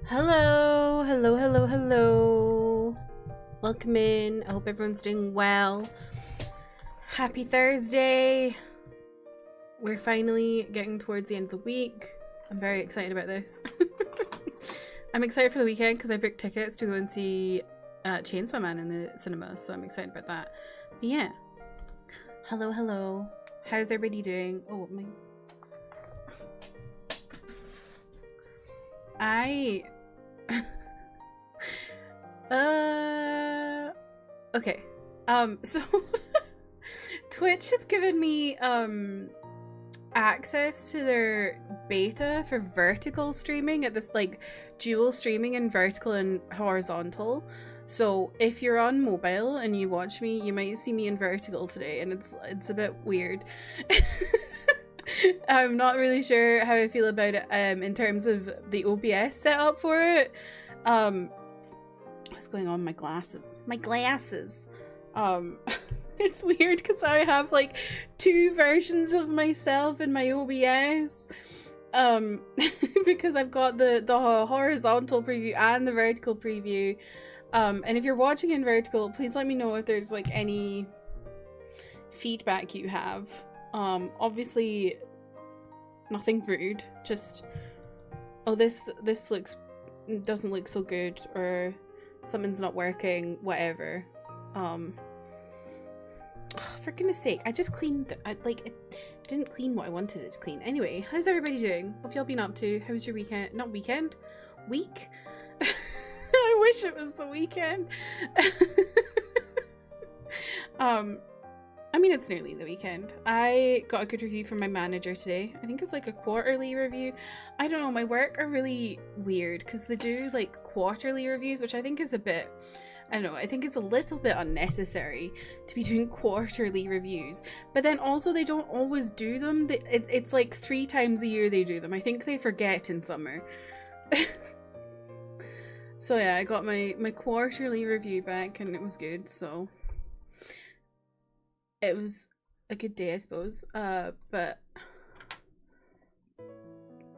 Hello, hello, hello, hello. Welcome in. I hope everyone's doing well. Happy Thursday. We're finally getting towards the end of the week. I'm very excited about this. I'm excited for the weekend because I booked tickets to go and see Chainsaw Man in the cinema, so I'm excited about that. But yeah. Hello, hello. How's everybody doing? Oh, my... Okay. So Twitch have given me access to their beta for vertical streaming at this like dual streaming in vertical and horizontal. So if you're on mobile and you watch me, you might see me in vertical today, and it's a bit weird. I'm not really sure how I feel about it in terms of the OBS setup for it. What's going on? My glasses. It's weird because I have like two versions of myself in my OBS. Because I've got the horizontal preview and the vertical preview. And if you're watching in vertical, please let me know if there's like any feedback you have. Obviously nothing rude, just oh this doesn't look so good, or something's not working, whatever. For goodness sake, I just cleaned it didn't clean what I wanted it to clean. Anyway, how's everybody doing? What have y'all been up to? How was your weekend? Not weekend? Week? I wish it was the weekend. I mean, it's nearly the weekend. I got a good review from my manager today. I think it's like a quarterly review. I don't know, my work are really weird because they do like quarterly reviews, which I think is a bit, I don't know, I think it's a little bit unnecessary to be doing quarterly reviews. But then also they don't always do them. It's like 3 times a year they do them. I think they forget in summer. So yeah, I got my quarterly review back and it was good, so it was a good day, I suppose. But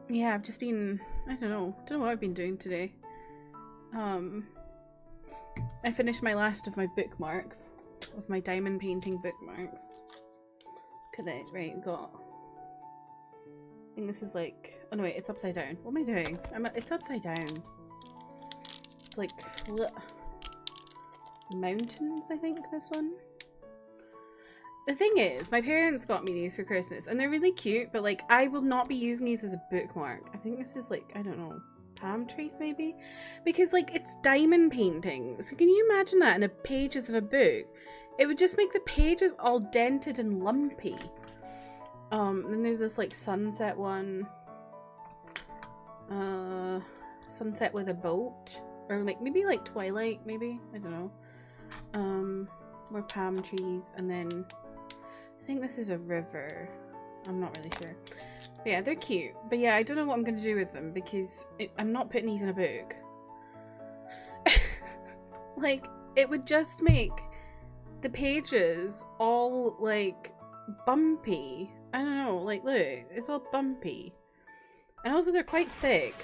yeah, I've just been, I don't know what I've been doing today. I finished my last of my bookmarks, of my diamond painting bookmarks. Look at it, right, we got, I think this is like, oh no wait, it's upside down. What am I doing? It's upside down. It's like, mountains, I think, this one. The thing is, my parents got me these for Christmas, and they're really cute, but like, I will not be using these as a bookmark. I think this is like, I don't know, palm trees maybe? Because like, it's diamond painting. So can you imagine that in the pages of a book? It would just make the pages all dented and lumpy. Then there's this like sunset one. Sunset with a boat. Or like, maybe like twilight, maybe? I don't know. More palm trees, and then I think this is a river. I'm not really sure. But yeah, they're cute. But yeah, I don't know what I'm going to do with them because I'm not putting these in a book. Like, it would just make the pages all like bumpy. I don't know, like look, it's all bumpy. And also they're quite thick.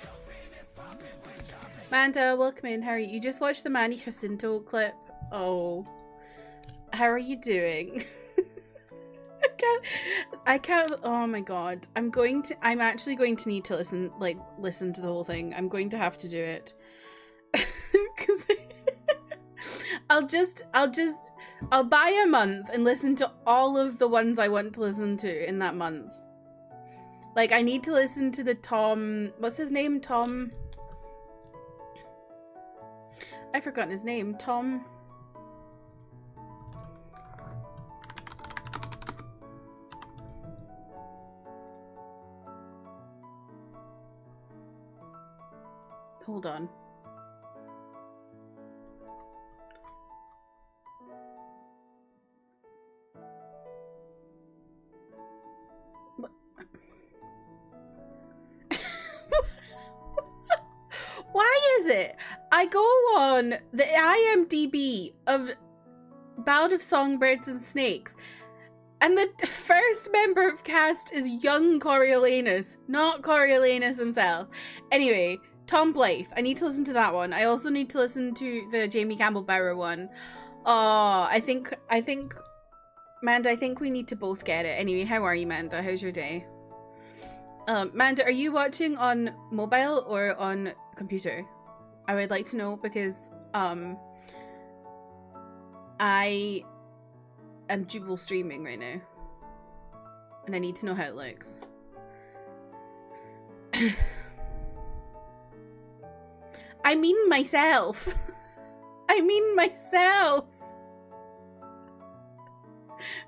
Manda, welcome in. How are you? You just watched the Manny Jacinto clip? Oh. How are you doing? I can't, oh my god. I'm actually going to need to listen to the whole thing. I'm going to have to do it. Cause I'll buy a month and listen to all of the ones I want to listen to in that month. Like, I need to listen to the Tom, what's his name? Tom, I've forgotten his name. Tom, hold on. Why is it I go on the IMDb of Ballad of Songbirds and Snakes, and the first member of cast is young Coriolanus, not Coriolanus himself. Anyway, Tom Blythe. I need to listen to that one. I also need to listen to the Jamie Campbell Bower one. Oh, I think, Manda, I think we need to both get it. Anyway, how are you, Manda? How's your day? Manda, are you watching on mobile or on computer? I would like to know because, I am dual streaming right now. And I need to know how it looks. I mean myself. I mean myself.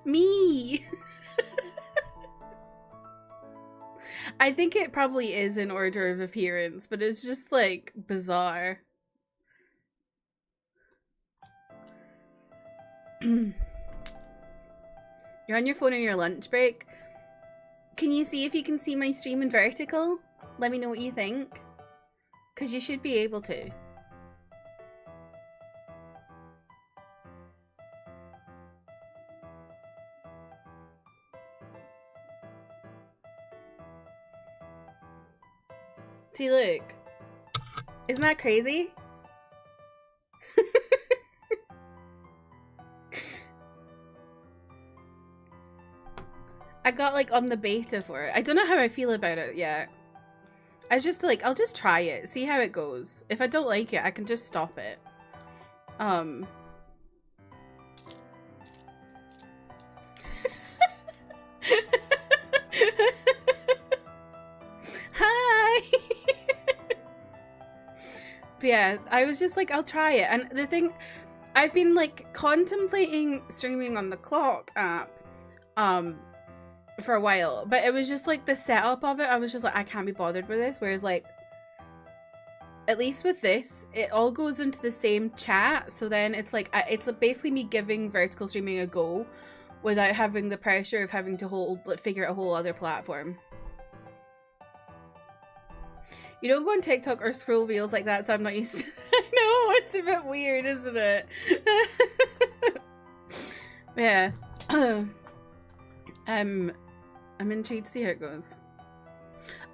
Me. I think it probably is in order of appearance, but it's just like bizarre. You're on your phone on your lunch break. Can you see if you can see my stream in vertical? Let me know what you think. Because you should be able to. See, look. Isn't that crazy? I got like on the beta for it. I don't know how I feel about it yet. I just like, I'll just try it, see how it goes. If I don't like it, I can just stop it. Hi! But yeah, I was just like, I'll try it. And the thing, I've been like contemplating streaming on the Clock app, for a while, but it was just like the setup of it, I was just like, I can't be bothered with this. Whereas like, at least with this, it all goes into the same chat, so then it's like, it's basically me giving vertical streaming a go without having the pressure of having to figure out a whole other platform. You don't go on TikTok or scroll reels like that, so I'm not used to I know, it's a bit weird, isn't it? Yeah. I'm intrigued to see how it goes.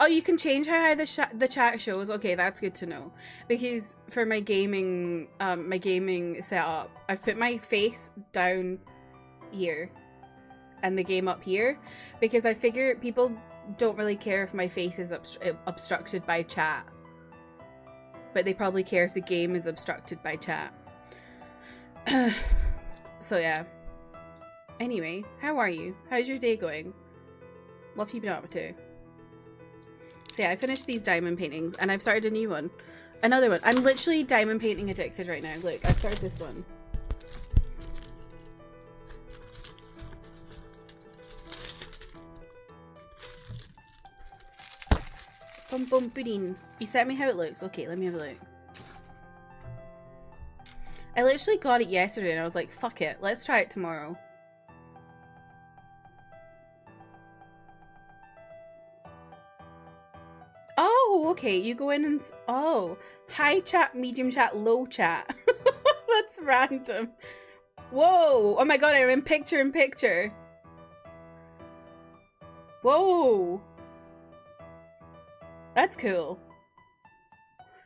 Oh, you can change how high the chat shows. Okay, that's good to know. Because for my gaming setup, I've put my face down here and the game up here because I figure people don't really care if my face is obstructed by chat, but they probably care if the game is obstructed by chat. So yeah. Anyway, how are you? How's your day going? What have you been up to? So yeah, I finished these diamond paintings and I've started a new one. Another one. I'm literally diamond painting addicted right now. Look, I started this one. Bum bum boodin. You sent me how it looks. Okay, let me have a look. I literally got it yesterday and I was like, fuck it, let's try it tomorrow. Oh, okay, you go in and... Oh, high chat, medium chat, low chat. That's random. Whoa, oh my god, I'm in picture. Whoa. That's cool.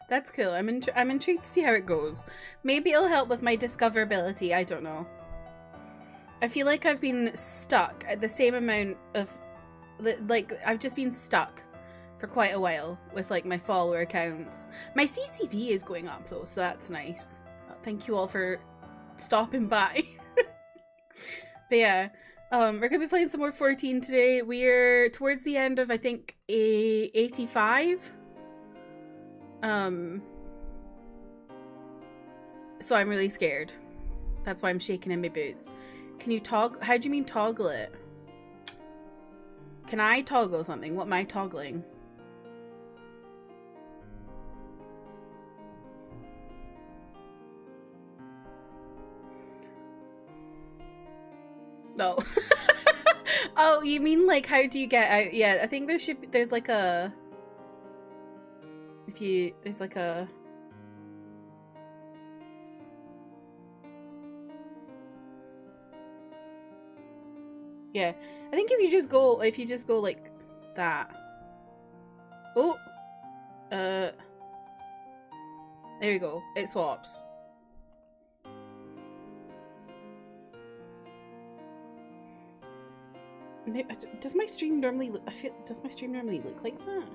That's cool. I'm intrigued to see how it goes. Maybe it'll help with my discoverability, I don't know. I feel like I've been stuck at the same amount of... Like, I've just been stuck for quite a while with like my follower accounts. My CCV is going up though, so that's nice. Thank you all for stopping by. But yeah, we're gonna be playing some more 14 today. We're towards the end of, I think, 85. So I'm really scared. That's why I'm shaking in my boots. Can you toggle? How do you mean toggle it? Can I toggle something? What am I toggling? No. Oh, you mean like how do you get out? Yeah, I think there's like a... there's like a... Yeah, I think if you just go like that. Oh! There we go. It swaps. Does my stream normally look, does my stream normally look like that?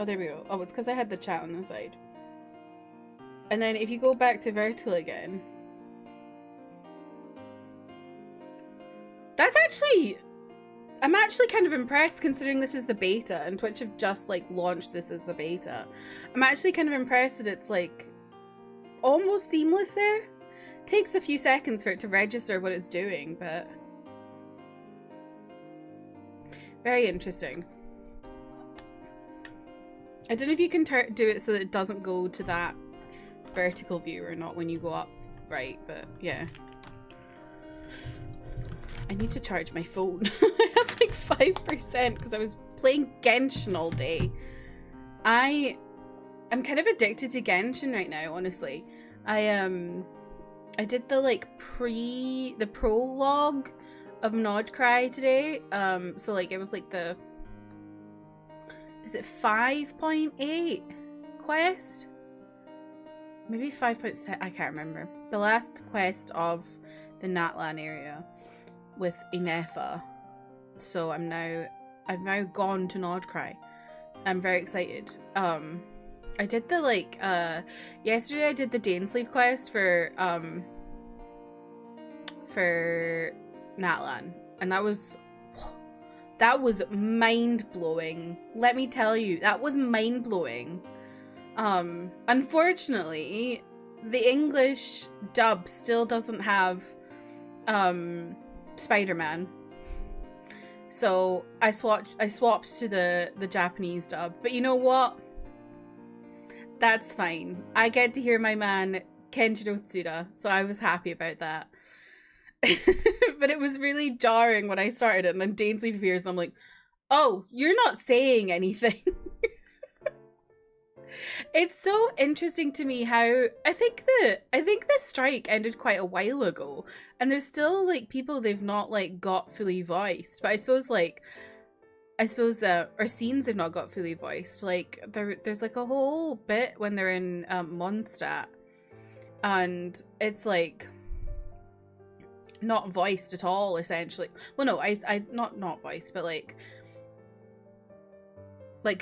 Oh, there we go. Oh, it's because I had the chat on the side. And then if you go back to vertical again, that's actually, I'm actually kind of impressed considering this is the beta and Twitch have just like launched this as the beta. I'm actually kind of impressed that it's like almost seamless there. It takes a few seconds for it to register what it's doing, but very interesting. I don't know if you can do it so that it doesn't go to that vertical view or not when you go up right, but yeah. I need to charge my phone. I have like 5% because I was playing Genshin all day. I'm kind of addicted to Genshin right now, honestly. I did the like the prologue of Nodcry today. So like it was like the, is it 5.8 quest? Maybe 5.7, I can't remember. The last quest of the Natlan area with Inefa. So I've now gone to Nodcry. I'm very excited. I did the like yesterday I did the Dainsleif quest for Natlan, and that was mind-blowing. Let me tell you, that was mind-blowing. Unfortunately, the English dub still doesn't have Spider-Man. So I swapped to the Japanese dub. But you know what? That's fine. I get to hear my man Kenjiro Tsuda, so I was happy about that. But it was really jarring when I started it, and then Dainsleif appears and I'm like, oh, you're not saying anything. It's so interesting to me how I think this strike ended quite a while ago, and there's still like people they've not like got fully voiced. But I suppose or scenes they've not got fully voiced. Like there's like a whole bit when they're in Mondstadt, and it's like not voiced at all, essentially. Well, no, I not voiced, but like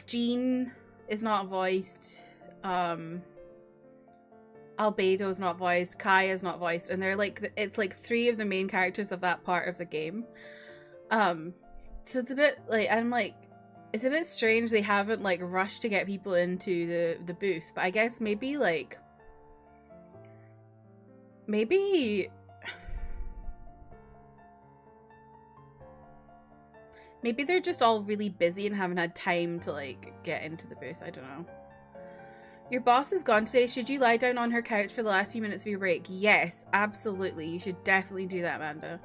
Jean is not voiced, Albedo's not voiced, Kaya's not voiced, and they're like, it's like 3 of the main characters of that part of the game. So it's a bit like, I'm like, it's a bit strange they haven't like rushed to get people into the booth, but I guess maybe they're just all really busy and haven't had time to like get into the booth. I don't know. Your boss is gone today. Should you lie down on her couch for the last few minutes of your break? Yes, absolutely. You should definitely do that, Amanda.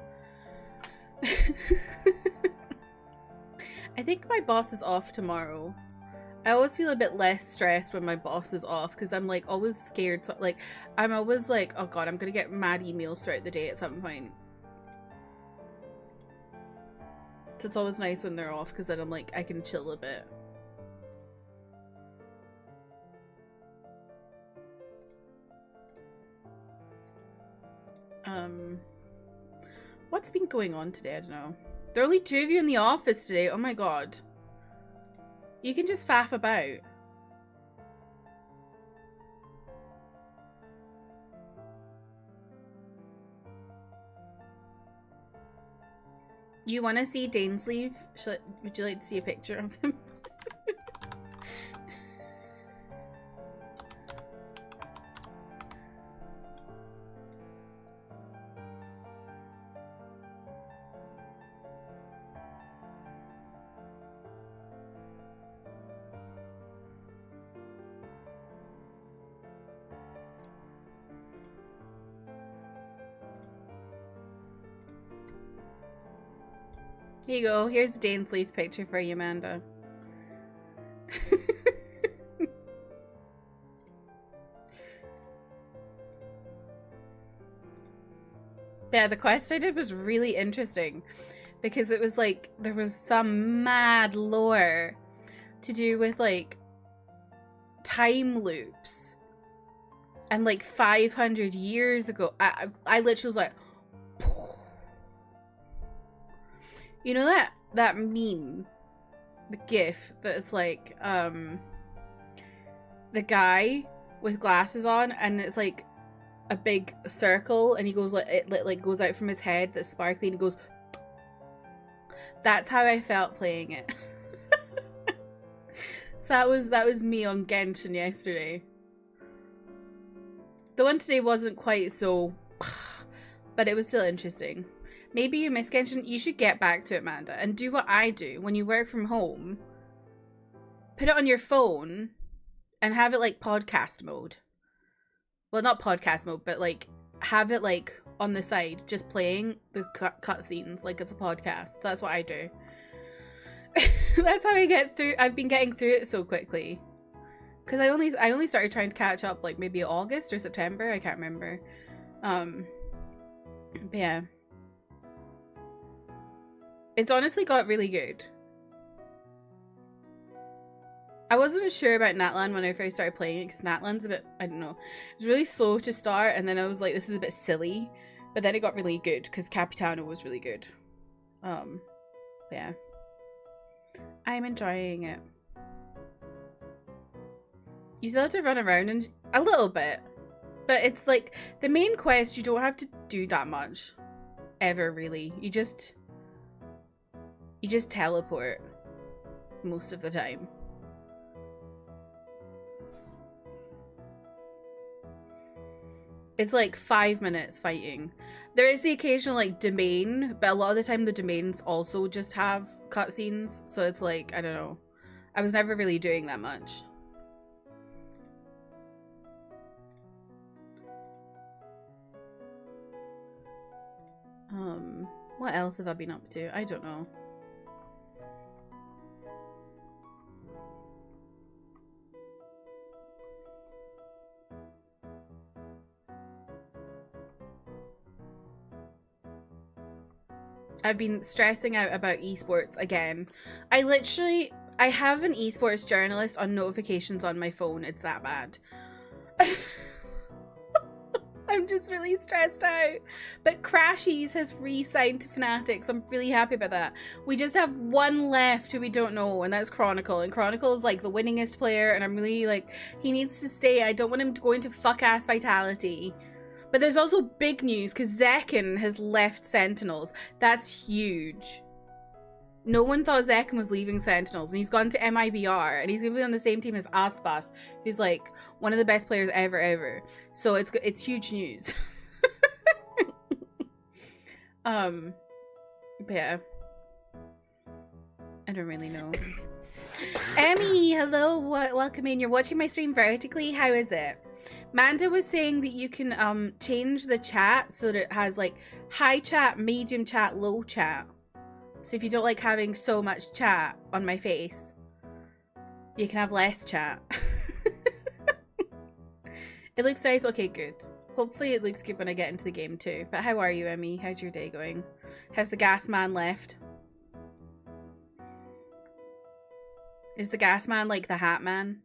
I think my boss is off tomorrow. I always feel a bit less stressed when my boss is off because I'm like always scared. So, like, I'm always like, oh god, I'm gonna get mad emails throughout the day at some point. So it's always nice when they're off because then I'm like, I can chill a bit. What's been going on today? I don't know. There are only 2 of you in the office today. Oh my god. You can just faff about. You want to see Dainsleif? Would you like to see a picture of him? Here you go. Here's a Dainsleif picture for you, Amanda. Yeah, the quest I did was really interesting because it was like there was some mad lore to do with like time loops And like 500 years ago, I literally was like, you know that meme, the gif that it's like the guy with glasses on, and it's like a big circle, and he goes like it like goes out from his head that's sparkly, and he goes. That's how I felt playing it. So that was me on Genshin yesterday. The one today wasn't quite so, but it was still interesting. Maybe you miss Genshin. You should get back to it, Amanda, and do what I do when you work from home. Put it on your phone and have it like podcast mode. Well, not podcast mode, but like have it like on the side, just playing the cutscenes like it's a podcast. That's what I do. That's how I get through. I've been getting through it so quickly. Because I only started trying to catch up like maybe August or September. I can't remember. But yeah. It's honestly got really good. I wasn't sure about Natlan when I first started playing it, because Natlan's a bit, I don't know. It was really slow to start, and then I was like, this is a bit silly. But then it got really good, because Capitano was really good. Yeah. I'm enjoying it. You still have to run around and a little bit. But it's like, the main quest, you don't have to do that much. Ever, really. You just teleport. Most of the time. It's like 5 minutes fighting. There is the occasional like domain, but a lot of the time the domains also just have cutscenes. So it's like, I don't know. I was never really doing that much. What else have I been up to? I don't know. I've been stressing out about esports again. I have an esports journalist on notifications on my phone. It's that bad. I'm just really stressed out. But Crashies has re-signed to Fnatic, so I'm really happy about that. We just have one left who we don't know, and that's Chronicle. And Chronicle is like the winningest player, and I'm really like, he needs to stay. I don't want him to go into fuck-ass Vitality. But there's also big news, because Zekken has left Sentinels. That's huge. No one thought Zekken was leaving Sentinels, and he's gone to MIBR, and he's going to be on the same team as Aspas, who's like one of the best players ever. So it's huge news. But yeah. I don't really know. Emmy, hello, welcome in. You're watching my stream vertically. How is it? Manda was saying that you can change the chat so that it has like high chat, medium chat, low chat. So if you don't like having so much chat on my face, you can have less chat. It looks nice. Okay, good. Hopefully it looks good when I get into the game too. But how are you, Emmy? How's your day going? Has the gas man left? Is the gas man like the hat man?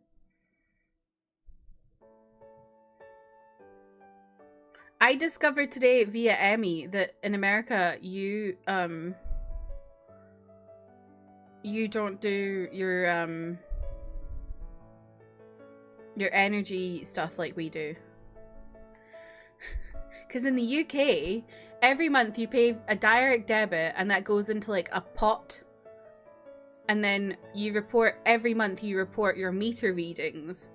I discovered today via Emmy that in America you don't do your energy stuff like we do. Because in the UK, every month you pay a direct debit, and that goes into like a pot, and then you report every month. You report your meter readings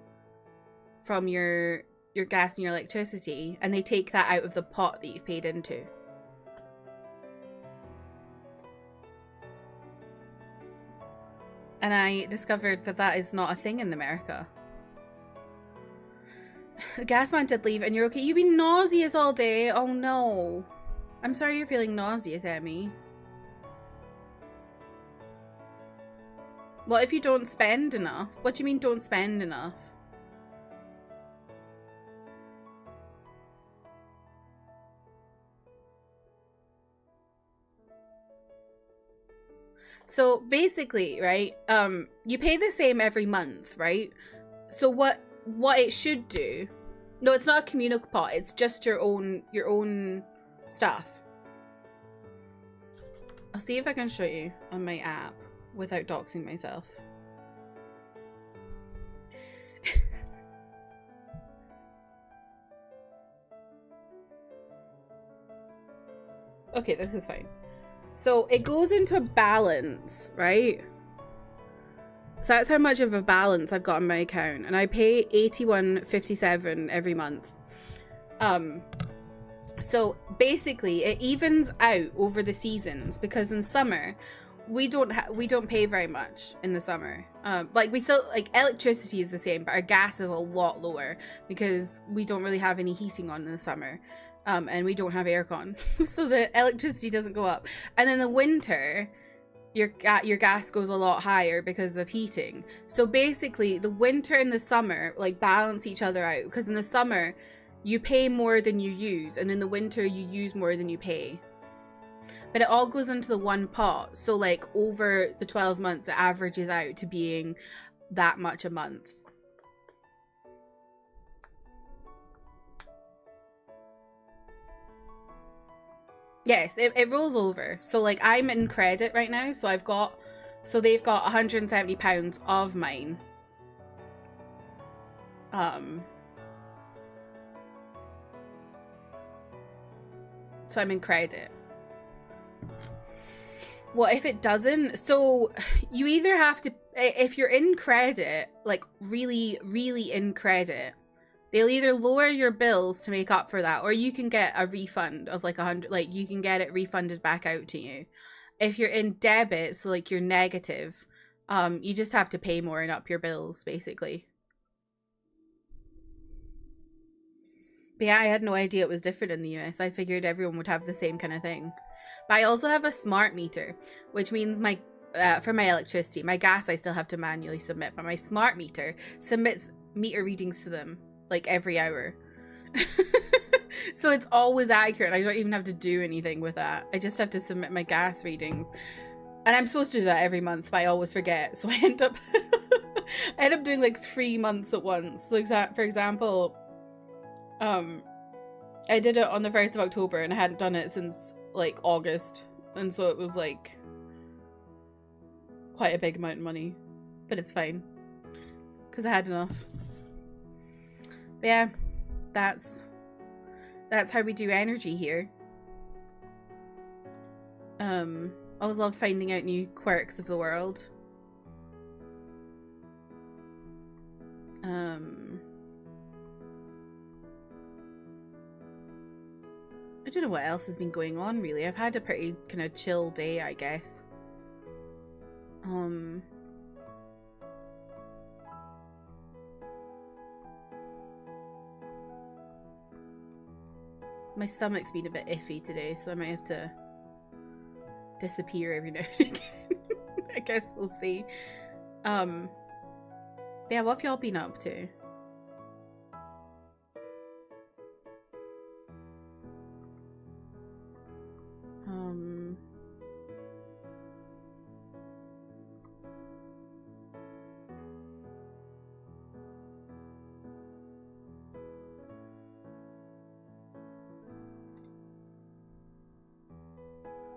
from your gas and your electricity, and they take that out of the pot that you've paid into. And I discovered that that is not a thing in America. The gas man did leave, and you're okay. You've been nauseous all day. Oh no. I'm sorry you're feeling nauseous, Emmy. What if you don't spend enough? What do you mean don't spend enough? So basically, right, you pay the same every month, right? So what it should do No, it's not a communal pot. It's just your own stuff. I'll see if I can show you on my app without doxing myself. Okay, this is fine. So it goes into a balance, right? So that's how much of a balance I've got on my account, and I pay $81.57 every month. So basically it evens out over the seasons, because in summer we don't pay very much in the summer. Like, we still, like, electricity is the same, but our gas is a lot lower because we don't really have any heating on in the summer. And we don't have aircon, so the electricity doesn't go up. And in the winter, your gas goes a lot higher because of heating. So basically, the winter and the summer, like, balance each other out, because in the summer, you pay more than you use, and in the winter, you use more than you pay. But it all goes into the one pot, so, like, over the 12 months, it averages out to being that much a month. Yes, it rolls over. So, like, I'm in credit right now, so they've got £170 of mine. So I'm in credit. What if it doesn't? So you either have to, if you're in credit, like really, really in credit, they'll either lower your bills to make up for that, or you can get a refund of like 100, like you can get it refunded back out to you. If you're in debit, so like you're negative, you just have to pay more and up your bills, basically. But yeah, I had no idea it was different in the US. I figured everyone would have the same kind of thing. But I also have a smart meter, which means my for my electricity, my gas I still have to manually submit, but my smart meter submits meter readings to them like every hour. So it's always accurate. I don't even have to do anything with that. I just have to submit my gas readings. And I'm supposed to do that every month, but I always forget. So I end up doing like 3 months at once. So for example, I did it on the 1st of October and I hadn't done it since like August, and so it was like quite a big amount of money, but it's fine because I had enough. But yeah, that's how we do energy here. Always love finding out new quirks of the world. I don't know what else has been going on, really. I've had a pretty kind of chill day, I guess. My stomach's been a bit iffy today, so I might have to disappear every now and again. I guess we'll see. But yeah, what have y'all been up to?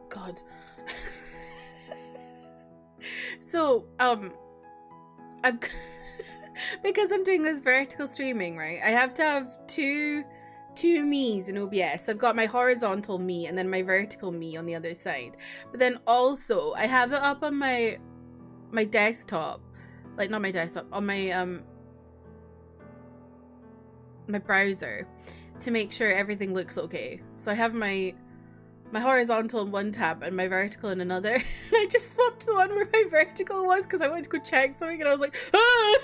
God. So, I've because I'm doing this vertical streaming, right? I have to have two me's in OBS. So I've got my horizontal me and then my vertical me on the other side. But then also I have it up on my desktop, like not my desktop, on my my browser to make sure everything looks okay. So I have my horizontal in one tab and my vertical in another. And I just swapped to the one where my vertical was because I wanted to go check something and I was like, ah!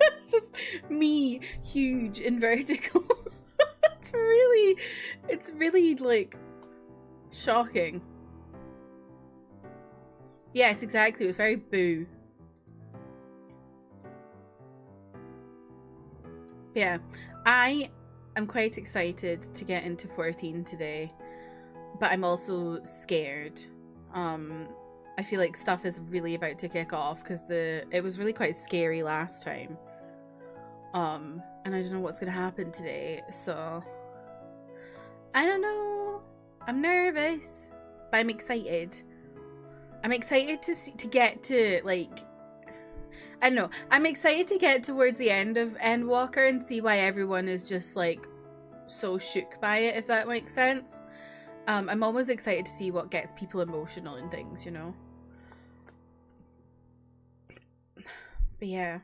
It's just me, huge in vertical. It's really like shocking. Yes, exactly. It was very boo. But yeah, I am quite excited to get into 14 today. But I'm also scared. I feel like stuff is really about to kick off because it was really quite scary last time. And I don't know what's gonna happen today, so I don't know. I'm nervous, but I'm excited. I'm excited to get to, like, I don't know. I'm excited to get towards the end of Endwalker and see why everyone is just, like, so shook by it, if that makes sense. I'm always excited to see what gets people emotional and things, you know? But yeah.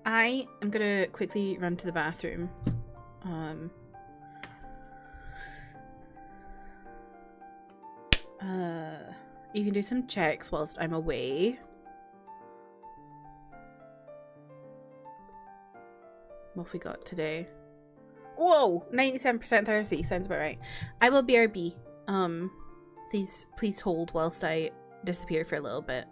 I am gonna quickly run to the bathroom. You can do some checks whilst I'm away. What have we got today? Whoa! 97% thirsty. Sounds about right. I will BRB. Please hold whilst I disappear for a little bit.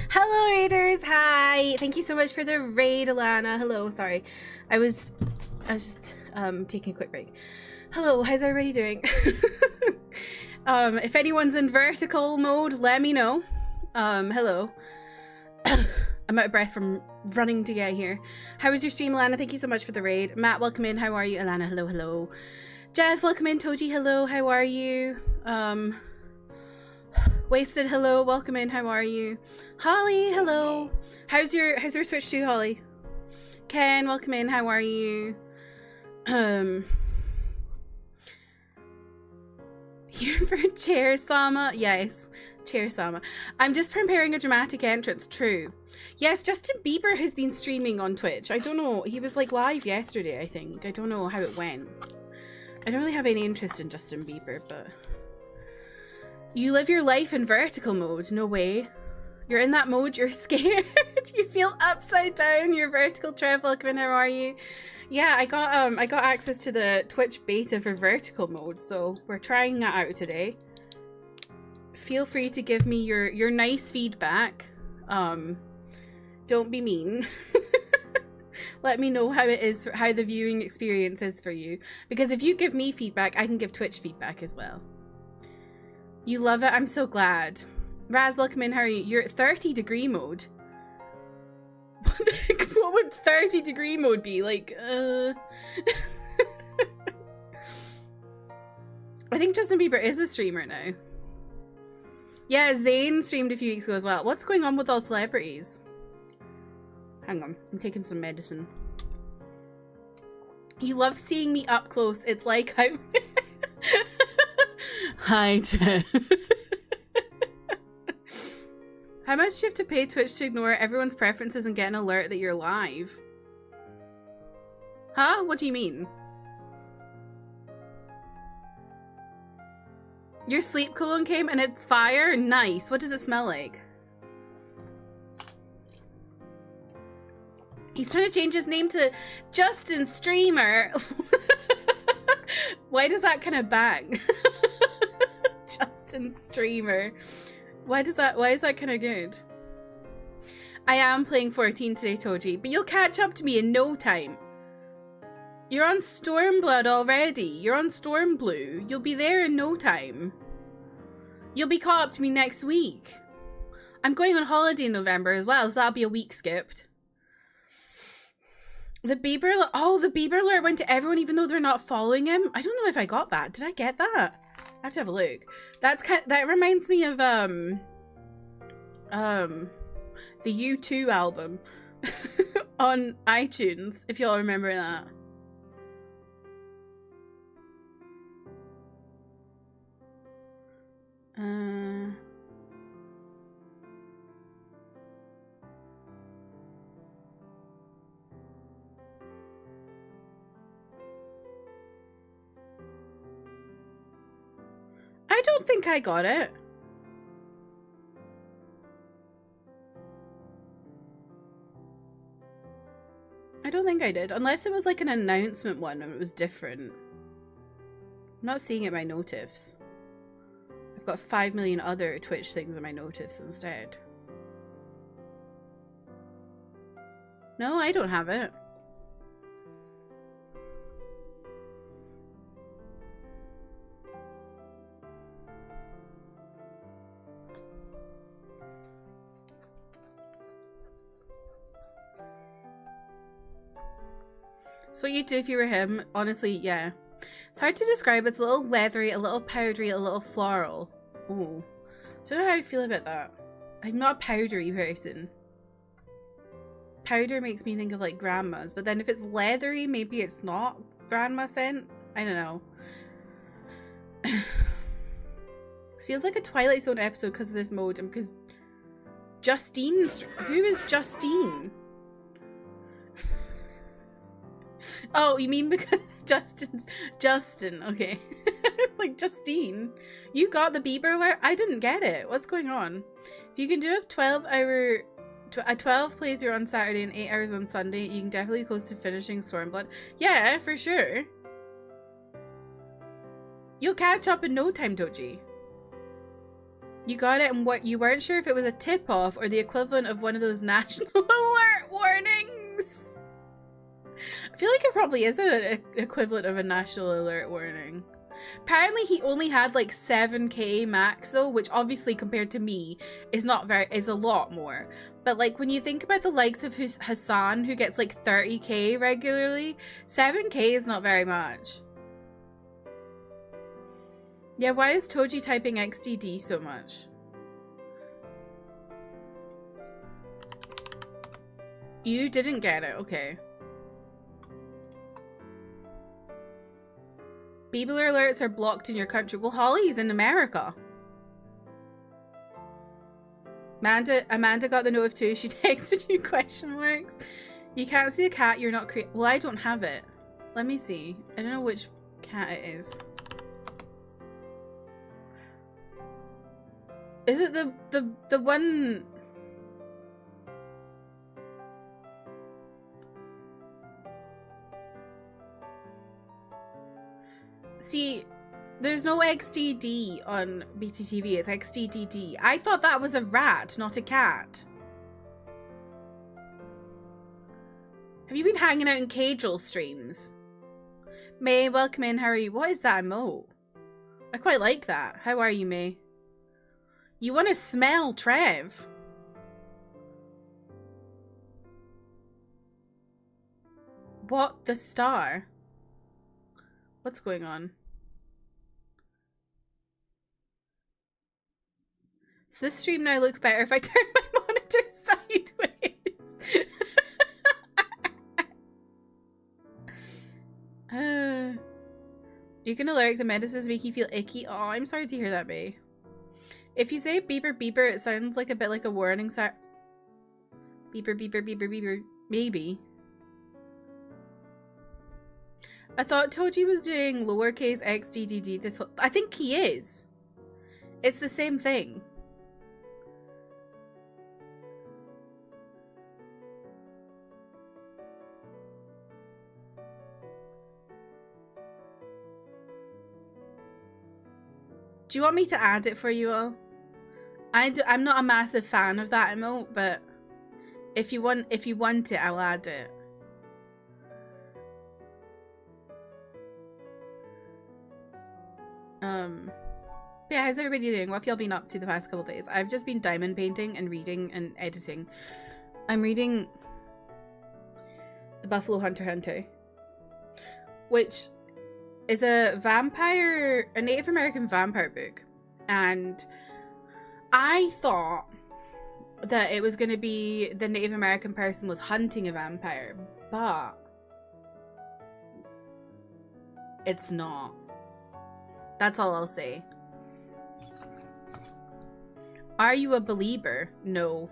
Hello raiders, hi! Thank you so much for the raid, Alana. Hello, sorry. I was just taking a quick break. Hello, how's everybody doing? If anyone's in vertical mode, let me know. Hello. I'm out of breath from running to get here. How was your stream, Alana? Thank you so much for the raid. Matt, welcome in. How are you? Alana, hello, hello. Jeff, welcome in. Toji, hello. How are you? Wasted, hello, welcome in, how are you? Holly, hello. How's your Switch 2, Holly? Ken, welcome in, how are you? Here for Chair Sama. Yes, Chair Sama. I'm just preparing a dramatic entrance. True. Yes, Justin Bieber has been streaming on Twitch. I don't know. He was like live yesterday, I think. I don't know how it went. I don't really have any interest in Justin Bieber, but... You live your life in vertical mode. No way. You're in that mode, you're scared. You feel upside down. You're vertical travel. How are you? Yeah, I got access to the Twitch beta for vertical mode, so we're trying that out today. Feel free to give me your nice feedback. Don't be mean. Let me know how it is, how the viewing experience is for you. Because if you give me feedback, I can give Twitch feedback as well. You love it? I'm so glad. Raz, welcome in. How are you? You're at 30-degree mode. What would 30-degree mode be? Like, I think Justin Bieber is a streamer now. Yeah, Zayn streamed a few weeks ago as well. What's going on with all celebrities? Hang on, I'm taking some medicine. You love seeing me up close. It's like I'm... Hi, Jeff. How much do you have to pay Twitch to ignore everyone's preferences and get an alert that you're live? Huh? What do you mean? Your sleep cologne came and it's fire? Nice. What does it smell like? He's trying to change his name to Justin Streamer. Why does that kind of bang? Justin Streamer. Why is that kind of good? I am playing 14 today, Toji, but you'll catch up to me in no time. You're on Stormblood already. You're on Stormblue. You'll be there in no time. You'll be caught up to me next week. I'm going on holiday in November as well, so that'll be a week skipped. The Bieber alert. Oh, the Bieber alert went to everyone even though they're not following him. I don't know if I got that. Did I get that? I have to have a look. That reminds me of the U2 album on iTunes, if y'all remember that. I don't think I got it. I don't think I did. Unless it was like an announcement one and it was different. I'm not seeing it in my notifs. I've got 5 million other Twitch things in my notifs instead. No, I don't have it. So what you'd do if you were him, honestly, yeah. It's hard to describe. It's a little leathery, a little powdery, a little floral. Oh, don't know how I feel about that. I'm not a powdery person. Powder makes me think of like grandma's, but then if it's leathery, maybe it's not grandma scent. I don't know. This feels like a Twilight Zone episode because of this mode and because Justine. Who is Justine? Oh, you mean because Justin, okay. It's like Justine. You got the Bieber alert? I didn't get it. What's going on? If you can do a 12 playthrough on Saturday and 8 hours on Sunday, you can definitely close to finishing Stormblood. Yeah, for sure. You'll catch up in no time, Doji. You got it, and what you weren't sure if it was a tip-off or the equivalent of one of those national alert warnings. I feel like it probably is an equivalent of a national alert warning. Apparently he only had like 7k max though, which obviously compared to me is a lot more. But like when you think about the likes of Hassan who gets like 30k regularly, 7k is not very much. Yeah, why is Toji typing XDD so much? You didn't get it, okay. Bieber alerts are blocked in your country. Well, Holly's in America. Amanda got the note of two. She texted you question marks. You can't see a cat. You're not well, I don't have it. Let me see. I don't know which cat it is. Is it the one? See, there's no XDD on BTTV. It's XDDD. I thought that was a rat, not a cat. Have you been hanging out in Cagel streams? May, welcome in. How are you? What is that emote? I quite like that. How are you, May? You want to smell Trev? What the star? What's going on? So this stream now looks better if I turn my monitor sideways. You can alert the medicines make you feel icky. Oh, I'm sorry to hear that, Bay. If you say beeper beeper, it sounds like a bit like a warning sign. Beeper beeper beeper beeper. Maybe. I thought Toji was doing lowercase xddd this whole. I think he is. It's the same thing. Do you want me to add it for you all? I'm not a massive fan of that emote, but if you want it, I'll add it. Yeah, how's everybody doing? What have y'all been up to the past couple days? I've just been diamond painting and reading and editing. I'm reading The Buffalo Hunter Hunter, which is a Native American vampire book. And I thought that it was going to be the Native American person was hunting a vampire, but it's not. That's all I'll say. Are you a believer? No.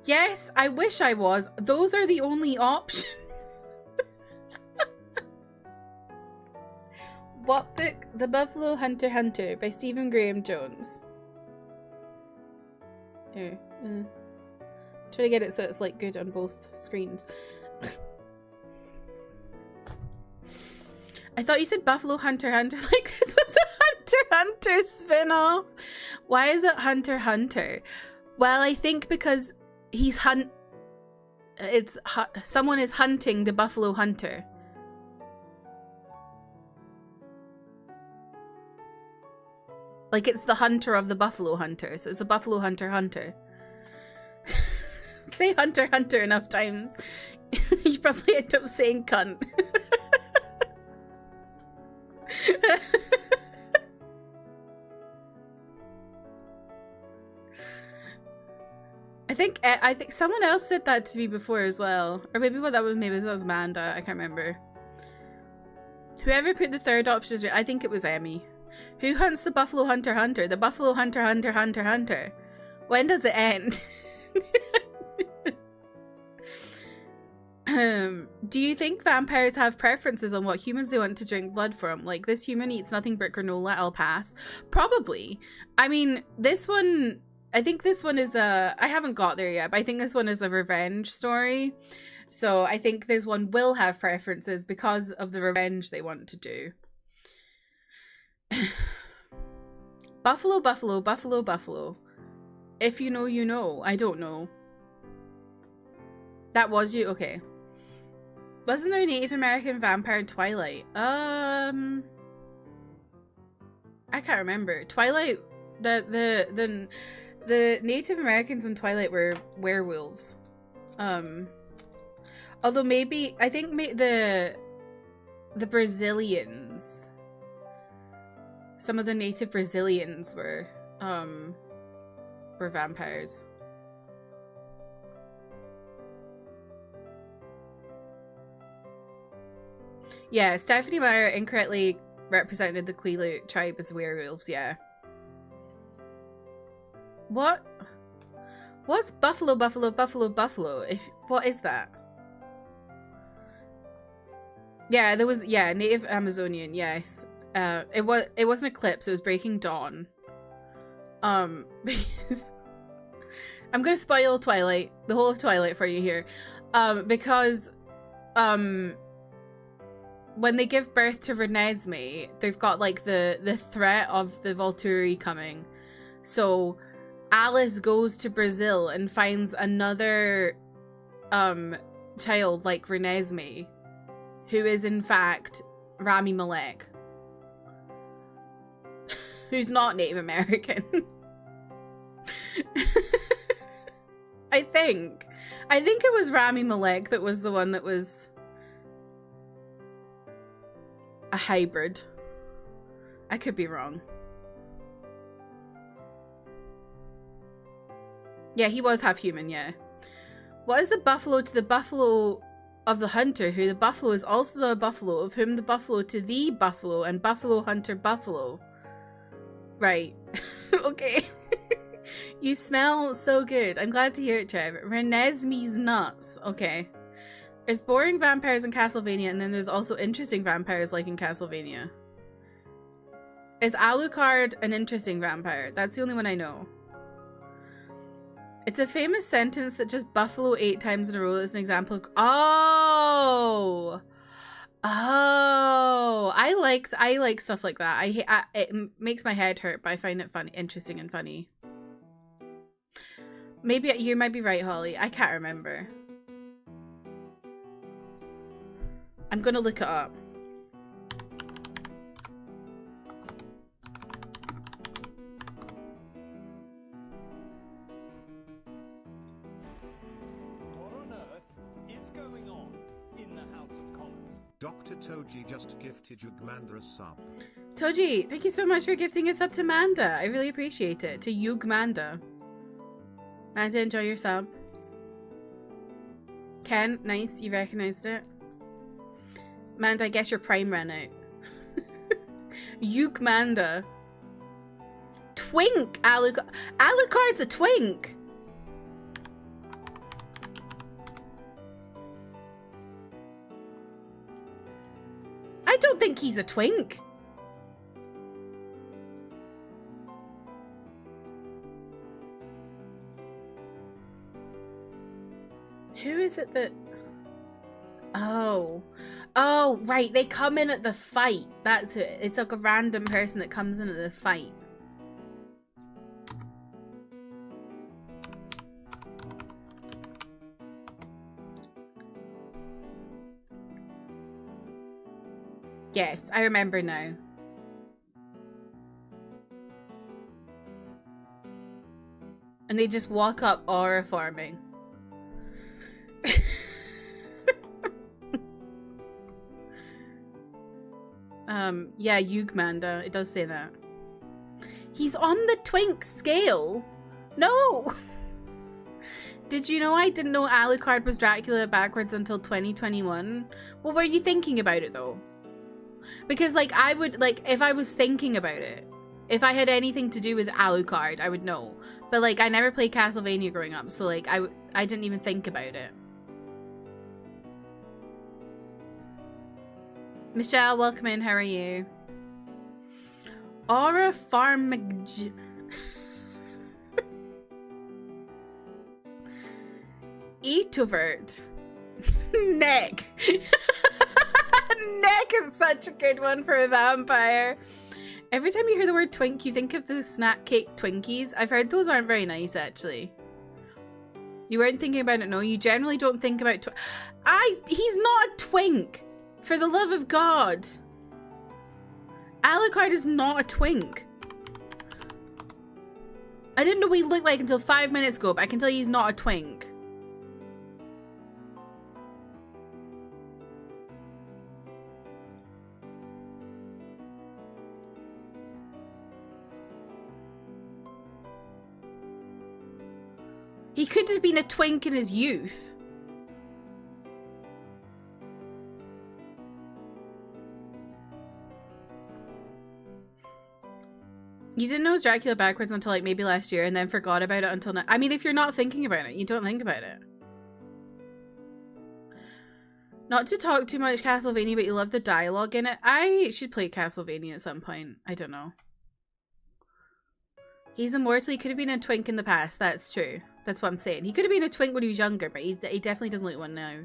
Yes, I wish I was. Those are the only options. What book? The Buffalo Hunter Hunter by Stephen Graham Jones. Here. Try to get it so it's like good on both screens. I thought you said Buffalo Hunter Hunter like this was a Hunter Hunter spin-off. Why is it Hunter Hunter? Well, I think because he's someone is hunting the Buffalo Hunter. Like it's the hunter of the Buffalo Hunter, so it's a Buffalo Hunter Hunter. Say Hunter Hunter enough times, you probably end up saying cunt. I think someone else said that to me before as well, or maybe that was Amanda. I can't remember. Whoever put the third option is right. I think it was Emmy. Who hunts the Buffalo Hunter Hunter? The Buffalo Hunter Hunter Hunter Hunter. When does it end? Do you think vampires have preferences on what humans they want to drink blood from? Like, this human eats nothing but granola, I'll pass. Probably. I mean, this one... I think this one is a... I haven't got there yet, but I think this one is a revenge story. So I think this one will have preferences because of the revenge they want to do. Buffalo, buffalo, buffalo, buffalo. If you know, you know. I don't know. That was you? Okay. Wasn't there a Native American vampire in Twilight? I can't remember. Twilight, the Native Americans in Twilight were werewolves. Although maybe, I think the Brazilians, some of the native Brazilians were vampires. Yeah, Stephanie Meyer incorrectly represented the Quileute tribe as werewolves, yeah. What? What's buffalo, buffalo, buffalo, buffalo? What is that? Yeah, there was, yeah, native Amazonian, yes. It wasn't Eclipse, it was Breaking Dawn. Because I'm gonna spoil Twilight, the whole of Twilight for you here. Because when they give birth to Renesmee, they've got like the threat of the Volturi coming. So Alice goes to Brazil and finds another child like Renesmee, who is in fact Rami Malek, who's not Native American. I think it was Rami Malek that was the one that was a hybrid. I could be wrong. Yeah, he was half human, yeah. What is the buffalo to the buffalo of the hunter, who the buffalo is also the buffalo, of whom the buffalo to the buffalo, and buffalo hunter buffalo? Right. Okay. You smell so good. I'm glad to hear it, Trev. Renesmee's nuts. Okay. There's boring vampires in Castlevania, and then there's also interesting vampires like in Castlevania. Is Alucard an interesting vampire? That's the only one I know. It's a famous sentence that just buffalo 8 times in a row is an example of... Oh! Oh! I like stuff like that. It makes my head hurt, but I find it fun, interesting and funny. Maybe you might be right, Holly. I can't remember. I'm gonna look it up. What on earth is going on in the House of Commons? Dr. Toji just gifted Yugmanda a sub. Toji, thank you so much for gifting us up to Manda. I really appreciate it. To Yugmanda. Manda, enjoy your sub. Ken, nice. You recognized it. Manda, I guess your prime ran out. Yugmanda. Twink! Alucard's a twink! I don't think he's a twink. Who is it that... Oh. Oh, right. They come in at the fight. That's it. It's like a random person that comes in at the fight. Yes, I remember now. And they just walk up aura farming. Yeah, Yugmanda. It does say that. He's on the twink scale? No! Did you know I didn't know Alucard was Dracula backwards until 2021? What were you thinking about it, though? Because, like, I would, like, if I was thinking about it, if I had anything to do with Alucard, I would know. But, like, I never played Castlevania growing up, so, like, I didn't even think about it. Michelle, welcome in. How are you? Aura Farmag... Etovert. Neck. Neck is such a good one for a vampire. Every time you hear the word twink, you think of the snack cake Twinkies. I've heard those aren't very nice, actually. You weren't thinking about it, no? You generally don't think about he's not a twink. For the love of God. Alucard is not a twink. I didn't know what he looked like until 5 minutes ago, but I can tell you he's not a twink. He could have been a twink in his youth. You didn't know it was Dracula backwards until like maybe last year and then forgot about it until now. I mean, if you're not thinking about it, you don't think about it. Not to talk too much Castlevania, but you love the dialogue in it. I should play Castlevania at some point. I don't know. He's immortal. He could have been a twink in the past. That's true. That's what I'm saying. He could have been a twink when he was younger, but he definitely doesn't look one now.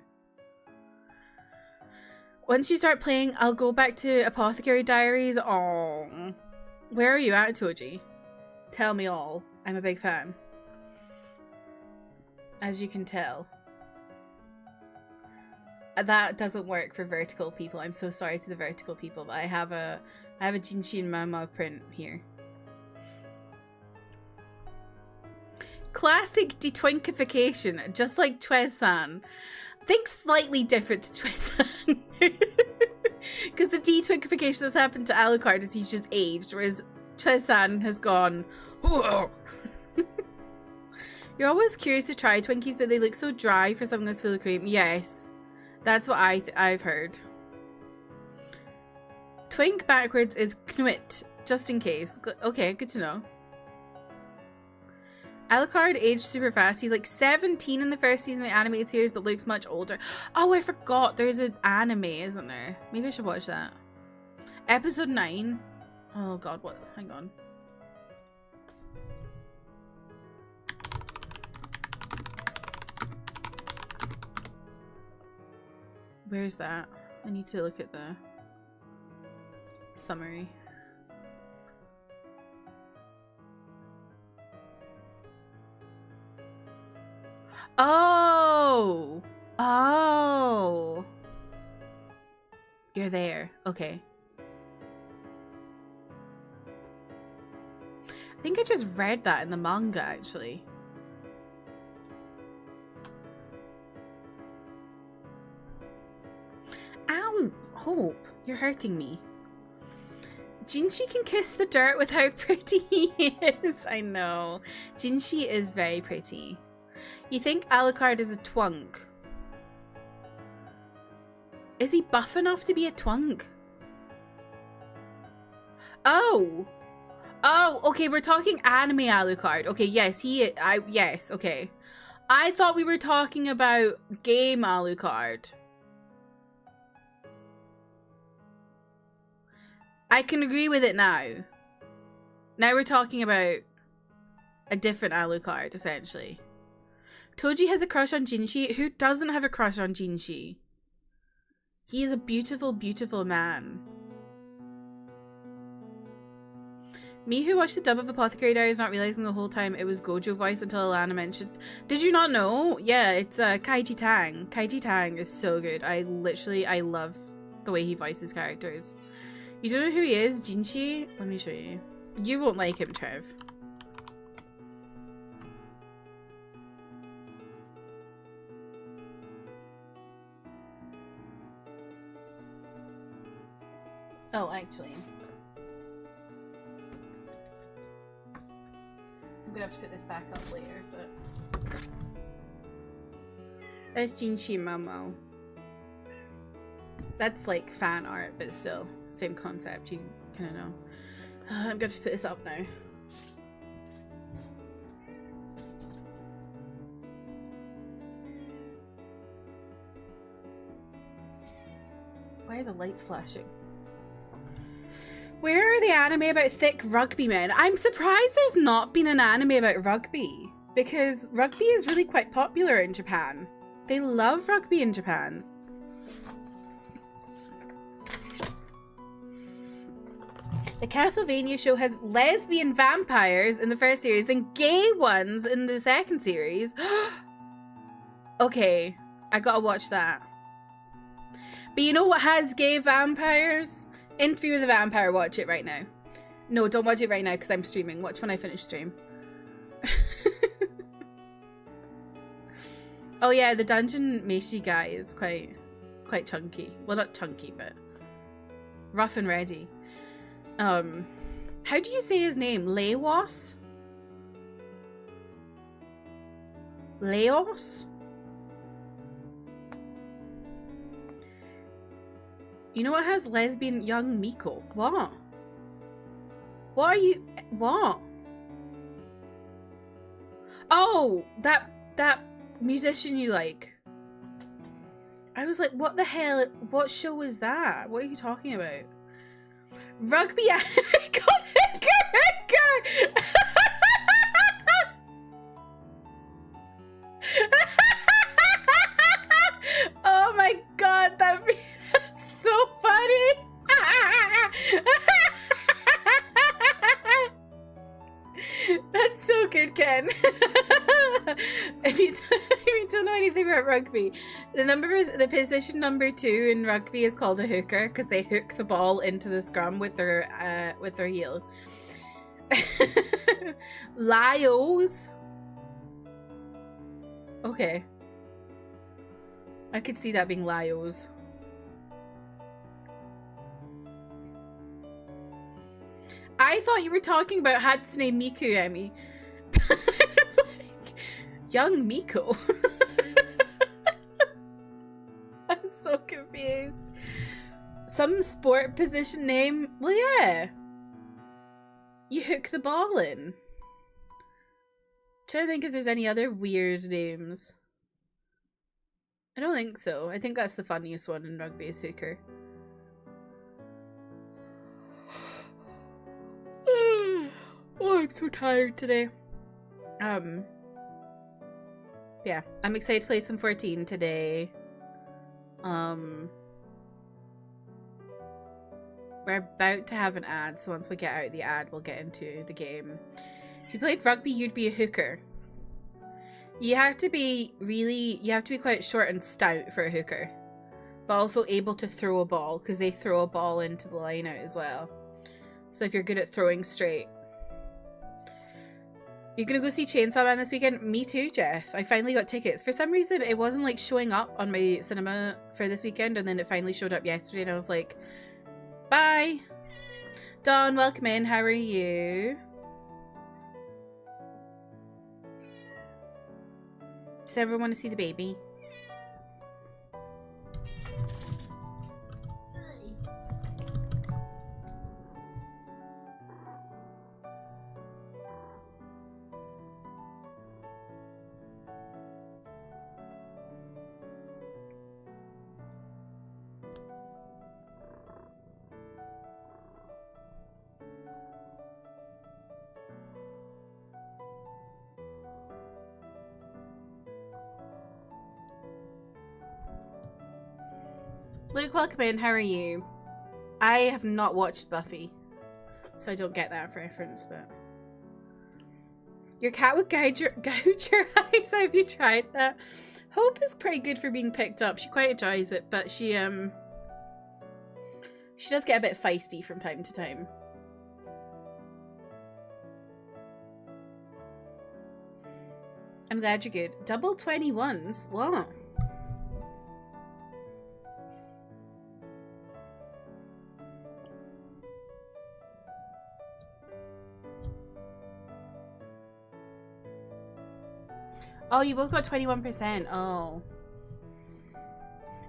Once you start playing, I'll go back to Apothecary Diaries. Oh, where are you at, Toji? Tell me all. I'm a big fan. As you can tell. That doesn't work for vertical people. I'm so sorry to the vertical people, but I have a Jinshin Mama print here. Classic detwinkification, just like Twez-san. Think slightly different to Twez-san. Because the detwinkification that's happened to Alucard is he's just aged, whereas Twez-san has gone, whoa. You're always curious to try Twinkies, but they look so dry for something that's full of cream. Yes, that's what I've heard. Twink backwards is Knut, just in case. Okay, good to know. Alucard aged super fast. He's like 17 in the first season of the animated series, but looks much older. Oh, I forgot. There's an anime, isn't there? Maybe I should watch that. Episode 9. Oh god, what? Hang on. Where's that? I need to look at the summary. Oh! Oh! You're there. Okay. I think I just read that in the manga, actually. Ow! Hope, you're hurting me. Jinshi can kiss the dirt with how pretty he is. I know. Jinshi is very pretty. You think Alucard is a twunk? Is he buff enough to be a twunk? Oh! Oh, okay, we're talking anime Alucard. Okay, yes, yes, okay. I thought we were talking about game Alucard. I can agree with it now. Now we're talking about a different Alucard, essentially. Toji has a crush on Jinshi. Who doesn't have a crush on Jinshi? He is a beautiful, beautiful man. Me who watched the dub of Apothecary Diaries not realizing the whole time it was Gojo voice until Alana mentioned. Did you not know? Yeah, it's Kaiji Tang. Kaiji Tang is so good. I love the way he voices characters. You don't know who he is? Jinshi? Let me show you. You won't like him, Trev. Oh, actually. I'm gonna have to put this back up later, but... That's Jinshi Momo. That's like fan art, but still, same concept, you kind of know. I'm gonna have to put this up now. Why are the lights flashing? Where are the anime about thick rugby men? I'm surprised there's not been an anime about rugby, because rugby is really quite popular in Japan. They love rugby in Japan. The Castlevania show has lesbian vampires in the first series and gay ones in the second series. Okay, I gotta watch that. But you know what has gay vampires? Interview with a Vampire. Watch it right now. No, don't watch it right now because I'm streaming. Watch when I finish stream. Oh yeah, the Dungeon Meshi guy is quite chunky. Well, not chunky, but rough and ready. How do you say his name? Leos? Leos? You know what has lesbian young Miko? What? What are you? What? Oh, that musician you like. I was like, what the hell? What show is that? What are you talking about? Rugby anime called Hooker. Oh my god, that's so funny. That's so good, Ken. If you don't know anything about rugby, the position number 2 in rugby is called a hooker because they hook the ball into the scrum with their heel. Lios. Okay. I could see that being Lios. I thought you were talking about Hatsune Miku, Emmy. It's like, young Miko. I'm so confused. Some sport position name? Well, yeah. You hook the ball in. Trying to think if there's any other weird names. I don't think so. I think that's the funniest one in rugby is hooker. Oh, I'm so tired today. Yeah, I'm excited to play some 14 today. We're about to have an ad, so once we get out of the ad, we'll get into the game. If you played rugby, you'd be a hooker. You have to be quite short and stout for a hooker, but also able to throw a ball, because they throw a ball into the line out as well. So if you're good at throwing straight. You're gonna go see Chainsaw Man this weekend? Me too, Jeff. I finally got tickets. For some reason, it wasn't like showing up on my cinema for this weekend, and then it finally showed up yesterday, and I was like, bye. Dawn, welcome in. How are you? Does everyone want to see the baby? Luke, welcome in. How are you? I have not watched Buffy, so I don't get that reference, but... Your cat would gouge your eyes. Have you tried that? Hope is pretty good for being picked up. She quite enjoys it, but she does get a bit feisty from time to time. I'm glad you're good. Double 21s? What? Oh, you both got 21%. Oh.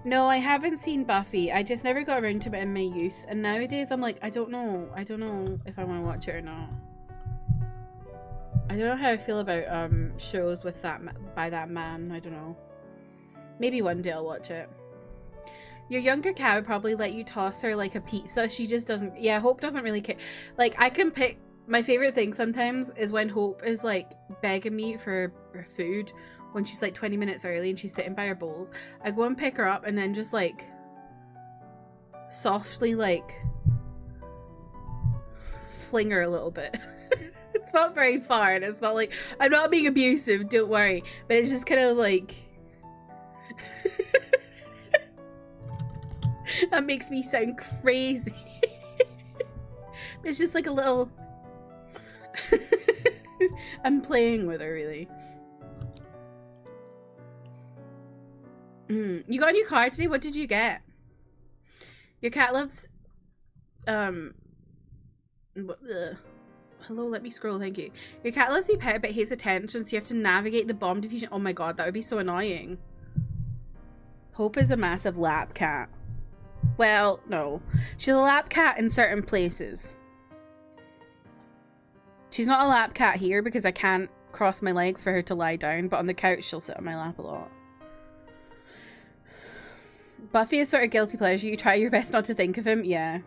No, I haven't seen Buffy. I just never got around to it in my youth. And nowadays, I'm like, I don't know. I don't know if I want to watch it or not. I don't know how I feel about shows with by that man. I don't know. Maybe one day I'll watch it. Your younger cat would probably let you toss her like a pizza. She just doesn't. Yeah, Hope doesn't really care. Like, I can pick. My favorite thing sometimes is when Hope is like begging me for food when she's like 20 minutes early and she's sitting by her bowls. I go and pick her up and then just like softly like fling her a little bit. It's not very far and it's not like, I'm not being abusive, don't worry, but it's just kind of like that makes me sound crazy. It's just like a little I'm playing with her, really. You got a new car today? What did you get? Your cat loves... Hello, let me scroll, thank you. Your cat loves to be pet but hates attention, so you have to navigate the bomb diffusion. Oh my god, that would be so annoying. Hope is a massive lap cat. Well, no. She's a lap cat in certain places. She's not a lap cat here because I can't cross my legs for her to lie down, but on the couch she'll sit on my lap a lot. Buffy is sort of guilty pleasure. You try your best not to think of him. Yeah.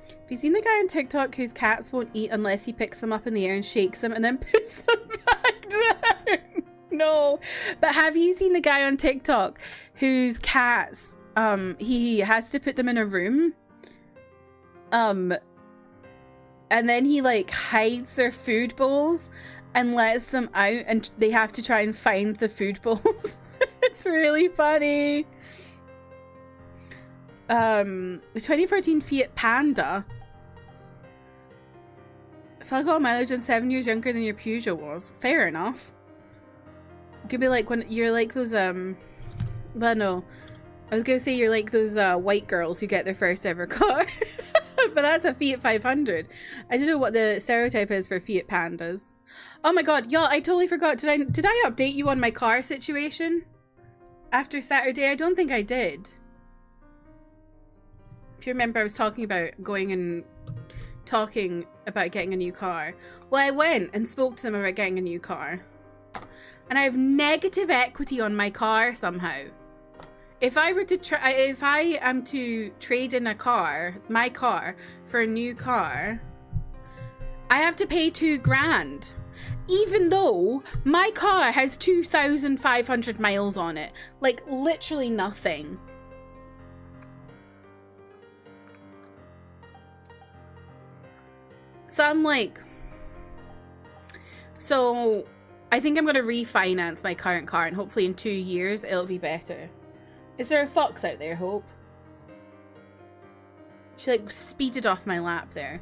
Have you seen the guy on TikTok whose cats won't eat unless he picks them up in the air and shakes them and then puts them back down? No. But have you seen the guy on TikTok whose cats, he has to put them in a room, and then he like hides their food bowls and lets them out and they have to try and find the food bowls. It's really funny. The 2014 Fiat Panda. I feel like all mileage and 7 years younger than your Peugeot was. Fair enough. It could be like when you're like those, well no. I was gonna say you're like those white girls who get their first ever car. But that's a Fiat 500. I don't know what the stereotype is for Fiat Pandas. Oh my god, y'all, I totally forgot. Did I update you on my car situation? After Saturday? I don't think I did. If you remember, I was talking about getting a new car. Well, I went and spoke to them about getting a new car. And I have negative equity on my car somehow. If I am to trade in my car for a new car, I have to pay $2,000. Even though my car has 2,500 miles on it. Like, literally nothing. So I'm like... So, I think I'm going to refinance my current car and hopefully in 2 years it'll be better. Is there a fox out there, Hope? She like speeded off my lap there.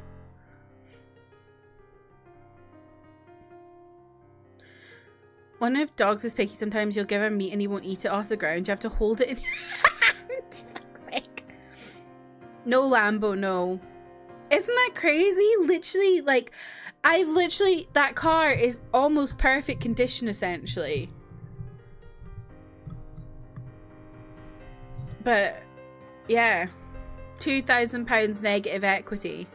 One of dogs is picky. Sometimes you'll give him meat and he won't eat it off the ground. You have to hold it in your hand. Fuck's sake. No Lambo, no. Isn't that crazy? Literally, like, that car is almost perfect condition, essentially. But, yeah. £2,000 negative equity.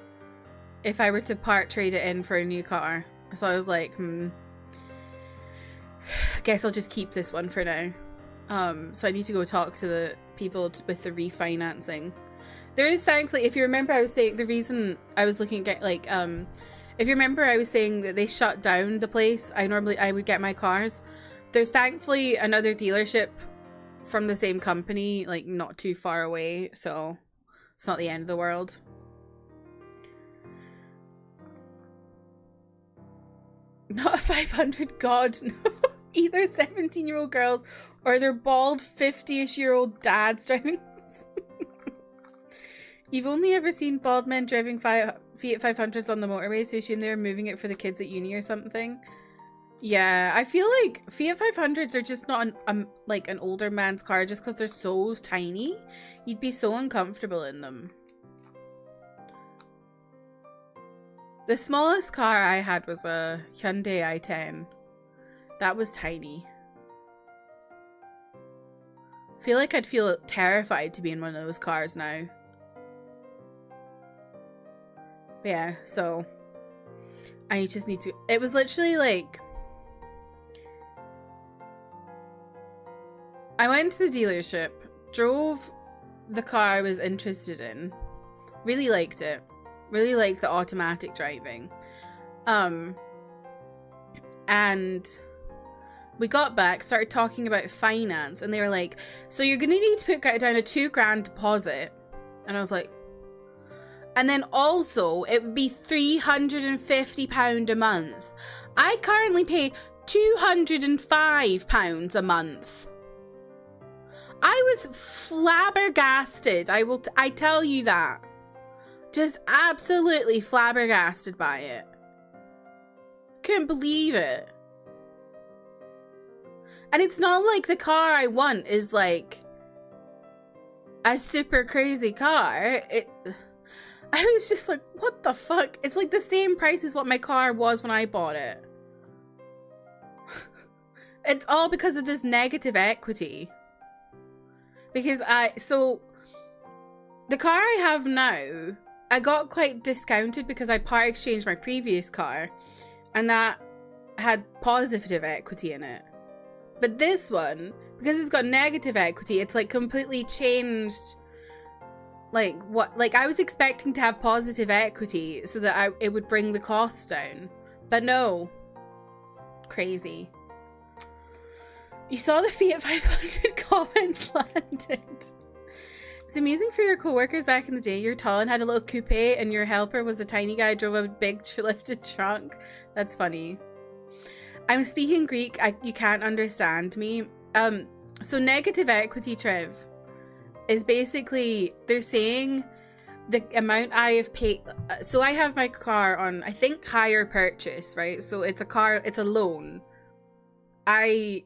If I were to part trade it in for a new car. So I was like, I guess I'll just keep this one for now. So I need to go talk to the people with the refinancing. There is thankfully, if you remember, I was saying the reason I was looking at like, if you remember, I was saying that they shut down the place I would get my cars. There's thankfully another dealership from the same company, like not too far away, so it's not the end of the world. Not a 500, God, no. Either 17-year-old girls or their bald 50-ish-year-old dads driving. You've only ever seen bald men driving Fiat 500s on the motorway, so you assume they were moving it for the kids at uni or something. Yeah, I feel like Fiat 500s are just not like an older man's car just because they're so tiny. You'd be so uncomfortable in them. The smallest car I had was a Hyundai i10. That was tiny. I feel like I'd feel terrified to be in one of those cars now. But yeah, so I just need to... It was literally like... I went to the dealership, drove the car I was interested in, really liked it. Really liked the automatic driving. And we got back, started talking about finance, and they were like, so you're gonna need to put down a £2,000 deposit. And I was like, and then also it would be £350 a month. I currently pay £205 a month. I was flabbergasted. I tell you that. Just absolutely flabbergasted by it. Couldn't believe it. And it's not like the car I want is like a super crazy car. I was just like, what the fuck? It's like the same price as what my car was when I bought it. It's all because of this negative equity. Because so the car I have now I got quite discounted because I part exchanged my previous car and that had positive equity in it. But this one, because it's got negative equity, it's like completely changed. Like what, like I was expecting to have positive equity so that it would bring the costs down. But no. Crazy. You saw the Fiat 500 comments landed. It's amusing for your co-workers back in the day. You're tall and had a little coupe and your helper was a tiny guy who drove a big lifted trunk. That's funny. I'm speaking Greek. You can't understand me. So negative equity, Trev, is basically they're saying the amount I have paid. So I have my car on, I think, hire purchase, right? So it's a car, it's a loan. I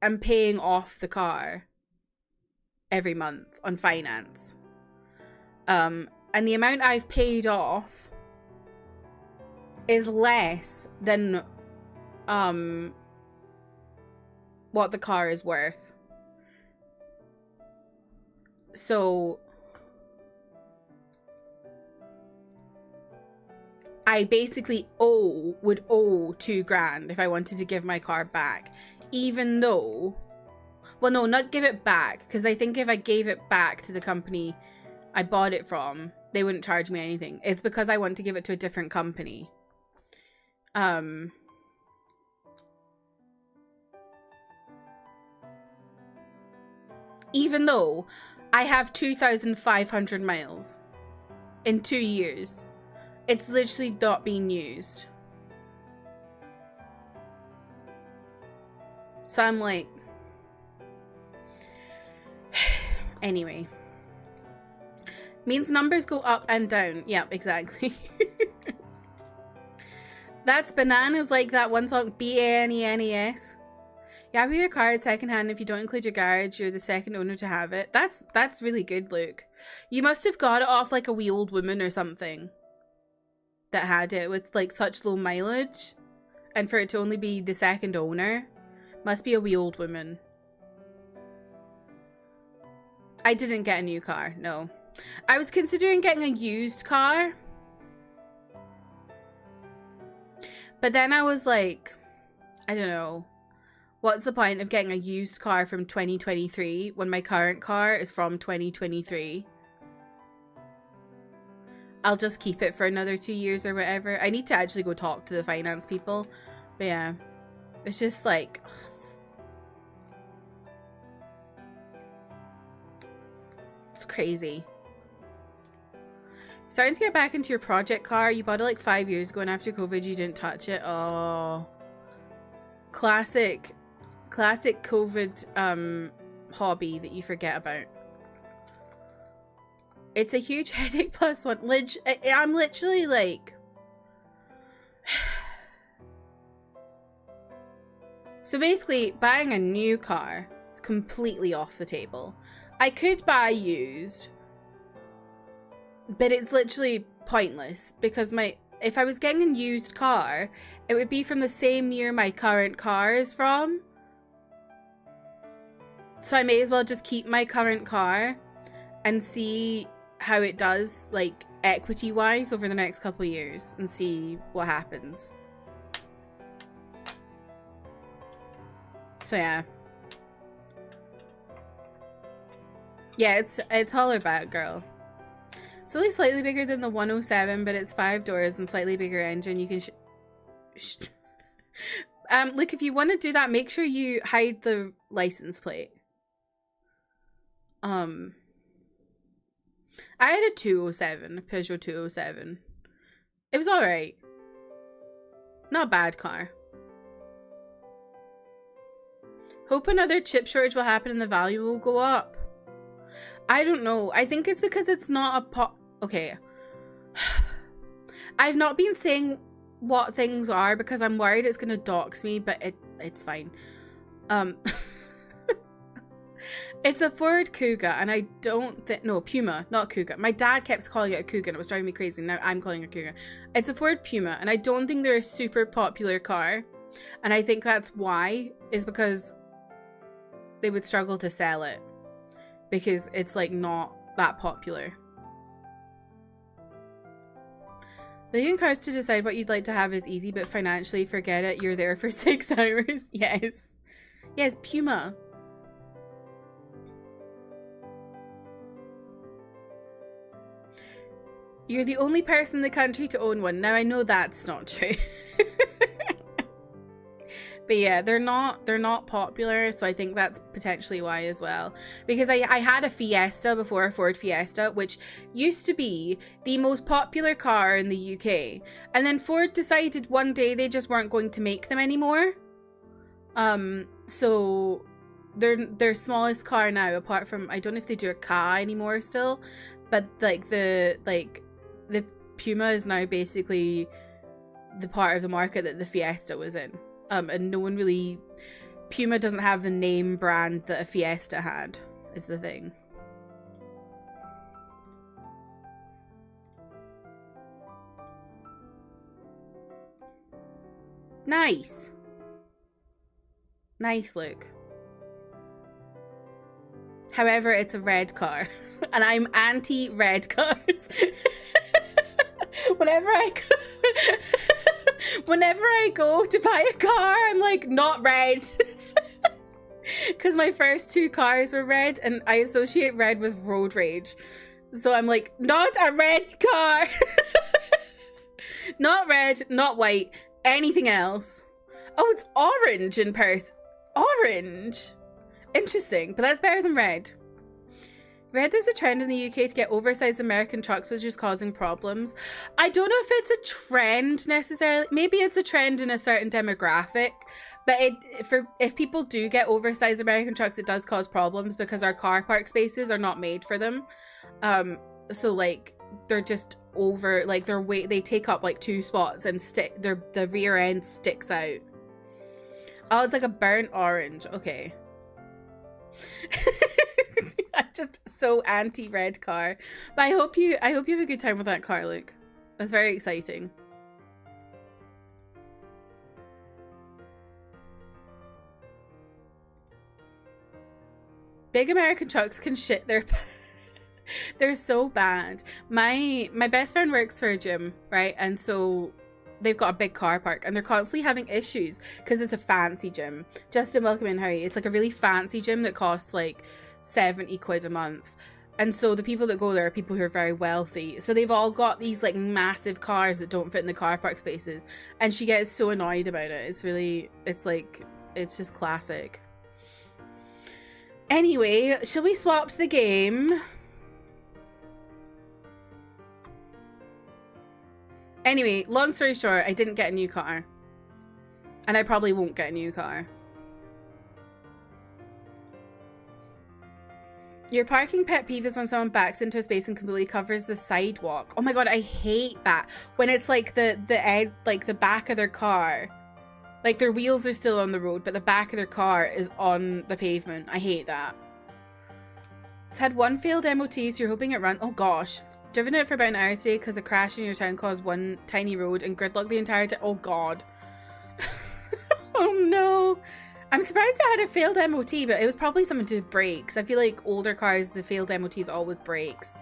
am paying off the car every month on finance. And the amount I've paid off is less than what the car is worth. So I basically would owe $2,000 if I wanted to give my car back, even though, well, no, not give it back, because I think if I gave it back to the company I bought it from, they wouldn't charge me anything. It's because I want to give it to a different company. Even though I have 2,500 miles in 2 years. It's literally not being used. So I'm like... Anyway. Means numbers go up and down. Yeah, exactly. That's bananas, like that one song, BANENES. You have your car secondhand. If you don't include your garage, you're the second owner to have it. That's really good, Luke. You must have got it off like a wee old woman or something that had it with like such low mileage, and for it to only be the second owner must be a wee old woman. I didn't get a new car, no. I was considering getting a used car, but then I was like, I don't know, what's the point of getting a used car from 2023 when my current car is from 2023? I'll just keep it for another 2 years or whatever. I need to actually go talk to the finance people. But yeah, it's just like... It's crazy. Starting to get back into your project car. You bought it like 5 years ago and after COVID you didn't touch it. Oh. Classic COVID hobby that you forget about. It's a huge headache plus one. I'm literally like... So basically, buying a new car is completely off the table. I could buy used, but it's literally pointless because if I was getting a used car, it would be from the same year my current car is from. So I may as well just keep my current car and see how it does, like, equity-wise over the next couple of years and see what happens. So, yeah. Yeah, it's Hollerback, girl. It's only slightly bigger than the 107, but it's 5 doors and slightly bigger engine. You can... look, if you want to do that, make sure you hide the license plate. I had a 207, a Peugeot 207. It was alright. Not a bad car. Hope another chip shortage will happen and the value will go up. I don't know. I think it's because it's not a okay. I've not been saying what things are because I'm worried it's gonna dox me, but it's fine. It's a Ford Kuga, and I don't think... No, Puma, not Kuga. My dad kept calling it a Kuga, and it was driving me crazy. Now I'm calling it a Kuga. It's a Ford Puma, and I don't think they're a super popular car. And I think that's why, is because they would struggle to sell it. Because it's, like, not that popular. Being encouraged to decide what you'd like to have is easy, but financially, forget it. You're there for 6 hours. Yes. Yes, Puma. You're the only person in the country to own one. Now, I know that's not true. But yeah, they're not popular, so I think that's potentially why as well. Because I had a Fiesta before, a Ford Fiesta, which used to be the most popular car in the UK. And then Ford decided one day they just weren't going to make them anymore. So their smallest car now, apart from, I don't know if they do a Ka anymore still, but like the Puma is now basically the part of the market that the Fiesta was in. And no one really... Puma doesn't have the name brand that a Fiesta had, is the thing. Nice. Nice look. However, it's a red car. And I'm anti-red cars. Whenever I go to buy a car, I'm like, not red. Because my first 2 cars were red, and I associate red with road rage. So I'm like, not a red car. Not red, not white, anything else. Oh, it's orange in person. Orange. Interesting, but that's better than red. Read there's a trend in the UK to get oversized American trucks, which is causing problems. I don't know if it's a trend necessarily. Maybe it's a trend in a certain demographic, but if people do get oversized American trucks, it does cause problems because our car park spaces are not made for them. So like they're just over, like they take up like 2 spots and the rear end sticks out. Oh, it's like a burnt orange. Okay. I'm just so anti-red car, but I hope you have a good time with that car, Luke. That's very exciting. Big American trucks can shit their they're so bad. My best friend works for a gym, right? And so they've got a big car park and they're constantly having issues because it's a fancy gym. Justin, welcome in, Harry. It's like a really fancy gym that costs like 70 quid a month. And so the people that go there are people who are very wealthy. So they've all got these like massive cars that don't fit in the car park spaces. And she gets so annoyed about it. It's just classic. Anyway, shall we swap the game? Anyway, long story short, I didn't get a new car. And I probably won't get a new car. Your parking pet peeve is when someone backs into a space and completely covers the sidewalk. Oh my god, I hate that. When it's like the edge, like the back of their car. Like their wheels are still on the road, but the back of their car is on the pavement. I hate that. It's had 1 failed MOT, so you're hoping it runs. Oh gosh. Driven it for about an hour today because a crash in your town caused 1 tiny road and gridlock the entire time. Oh god. Oh no. I'm surprised it had a failed MOT, but it was probably something to do with brakes. I feel like older cars, the failed MOTs always brakes.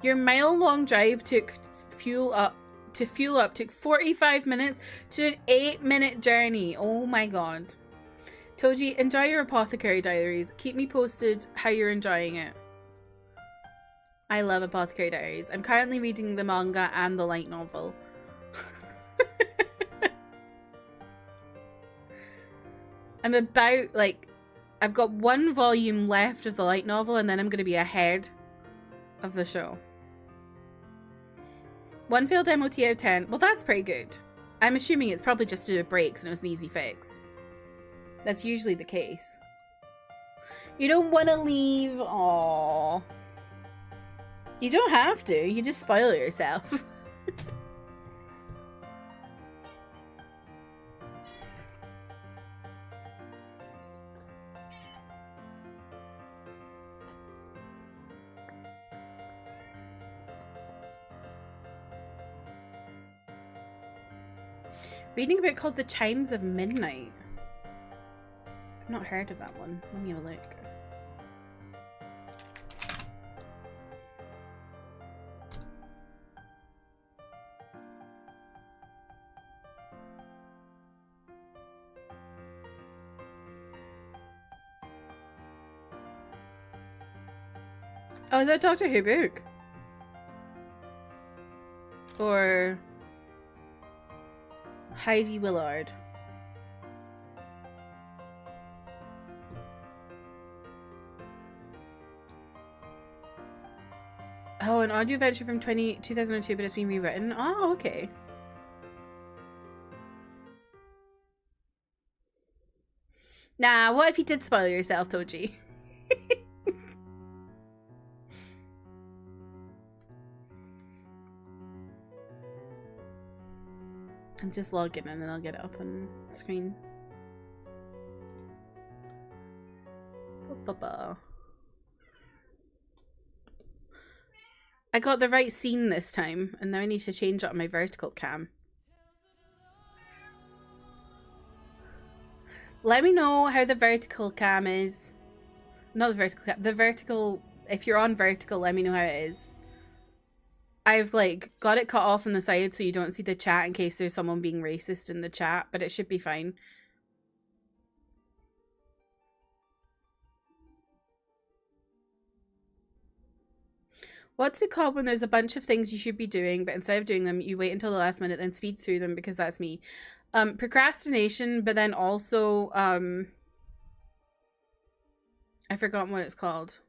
Your mile-long drive took fuel up took 45 minutes to an 8-minute journey. Oh my god. Toji, enjoy your Apothecary Diaries. Keep me posted how you're enjoying it. I love Apothecary Diaries. I'm currently reading the manga and the light novel. I'm about, like, I've got 1 volume left of the light novel and then I'm going to be ahead of the show. 1 failed MOT out of 10. Well, that's pretty good. I'm assuming it's probably just to do with brakes and it was an easy fix. That's usually the case. You don't want to leave. Aww. You don't have to. You just spoil yourself. Reading a book called The Chimes of Midnight. I've not heard of that one. Let me have a look. Oh, is that Doctor Who book? Or Heidi Willard? Oh, an audio adventure from 2002, but it's been rewritten. Oh, okay. Nah, what if you did spoil yourself, Toji? I'm just logging in and I'll get it up on screen. I got the right scene this time, and now I need to change up my vertical cam. Let me know how the vertical cam is. Not the vertical cam, the vertical, if you're on vertical, let me know how it is. I've like got it cut off on the side so you don't see the chat in case there's someone being racist in the chat, but it should be fine. What's it called when there's a bunch of things you should be doing, but instead of doing them, you wait until the last minute, then speed through them, because that's me. Procrastination, but then also, I've forgotten what it's called.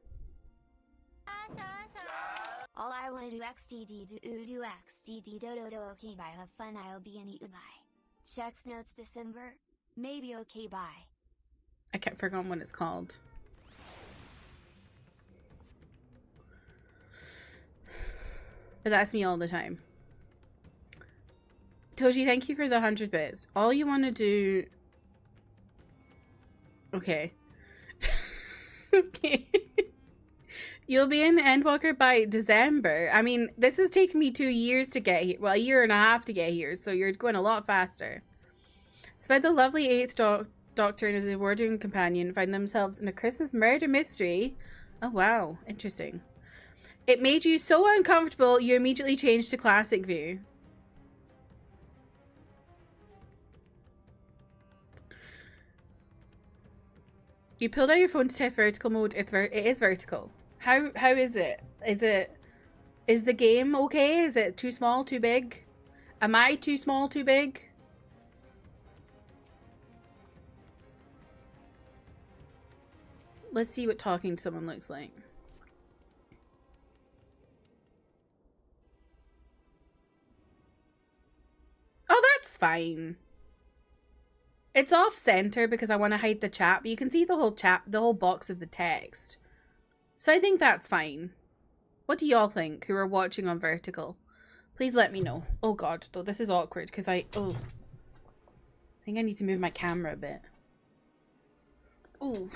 All I want to do XDD do XDD do okay bye have fun I'll be in you bye. Checks notes December. Maybe okay bye. I kept forgetting what it's called. But that's me all the time. Toji, thank you for the 100 bits. All you want to do... Okay. Okay. You'll be in Endwalker by December. I mean, this has taken me 2 years to get here. Well, a year and a half to get here, so you're going a lot faster. Despite the lovely 8th Doctor and his award-winning companion find themselves in a Christmas murder mystery. Oh, wow. Interesting. It made you so uncomfortable, you immediately changed to classic view. You pulled out your phone to test vertical mode. It is vertical. How is it? Is the game okay? Is it too small, too big? Am I too small, too big? Let's see what talking to someone looks like. Oh, that's fine. It's off center because I want to hide the chat, but you can see the whole chat, the whole box of the text. So I think that's fine. What do y'all think who are watching on vertical? Please let me know. Oh god, though this is awkward because I think I need to move my camera a bit. Oh.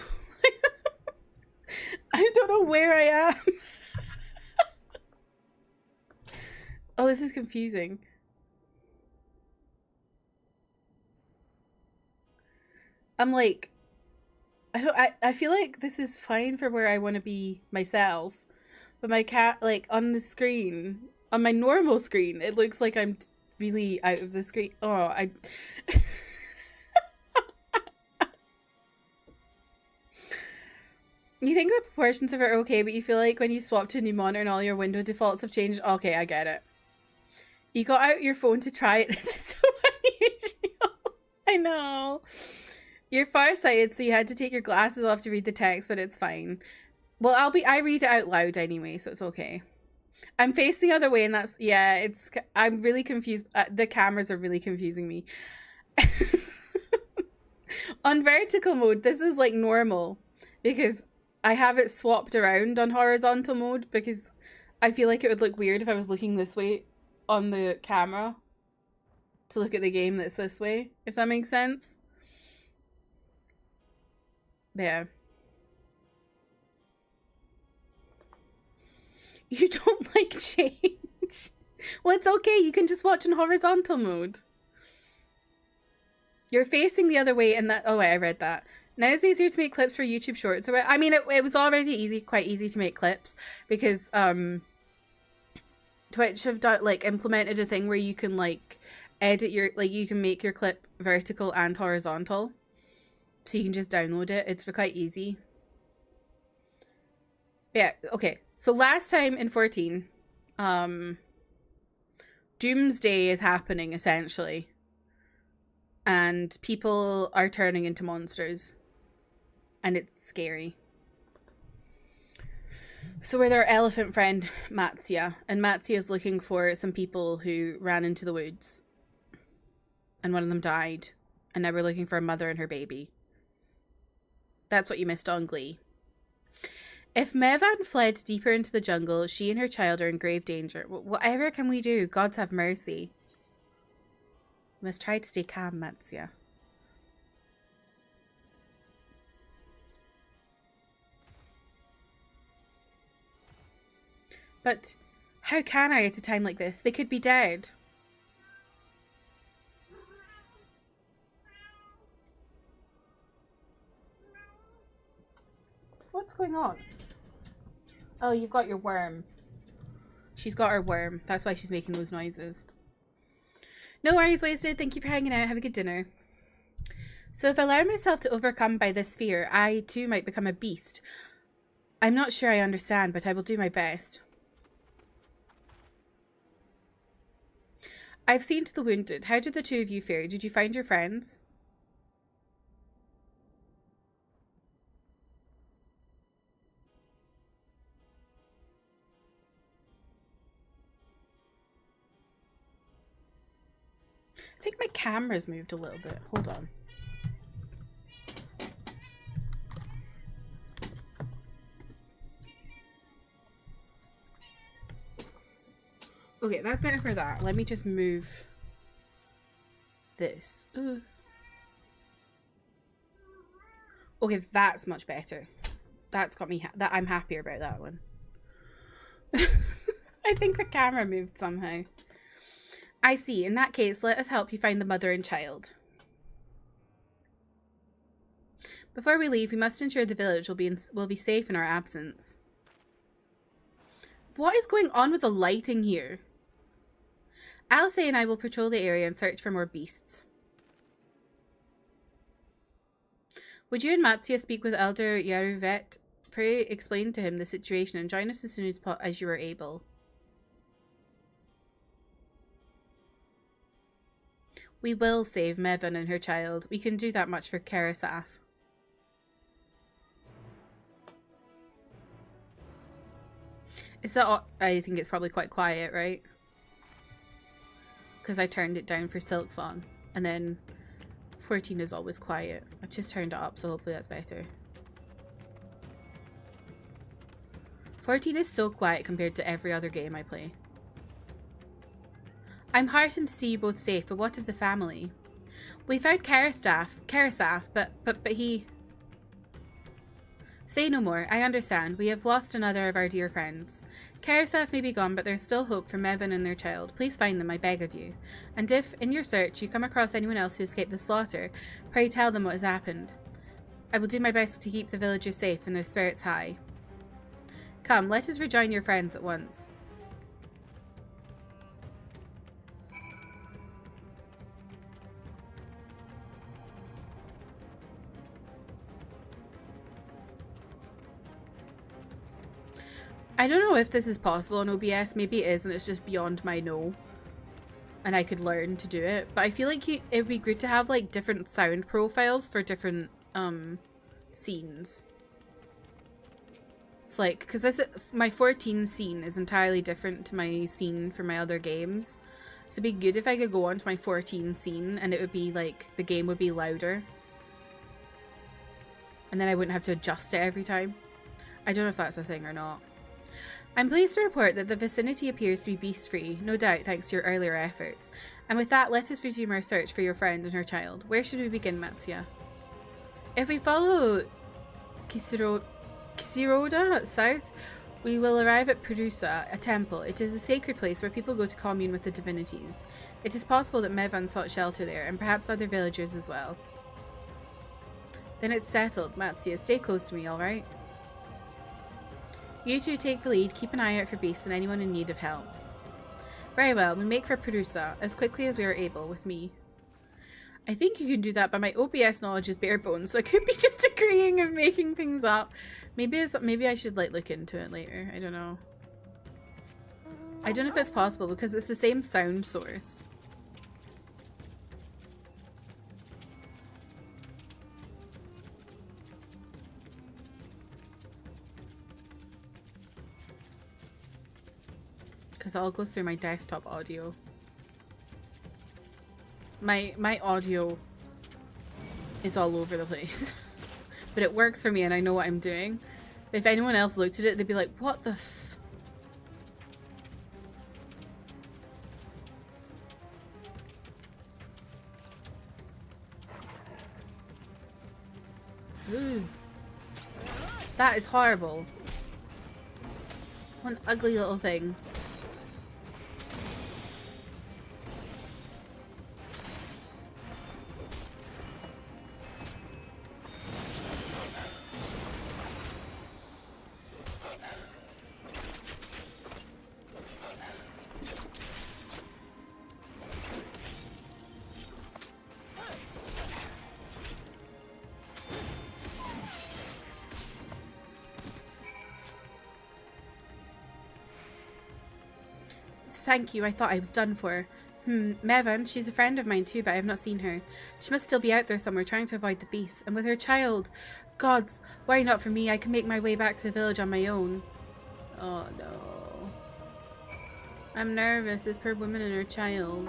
I don't know where I am. Oh, this is confusing. I'm like, I feel like this is fine for where I want to be myself, but my cat, like, on the screen, on my normal screen, it looks like I'm really out of the screen. Oh, You think the proportions of it are okay, but you feel like when you swap to a new monitor and all your window defaults have changed. Okay, I get it. You got out your phone to try it. This is so unusual. I know. You're farsighted, so you had to take your glasses off to read the text, but it's fine. Well, I read it out loud anyway, so it's okay. I'm facing the other way, and that's, yeah, I'm really confused. The cameras are really confusing me. On vertical mode, this is like normal, because I have it swapped around on horizontal mode, because I feel like it would look weird if I was looking this way on the camera to look at the game that's this way, if that makes sense. Yeah. You don't like change. Well, it's okay. You can just watch in horizontal mode. You're facing the other way and that... Oh, wait, I read that. Now it's easier to make clips for YouTube Shorts. I mean, it was already quite easy to make clips because Twitch have done, like, implemented a thing where you can, like, edit your... Like, you can make your clip vertical and horizontal. So you can just download it. It's quite easy. Yeah, okay. So last time in 14, Doomsday is happening, essentially. And people are turning into monsters. And it's scary. So we're their elephant friend, Matsia. And Matsia is looking for some people who ran into the woods. And one of them died. And now we're looking for a mother and her baby. That's what you missed on Glee. If Mevan fled deeper into the jungle, she and her child are in grave danger. Whatever can we do? Gods have mercy. We must try to stay calm, Matsia. But how can I at a time like this? They could be dead. What's going on? Oh, you've got your worm. She's got her worm. That's why she's making those noises. No worries, Wasted. Thank you for hanging out. Have a good dinner. So if I allow myself to overcome by this fear, I too might become a beast. I'm not sure I understand, but I will do my best. I've seen to the wounded. How did the two of you fare? Did you find your friends? I think my camera's moved a little bit. Hold on. Okay, that's better for that. Let me just move this. Ooh. Okay, that's much better. That's got me that I'm happier about that one. I think the camera moved somehow. I see. In that case, let us help you find the mother and child. Before we leave, we must ensure the village will be safe in our absence. What is going on with the lighting here? Alice and I will patrol the area and search for more beasts. Would you and Matsia speak with Elder Yaruvet? Pray explain to him the situation and join us as soon as you are able. We will save Mevan and her child. We can do that much for Karasaf. Is that... I think it's probably quite quiet, right? Because I turned it down for Silk Song. And then 14 is always quiet. I've just turned it up, so hopefully that's better. 14 is so quiet compared to every other game I play. I'm heartened to see you both safe, but what of the family? We found Karasaf, but he... Say no more. I understand. We have lost another of our dear friends. Karasaf may be gone, but there's still hope for Mevan and their child. Please find them, I beg of you. And if, in your search, you come across anyone else who escaped the slaughter, pray tell them what has happened. I will do my best to keep the villagers safe and their spirits high. Come, let us rejoin your friends at once. I don't know if this is possible on OBS. Maybe it is and it's just beyond my know. And I could learn to do it. But I feel like it would be good to have like different sound profiles for different scenes. It's like, because my 14 scene is entirely different to my scene for my other games. So it'd be good if I could go on to my 14 scene and it would be like, the game would be louder. And then I wouldn't have to adjust it every time. I don't know if that's a thing or not. I'm pleased to report that the vicinity appears to be beast-free, no doubt thanks to your earlier efforts. And with that, let us resume our search for your friend and her child. Where should we begin, Matsia? If we follow Kisiroda south, we will arrive at Purusa, a temple. It is a sacred place where people go to commune with the divinities. It is possible that Mevan sought shelter there, and perhaps other villagers as well. Then it's settled, Matsia. Stay close to me, alright? You two take the lead, keep an eye out for beasts and anyone in need of help. Very well, we make for Purusa, as quickly as we are able, with me. I think you can do that, but my OBS knowledge is bare bones, so I could be just agreeing and making things up. Maybe I should like look into it later. I don't know. I don't know if it's possible because it's the same sound source. Because it all goes through my desktop audio. My audio is all over the place. But it works for me and I know what I'm doing. But if anyone else looked at it, they'd be like, what the f... Ooh. That is horrible. One ugly little thing. Thank you, I thought I was done for. Mevan, she's a friend of mine too, but I have not seen her. She must still be out there somewhere trying to avoid the beasts, and with her child. Gods, worry not for me, I can make my way back to the village on my own. Oh no. I'm nervous, this poor woman and her child.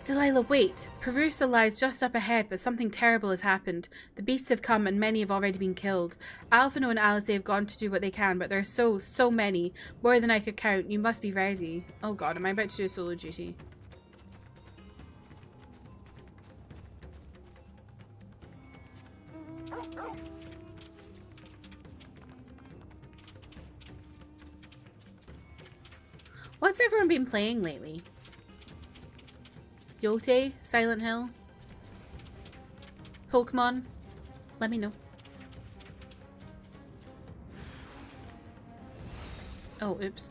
Delilah, wait! Perusa lies just up ahead, but something terrible has happened. The beasts have come and many have already been killed. Alphino and Alice have gone to do what they can, but there are so many. More than I could count. You must be ready. Oh god, am I about to do a solo duty? What's everyone been playing lately? Yote, Silent Hill, Pokemon, let me know. Oh, oops.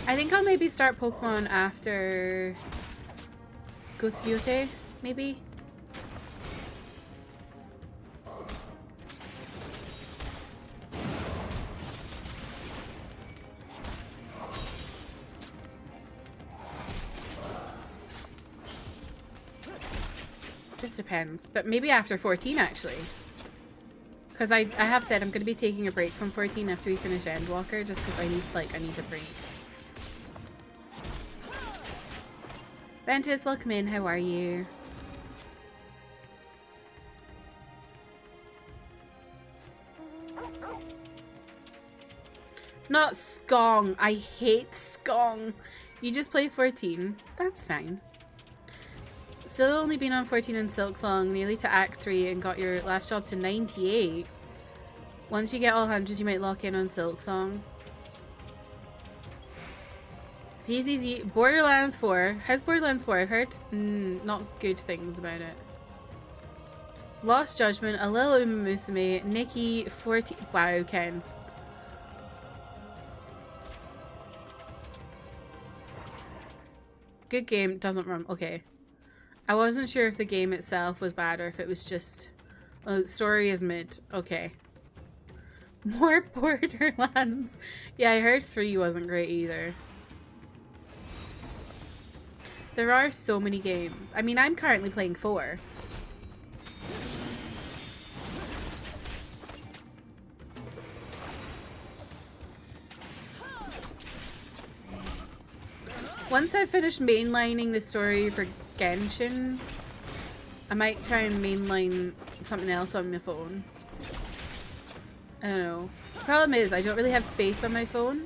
I think I'll maybe start Pokemon after Ghost of Yote, maybe? Just depends, but maybe after 14 actually, because I have said I'm going to be taking a break from 14 after we finish Endwalker, just because I need a break. Ventus, welcome in. How are you? Not Skong. I hate Skong. You just play 14. That's fine. Still only been on 14 in Silksong, nearly to Act 3, and got your last job to 98. Once you get all 100, you might lock in on Silksong. ZZZ. Borderlands 4. How's Borderlands 4? I've heard not good things about it. Lost Judgment, a little Uma Musume, Nikki, 14. Wow, Ken. Good game, doesn't run. Okay. I wasn't sure if the game itself was bad or if it was just... Oh, story is mid. Okay. More Borderlands. Yeah, I heard 3 wasn't great either. There are so many games. I mean, I'm currently playing 4. Once I finish mainlining the story for Genshin, I might try and mainline something else on my phone. I don't know. The problem is I don't really have space on my phone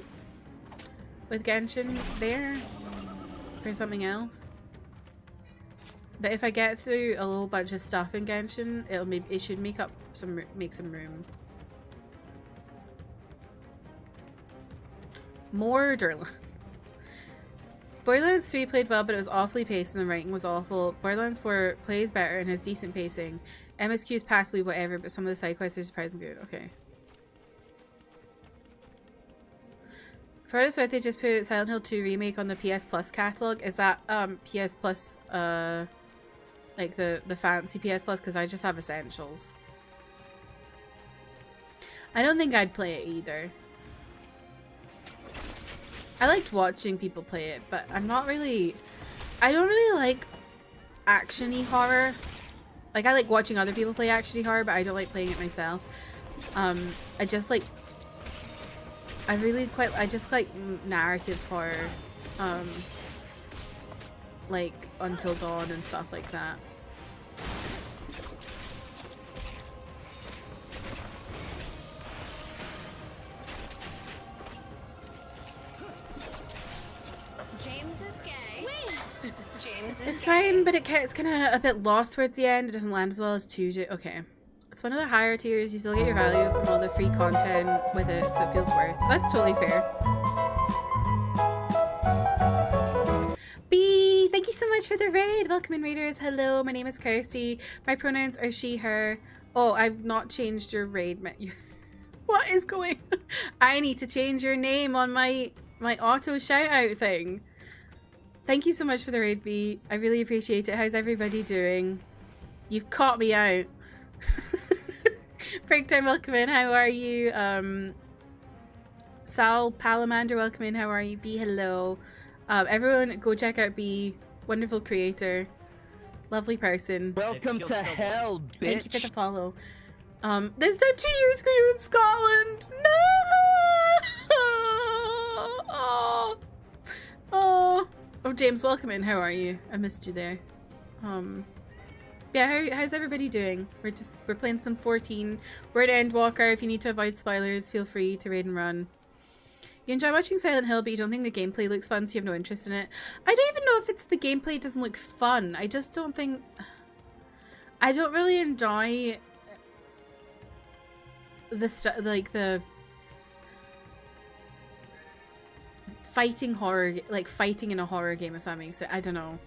with Genshin there for something else. But if I get through a little bunch of stuff in Genshin, it should make some room. Borderlands. Borderlands 3 played well, but it was awfully paced and the writing was awful. Borderlands 4 plays better and has decent pacing. MSQ is passably whatever, but some of the side quests are surprisingly good. Okay. For what it's worth, they just put Silent Hill 2 Remake on the PS Plus catalog. Is that PS Plus, like the fancy PS Plus? Because I just have Essentials. I don't think I'd play it either. I liked watching people play it, but I'm not really... I don't really like action-y horror. Like, I like watching other people play action-y horror, but I don't like playing it myself. I just like... I just like narrative horror. Like, Until Dawn and stuff like that. James is gay. James is It's gay. fine, but it's kind of a bit lost towards the end. It doesn't land as well as 2 do. Okay. It's one of the higher tiers. You still get your value from all the free content with it, so it feels worth. That's totally fair. B, thank you so much for the raid. Welcome in, raiders. Hello, my name is Kirsty. My pronouns are she, her. Oh, I've not changed your raid. What is going on? I need to change your name on my auto shout out thing. Thank you so much for the raid, B. I really appreciate it. How's everybody doing? You've caught me out. Break time, welcome in. How are you? Sal Palamander, welcome in. How are you? B, hello. Everyone go check out B. Wonderful creator. Lovely person. Welcome to hell, bitch. Thank you for the follow. This time 2 years ago you're in Scotland. No! Oh, James, welcome in. How are you? I missed you there. Yeah, how's everybody doing? We're playing some 14. We're at Endwalker. If you need to avoid spoilers, feel free to raid and run. You enjoy watching Silent Hill, but you don't think the gameplay looks fun, so you have no interest in it. I don't even know if it's the gameplay doesn't look fun. I just don't think... I don't really enjoy the fighting horror, like fighting in a horror game, if that makes sense. I don't know.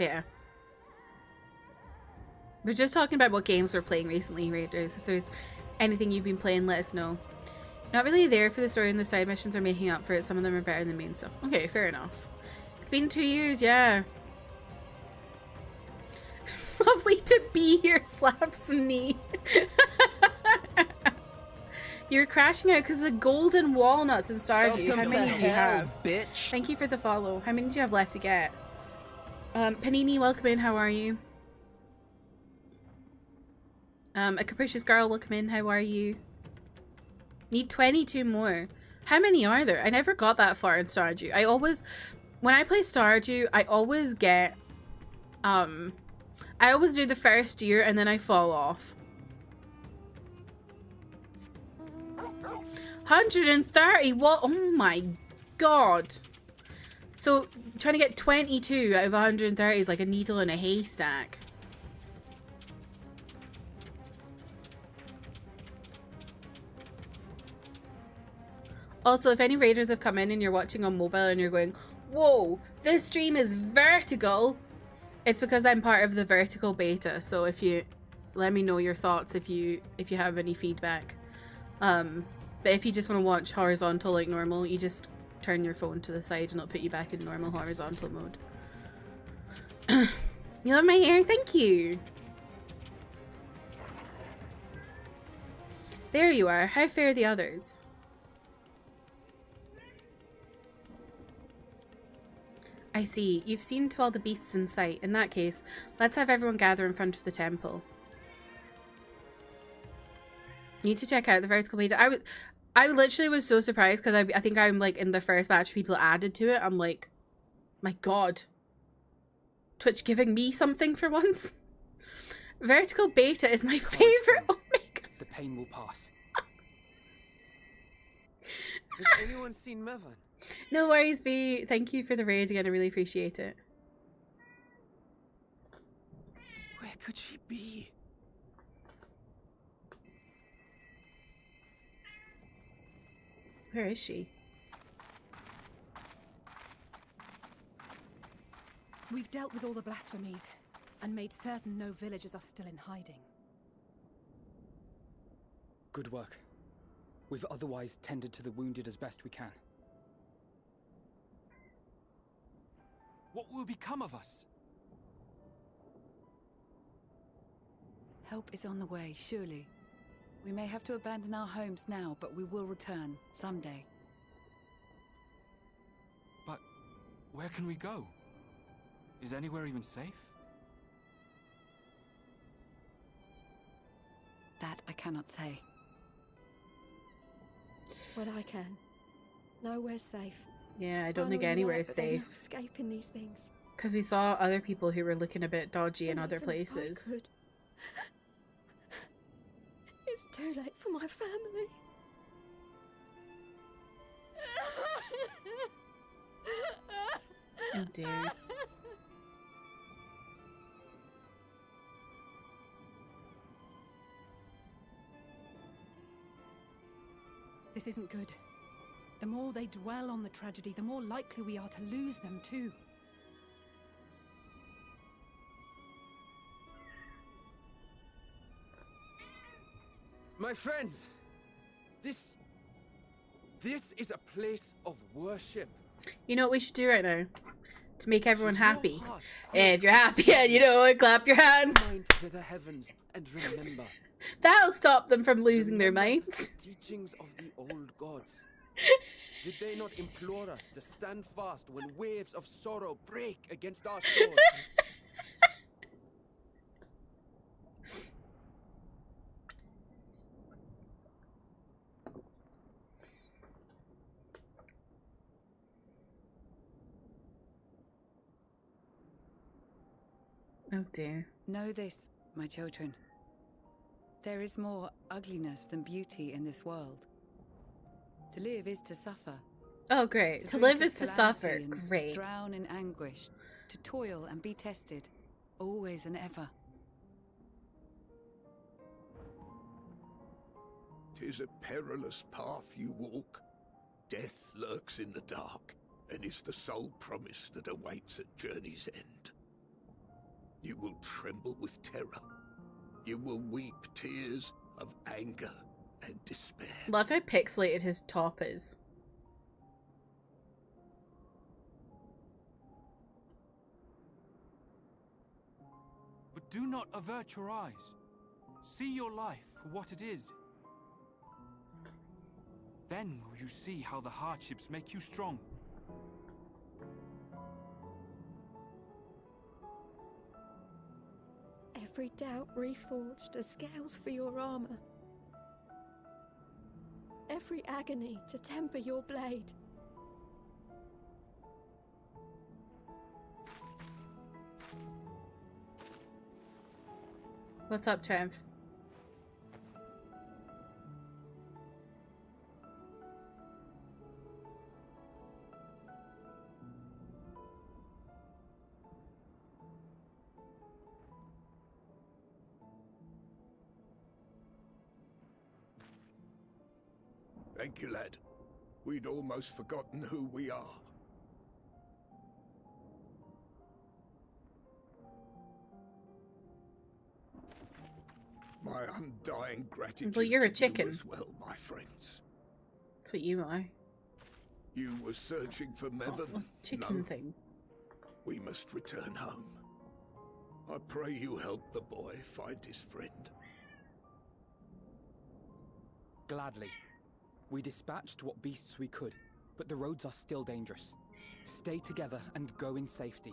Yeah. We're just talking about what games we're playing recently, Raiders. If there's anything you've been playing, let us know. Not really there for the story, and the side missions are making up for it. Some of them are better than the main stuff. Okay, fair enough. It's been 2 years, yeah. Lovely to be here, slaps knee. You're crashing out because of the golden walnuts in Stardew. How many do you have? Bitch. Thank you for the follow. How many do you have left to get? Panini, welcome in. How are you? A capricious girl, welcome in. How are you? Need 22 more. How many are there? I never got that far in Stardew. When I play Stardew, I always get, I always do the first year and then I fall off. 130, what? Oh my god. So, trying to get 22 out of 130 is like a needle in a haystack. Also, if any raiders have come in and you're watching on mobile and you're going, whoa, this stream is vertical, it's because I'm part of the vertical beta. So if you let me know your thoughts if you have any feedback. But if you just want to watch horizontal like normal, you just turn your phone to the side and it'll put you back in normal horizontal mode. You love my hair? Thank you. There you are. How fare the others? I see. You've seen to all the beasts in sight. In that case, let's have everyone gather in front of the temple. Need to check out the vertical beta. I literally was so surprised because I think I'm like in the first batch of people added to it. I'm like, my god. Twitch giving me something for once. Vertical beta is my favorite. Oh my god. The pain will pass. Has anyone seen Mervyn? No worries, B. Thank you for the raid again. I really appreciate it. Where could she be? Where is she? We've dealt with all the blasphemies and made certain no villagers are still in hiding. Good work. We've otherwise tended to the wounded as best we can. What will become of us? Help is on the way, surely. We may have to abandon our homes now, but we will return someday. But where can we go? Is anywhere even safe? That I cannot say. Well, I can. Nowhere's safe. Yeah, I don't know think you anywhere are, is but there's no safe. escaping these things. Because we saw other people who were looking a bit dodgy in And other even if I places. could, it's too late for my family. Oh dear. This isn't good. The more they dwell on the tragedy, the more likely we are to lose them too. My friends, this is a place of worship. You know what we should do right now? To make everyone Should your happy. heart If you're happy and you know it, clap your hands. mind to the heavens and remember. That'll stop them from losing their Remember minds. the teachings of the old gods. Did they not implore us to stand fast when waves of sorrow break against our shores? Oh dear. Know this, my children. There is more ugliness than beauty in this world. To live is to suffer. Oh great. To drink live of is to suffer. calamity and Great. Drown in anguish. To toil and be tested. Always and ever. 'Tis a perilous path you walk. Death lurks in the dark, and is the sole promise that awaits at journey's end. You will tremble with terror. You will weep tears of anger and despair. Love how pixelated his top is. But do not avert your eyes. See your life for what it is. Then will you see how the hardships make you strong. Every doubt reforged as scales for your armor. Every agony to temper your blade. What's up, Trev? Thank you, lad. We'd almost forgotten who we are. My undying gratitude Well, you're a to chicken. you as well, my friends. That's what you are. You were searching for Mevon. Oh, chicken No, thing. we must return home. I pray you help the boy find his friend. Gladly. We dispatched what beasts we could, but the roads are still dangerous. Stay together and go in safety.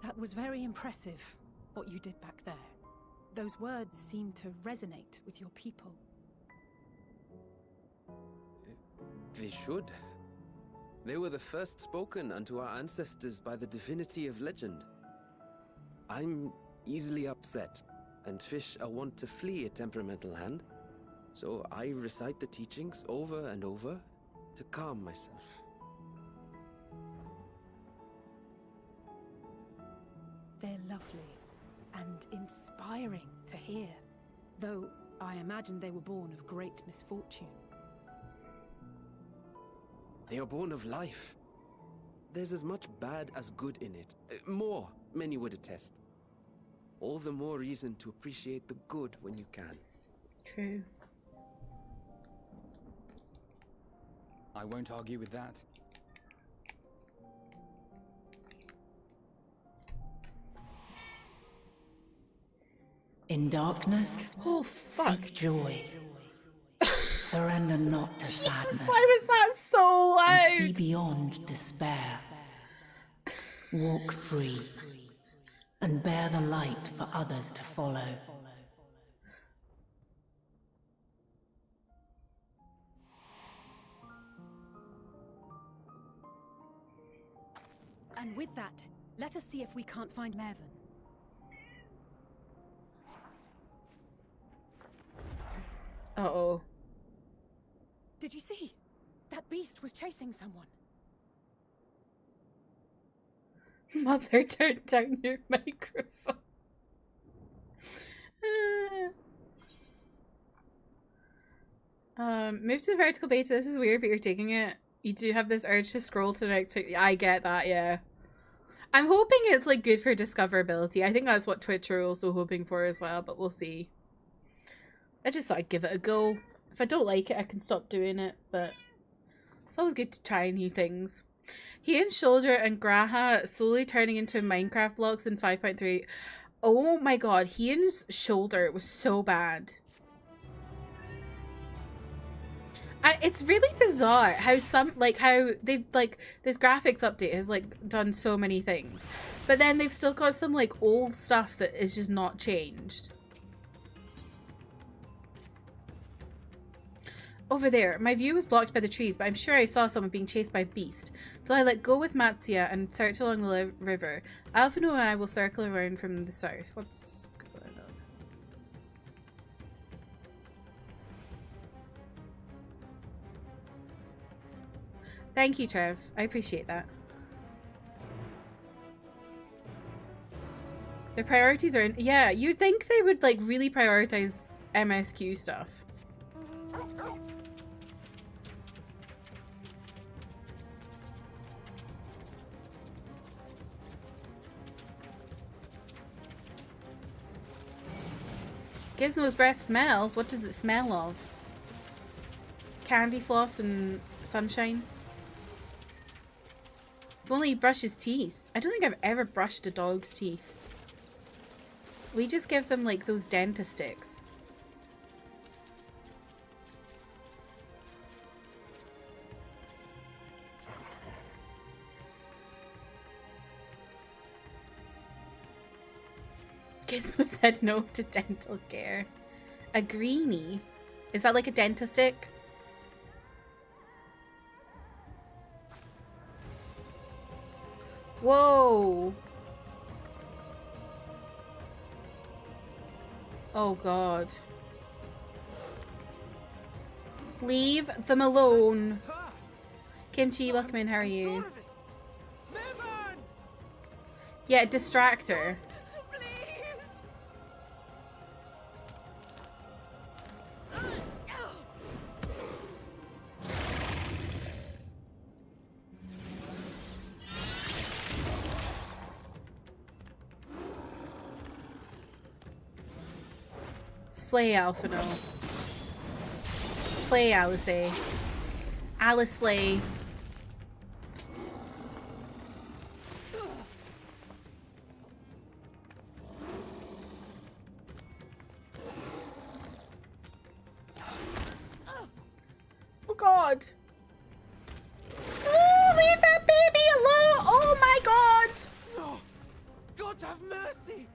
That was very impressive, what you did back there. Those words seem to resonate with your people. They should. They were the first spoken unto our ancestors by the divinity of legend. I'm easily upset, and fish are wont to flee a temperamental hand, so I recite the teachings over and over to calm myself. They're lovely and inspiring to hear, though I imagine they were born of great misfortune. They are born of life. There's as much bad as good in it. More, many would attest. All the more reason to appreciate the good when you can. True. I won't argue with that. In darkness, seek joy. Surrender not to sadness. Why was that so loud? And see beyond despair. Walk free, and bear the light for others to follow. And with that, let us see if we can't find Mervyn. Uh-oh. Did you see? That beast was chasing someone. Mother, turn down your microphone. Move to the vertical beta. This is weird, but you're taking it. You do have this urge to scroll to the next. I get that, yeah. I'm hoping it's like good for discoverability. I think that's what Twitch are also hoping for as well, but we'll see. I just thought I'd give it a go. If I don't like it, I can stop doing it, but it's always good to try new things. He and Shoulder and Graha slowly turning into Minecraft blocks in 5.3. Oh my god, he and Shoulder was so bad. It's really bizarre how how they've this graphics update has like done so many things, but then they've still got some like old stuff that is just not changed. Over there, my view was blocked by the trees, but I'm sure I saw someone being chased by a beast. So I let go with Matsuya and search along the river. Alphino and I will circle around from the south. What's going on? Thank you, Trev. I appreciate that. Their priorities are in... Yeah, you'd think they would like really prioritize MSQ stuff. Gizmo's breath smells. What does it smell of? Candy floss and sunshine? If only he brushes teeth. I don't think I've ever brushed a dog's teeth. We just give them like those dentist sticks. Gizmo said no to dental care. A greenie? Is that like a dentist stick? Whoa! Oh god. Leave them alone. Kimchi, welcome in. How are you? Yeah, distractor. Slay Alphino. Slay Alice. Alice slay. Oh god. Oh, leave that baby alone. Oh my god. No! God have mercy!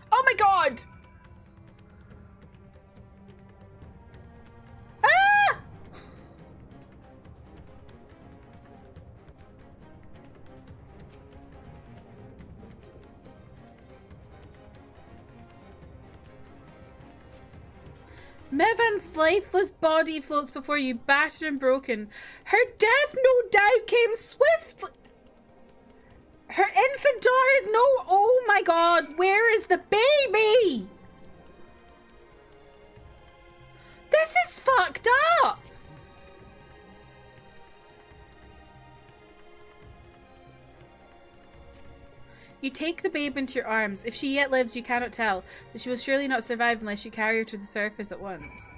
Oh my god! Ah! Mevan's lifeless body floats before you, battered and broken. Her death no doubt came swiftly. Her infant daughter is no... Oh my god, where is the baby? This is fucked up. You take the babe into your arms. If she yet lives, you cannot tell, but she will surely not survive unless you carry her to the surface at once.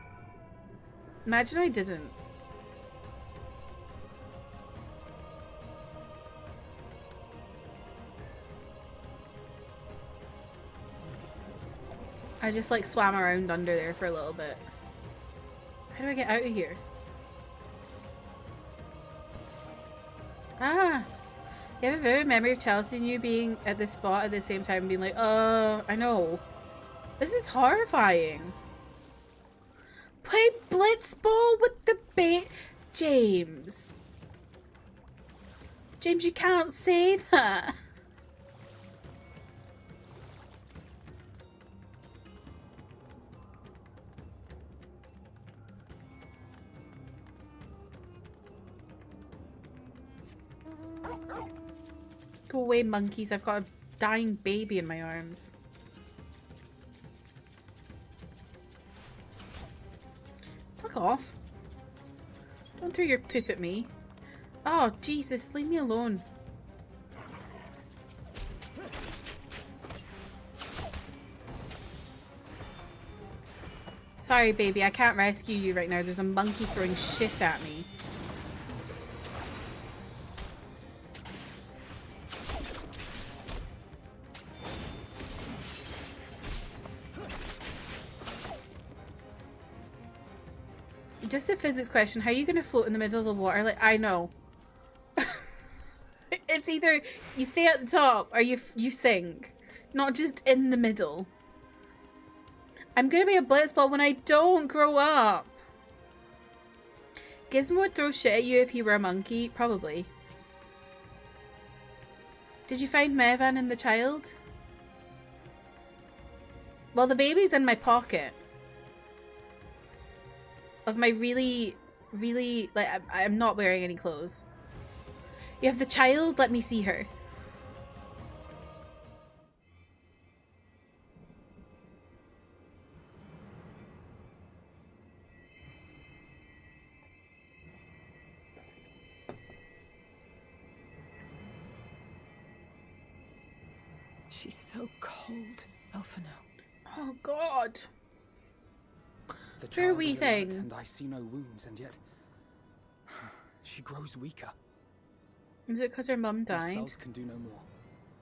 Imagine I didn't. I just like swam around under there for a little bit. How do I get out of here? Ah! You have a vivid memory of Chelsea and you being at this spot at the same time and being like, I know. This is horrifying. Play blitzball with the James. James, you can't say that. Go away, monkeys. I've got a dying baby in my arms. Fuck off. Don't throw your poop at me. Oh, Jesus. Leave me alone. Sorry, baby. I can't rescue you right now. There's a monkey throwing shit at me. Just a physics question. How are you going to float in the middle of the water? Like, I know. It's either you stay at the top or you sink. Not just in the middle. I'm going to be a blitzball when I don't grow up. Gizmo would throw shit at you if he were a monkey. Probably. Did you find Mevan and the child? Well, the baby's in my pocket. Of my really, like, I'm not wearing any clothes. You have the child? Let me see her. She's so cold, Elfino. Oh, God. The True child wee is alert, thing. and I see no wounds, and yet she grows weaker. Is it because her mum My died? spells can do no more.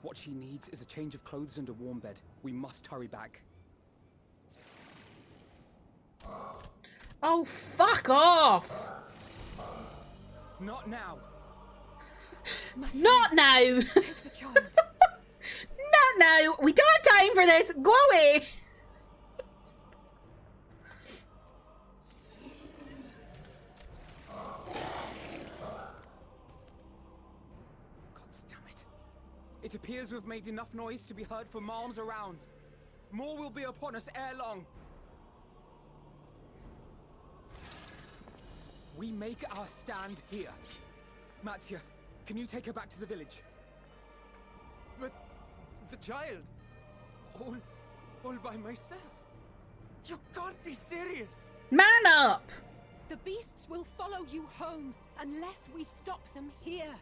What she needs is a change of clothes and a warm bed. We must hurry back. Oh, fuck off! Not now. Not now! Take the child. Not now! We don't have time for this! Go away! It appears we've made enough noise to be heard for miles around. More will be upon us ere long. We make our stand here. Mattia, can you take her back to the village? But the child, all by myself. You can't be serious. Man up! The beasts will follow you home unless we stop them here.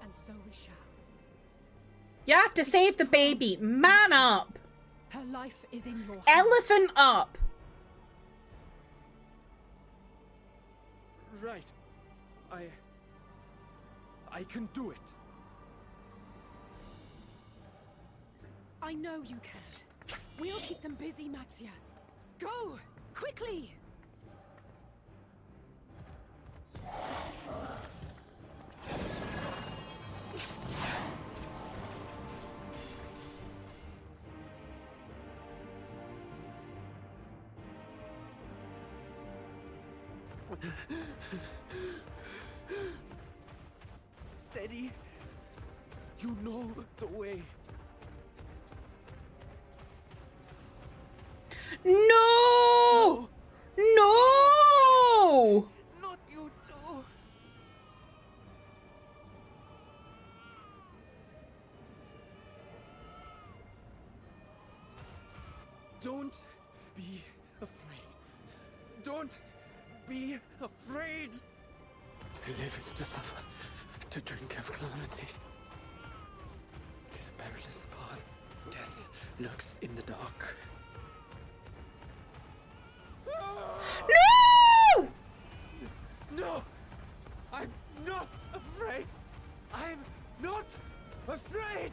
And so we shall. You have to save the baby. Man up! Her life is in your hands. Elephant up! Right. I can do it. I know you can. We'll keep them busy, Mattia. Go! Quickly! Steady. You know the way. No! Don't be afraid. Don't be afraid. To live is to suffer, to drink of calamity. It is a perilous path. Death lurks in the dark. No! No! I'm not afraid! I'm not afraid!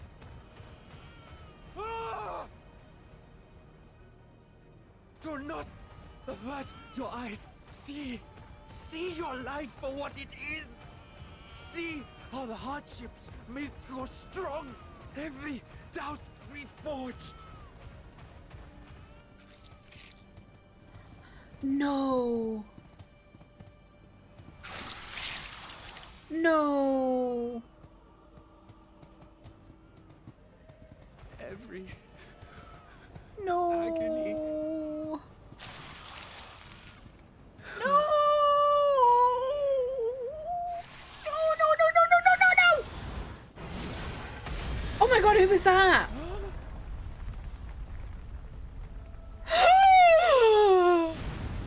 Ah! Do not avert your eyes. See your life for what it is. See how the hardships make you strong. Every doubt reforged. No. No. Every no. agony. No. No. Oh my god, who was that?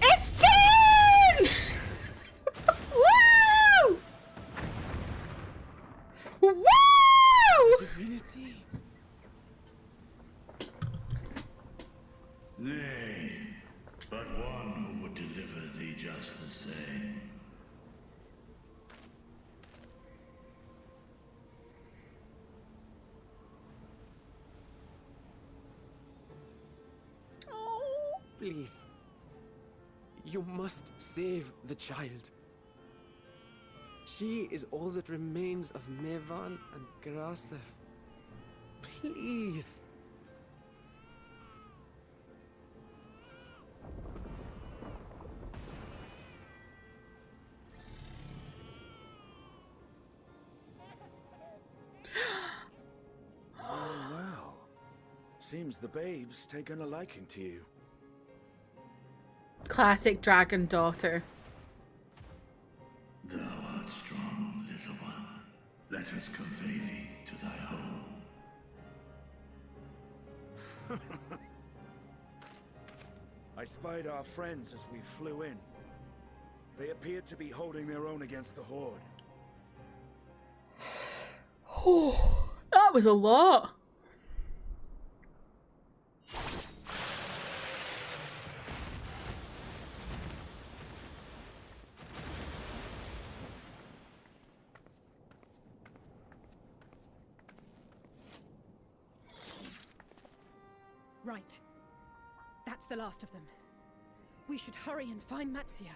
It's Sten! Woo! Woo! Divinity. Nay, but one who would deliver thee just the same. Please. You must save the child. She is all that remains of Mevan and Grasef. Please. Well. Seems the babe's taken a liking to you. Classic dragon daughter. Thou art strong, little one. Let us convey thee to thy home. I spied our friends as we flew in. They appeared to be holding their own against the Horde. Oh, that was a lot. Right. That's the last of them. We should hurry and find Matsia.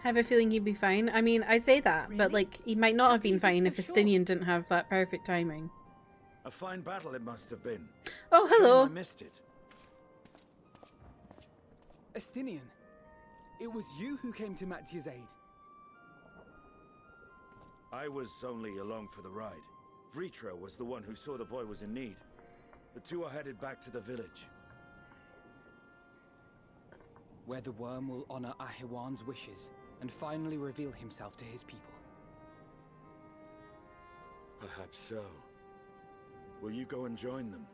I have a feeling he'd be fine. I mean, I say that, but like, he might not have been fine if Estinian didn't have that perfect timing. A fine battle it must have been. Oh, hello. Shame I missed it. Estinian, it was you who came to Matia's aid. I was only along for the ride. Vritra was the one who saw the boy was in need. The two are headed back to the village. Where the worm will honor Ahiwan's wishes and finally reveal himself to his people. Perhaps so. Will you go and join them?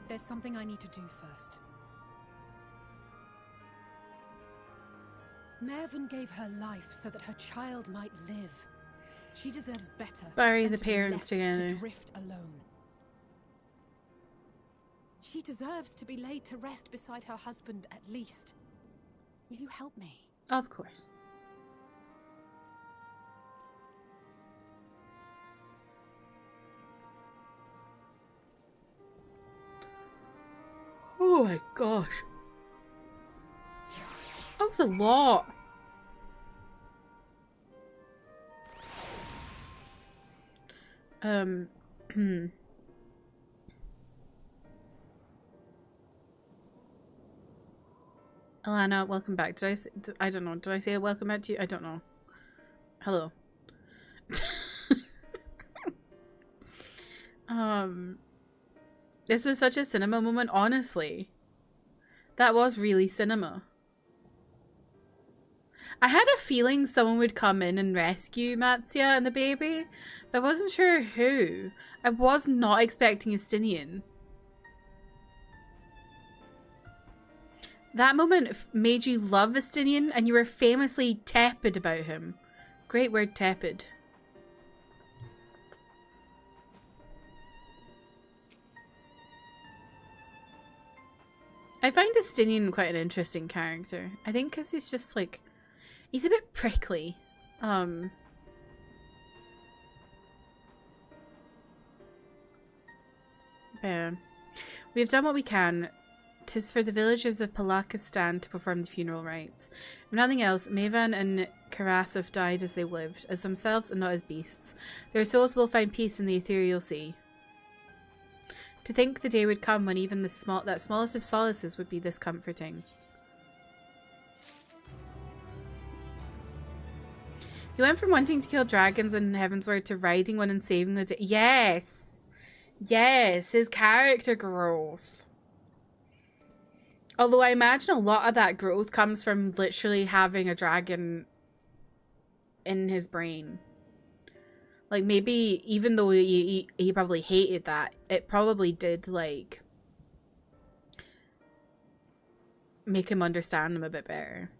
There's something I need to do first. Mervyn gave her life so that her child might live. She deserves better. Bury than the to be parents left together. to drift alone. She deserves to be laid to rest beside her husband at least. Will you help me? Of course. Oh my gosh. That was a lot. Alana, welcome back. I don't know. Did I say a welcome back to you? I don't know. Hello. This was such a cinema moment, honestly. That was really cinema. I had a feeling someone would come in and rescue Matsia and the baby, but I wasn't sure who. I was not expecting Estinian. That moment made you love Estinian, and you were famously tepid about him. Great word, tepid. I find Estinian quite an interesting character. I think because he's just like, he's a bit prickly. Yeah. We have done what we can. 'Tis for the villagers of Palakistan to perform the funeral rites. If nothing else, Mavan and Karasov died as they lived, as themselves and not as beasts. Their souls will find peace in the ethereal sea. To think the day would come when even that smallest of solaces would be this comforting. He went from wanting to kill dragons in Heavensward to riding one and saving the day. Yes! Yes, his character growth. Although I imagine a lot of that growth comes from literally having a dragon in his brain. Like, maybe even though he probably hated that, it probably did, like, make him understand them a bit better.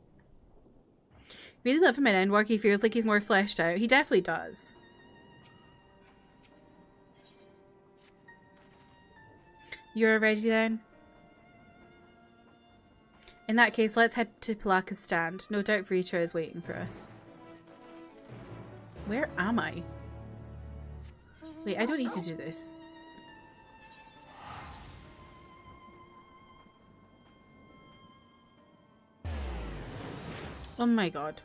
Really love him in Endwalk. He feels like he's more fleshed out. He definitely does. You're ready then? In that case, let's head to Palaka's stand. No doubt Vritra is waiting for us. Where am I? Wait, I don't need to do this. Oh my god.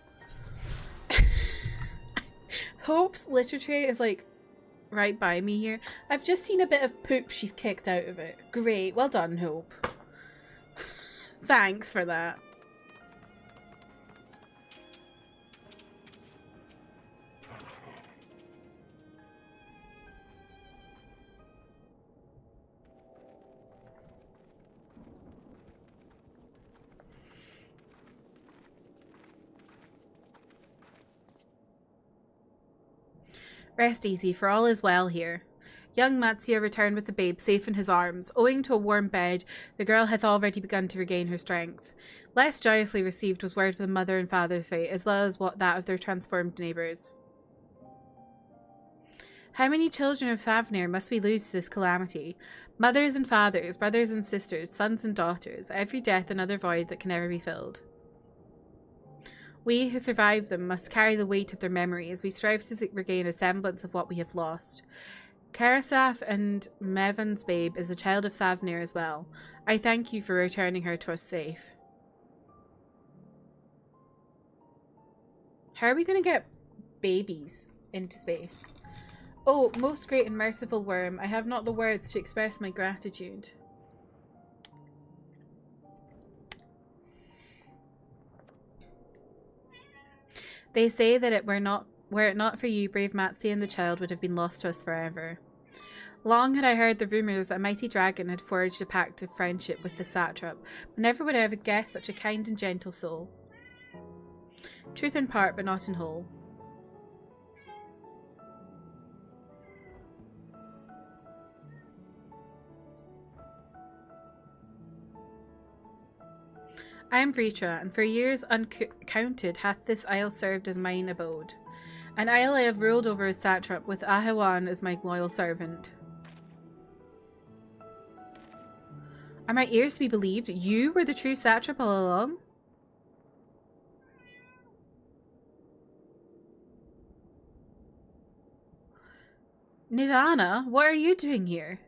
Hope's litter tray is like right by me here. I've just seen a bit of poop she's kicked out of it. Great. Well done, Hope. Thanks for that. Rest easy, for all is well here. Young Matsia returned with the babe safe in his arms. Owing to a warm bed, the girl hath already begun to regain her strength. Less joyously received was word of the mother and father's fate, as well as that of their transformed neighbours. How many children of Thavnir must we lose to this calamity? Mothers and fathers, brothers and sisters, sons and daughters, every death another void that can never be filled. We who survived them must carry the weight of their memory as we strive to regain a semblance of what we have lost. Karasaf and Mevan's babe is a child of Thavnir as well. I thank you for returning her to us safe. How are we going to get babies into space? Oh, most great and merciful worm, I have not the words to express my gratitude. They say that were it not for you, brave Matsi and the child would have been lost to us forever. Long had I heard the rumours that a mighty dragon had forged a pact of friendship with the satrap, but never would I have guessed such a kind and gentle soul. Truth in part, but not in whole. I am Vritra, and for years uncounted hath this isle served as mine abode. An isle I have ruled over as satrap, with Ahawan as my loyal servant. Are my ears to be believed? You were the true satrap all along? Nidana, what are you doing here?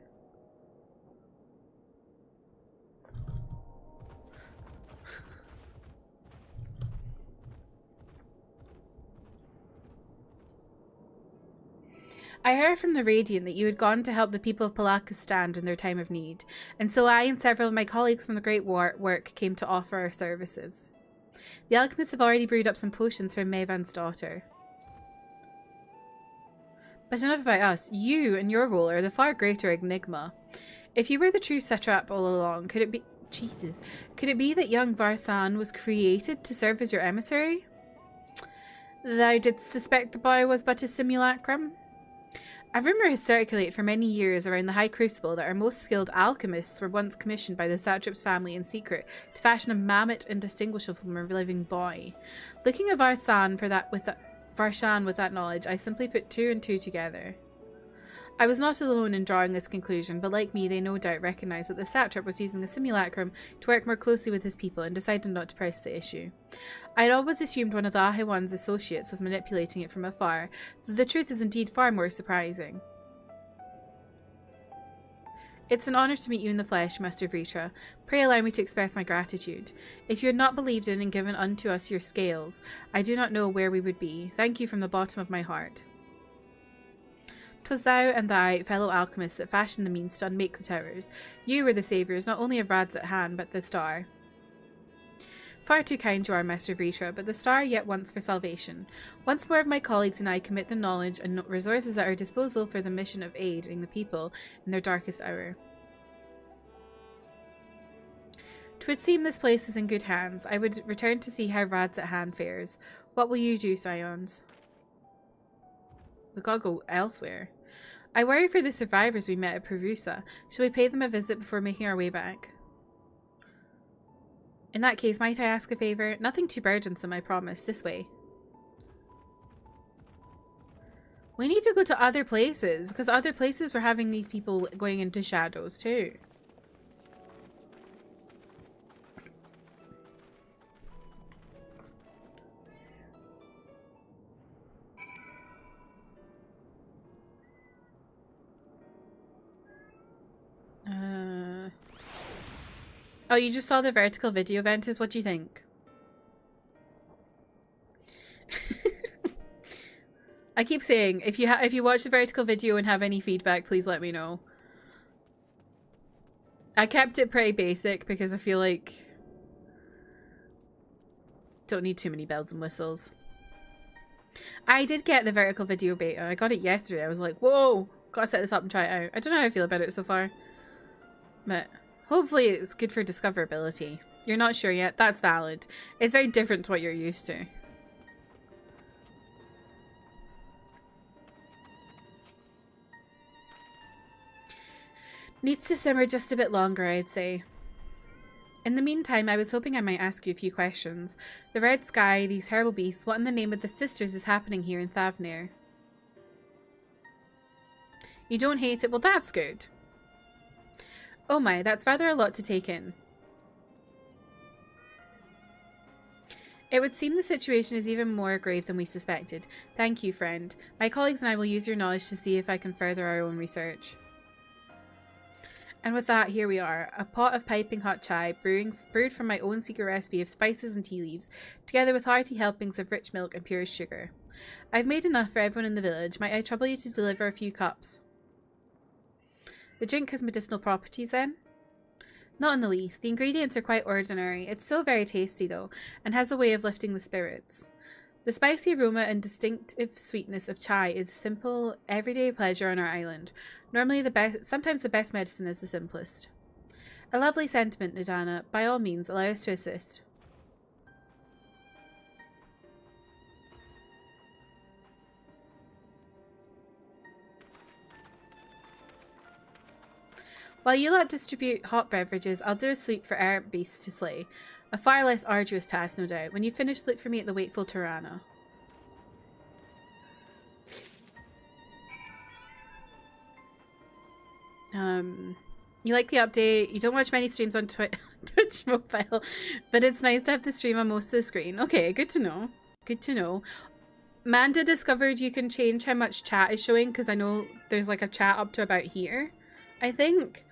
I heard from the Radiant that you had gone to help the people of Palakistan in their time of need, and so I and several of my colleagues from the Great Work came to offer our services. The alchemists have already brewed up some potions for Mevan's daughter. But enough about us. You and your role are the far greater enigma. If you were the true satrap all along, could it be... Jesus. Could it be that young Varsan was created to serve as your emissary? Thou didst suspect the boy was but a simulacrum? A rumour has circulated for many years around the High Crucible that our most skilled alchemists were once commissioned by the satrap's family in secret to fashion a mammoth indistinguishable from a living boy. Looking at Varshan with that knowledge, I simply put two and two together. I was not alone in drawing this conclusion, but like me, they no doubt recognised that the satrap was using the simulacrum to work more closely with his people and decided not to press the issue. I had always assumed one of the Ahiwan's associates was manipulating it from afar, so the truth is indeed far more surprising. It's an honour to meet you in the flesh, Master Vritra. Pray allow me to express my gratitude. If you had not believed in and given unto us your scales, I do not know where we would be. Thank you from the bottom of my heart. 'Twas thou and thy fellow alchemists that fashioned the means to unmake the towers. You were the saviours not only of Rad's at hand, but the star. Far too kind you are, Master Vritra, but the star yet wants for salvation. Once more of my colleagues and I commit the knowledge and resources at our disposal for the mission of aiding the people in their darkest hour. 'Twould seem this place is in good hands. I would return to see how Rad's at hand fares. What will you do, Scions? We gotta go elsewhere. I worry for the survivors we met at Perusa. Shall we pay them a visit before making our way back? In that case, might I ask a favour? Nothing too burdensome, I promise. This way. We need to go to other places, because other places were having these people going into shadows too. Oh, you just saw the vertical video, Ventus. What do you think? I keep saying, if you watch the vertical video and have any feedback, please let me know. I kept it pretty basic because I feel like don't need too many bells and whistles. I did get the vertical video beta. I got it yesterday. I was like, whoa, gotta set this up and try it out. I don't know how I feel about it so far, but hopefully it's good for discoverability. You're not sure yet? That's valid. It's very different to what you're used to. Needs to simmer just a bit longer, I'd say. In the meantime, I was hoping I might ask you a few questions. The red sky, these terrible beasts, what in the name of the sisters is happening here in Thavnir? You don't hate it? Well, that's good. Oh my, that's rather a lot to take in. It would seem the situation is even more grave than we suspected. Thank you, friend. My colleagues and I will use your knowledge to see if I can further our own research. And with that, here we are. A pot of piping hot chai, brewed from my own secret recipe of spices and tea leaves, together with hearty helpings of rich milk and purest sugar. I've made enough for everyone in the village. Might I trouble you to deliver a few cups? The drink has medicinal properties then? Not in the least. The ingredients are quite ordinary. It's so very tasty though, and has a way of lifting the spirits. The spicy aroma and distinctive sweetness of chai is a simple, everyday pleasure on our island. Normally sometimes the best medicine is the simplest. A lovely sentiment, Nadana. By all means, allow us to assist. While you lot distribute hot beverages, I'll do a sweep for errant beasts to slay. A far less arduous task, no doubt. When you finish, look for me at the wakeful Tirana. You like the update. You don't watch many streams on Twitch mobile, but it's nice to have the stream on most of the screen. Okay, good to know. Good to know. Manda discovered you can change how much chat is showing, because I know there's like a chat up to about here, I think.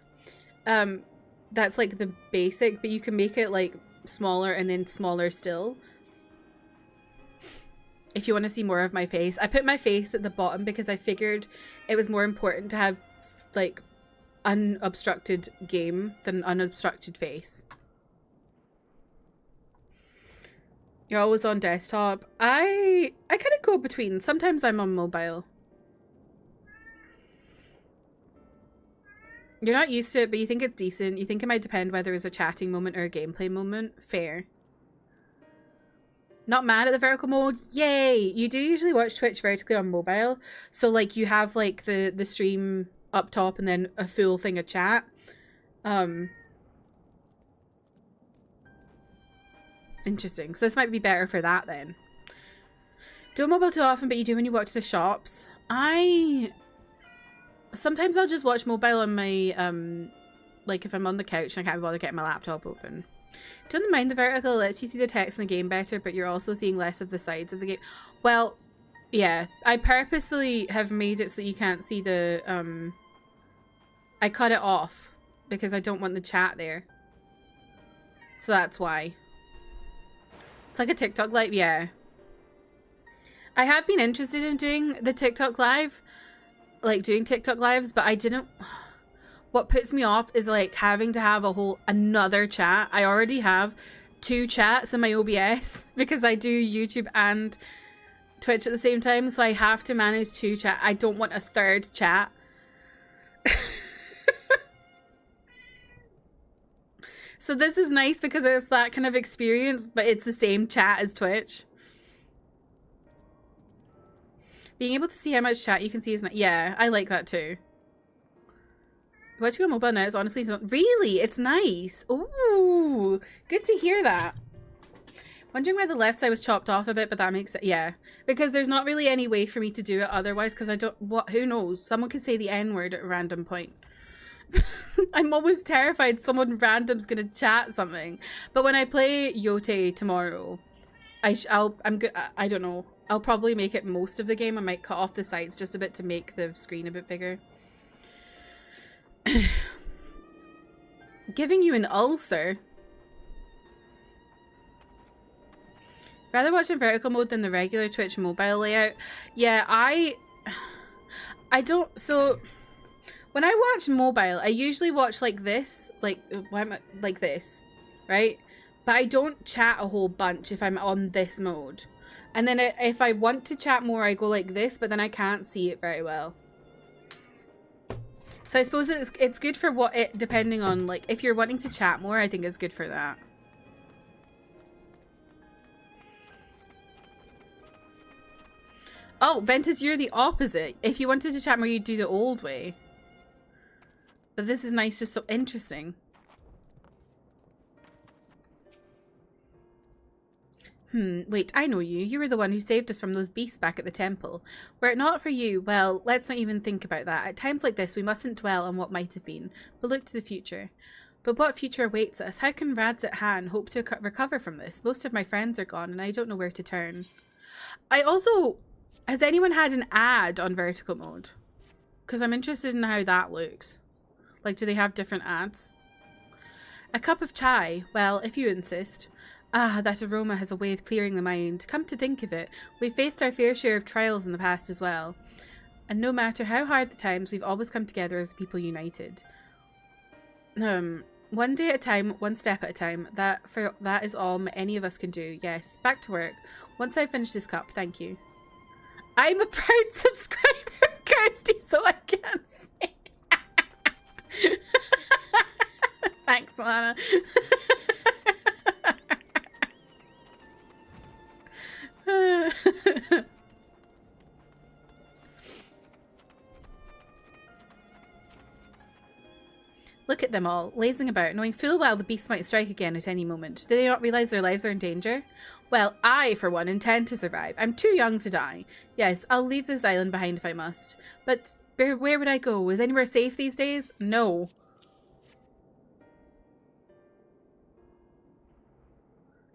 That's like the basic, but you can make it like smaller and then smaller still if you want to see more of my face. I put my face at the bottom because I figured it was more important to have like unobstructed game than unobstructed face. You're always on desktop. I kind of go between. Sometimes I'm on mobile. You're not used to it, but you think it's decent. You think it might depend whether it's a chatting moment or a gameplay moment. Fair. Not mad at the vertical mode? Yay! You do usually watch Twitch vertically on mobile. So like you have like the stream up top and then a full thing of chat. Interesting. So this might be better for that then. Don't mobile too often, but you do when you watch the shops. Sometimes I'll just watch mobile on my like if I'm on the couch and I can't be bothered getting my laptop open. Don't mind the vertical, lets you see the text in the game better, but you're also seeing less of the sides of the game. Well, yeah, I purposefully have made it so you can't see the I cut it off because I don't want the chat there. So that's why. It's like a TikTok live, yeah. I have been interested in doing the TikTok live, like doing TikTok lives, but I didn't. What puts me off is like having to have another chat. I already have 2 chats in my OBS because I do YouTube and Twitch at the same time, so I have to manage 2 chat. I don't want a 3rd chat. So this is nice because it's that kind of experience, but it's the same chat as Twitch. Being able to see how much chat you can see is nice. Yeah, I like that too. Watching on mobile now is honestly really, it's nice. Ooh, good to hear that. Wondering why the left side was chopped off a bit, but that makes it, yeah. Because there's not really any way for me to do it otherwise, because I don't, who knows? Someone could say the N-word at a random point. I'm always terrified someone random's gonna chat something. But when I play Yote tomorrow, I don't know. I'll probably make it most of the game. I might cut off the sides just a bit to make the screen a bit bigger. Giving you an ulcer. Rather watch in vertical mode than the regular Twitch mobile layout. Yeah, I don't, so when I watch mobile, I usually watch like this, like this, right? But I don't chat a whole bunch if I'm on this mode. And then if I want to chat more, I go like this, but then I can't see it very well. So I suppose it's good for depending on, like, if you're wanting to chat more, I think it's good for that. Oh, Ventus, you're the opposite. If you wanted to chat more, you'd do the old way. But this is nice, just so interesting. Wait, I know you. You were the one who saved us from those beasts back at the temple. Were it not for you, well, let's not even think about that. At times like this, we mustn't dwell on what might have been, but look to the future. But what future awaits us? How can Radzit Han hope to recover from this? Most of my friends are gone, and I don't know where to turn. I also... Has anyone had an ad on vertical mode? Because I'm interested in how that looks. Like, do they have different ads? A cup of chai. Well, if you insist. Ah, that aroma has a way of clearing the mind. Come to think of it, we've faced our fair share of trials in the past as well. And no matter how hard the times, we've always come together as a people united. One day at a time, one step at a time. That is all any of us can do. Yes, back to work. Once I finish this cup, thank you. I'm a proud subscriber of Kirsty, so I can't say. Thanks, Lana. Look at them all, lazing about, knowing full well the beast might strike again at any moment. Do they not realise their lives are in danger? Well, I, for one, intend to survive. I'm too young to die. Yes, I'll leave this island behind if I must. But where would I go? Is anywhere safe these days? No.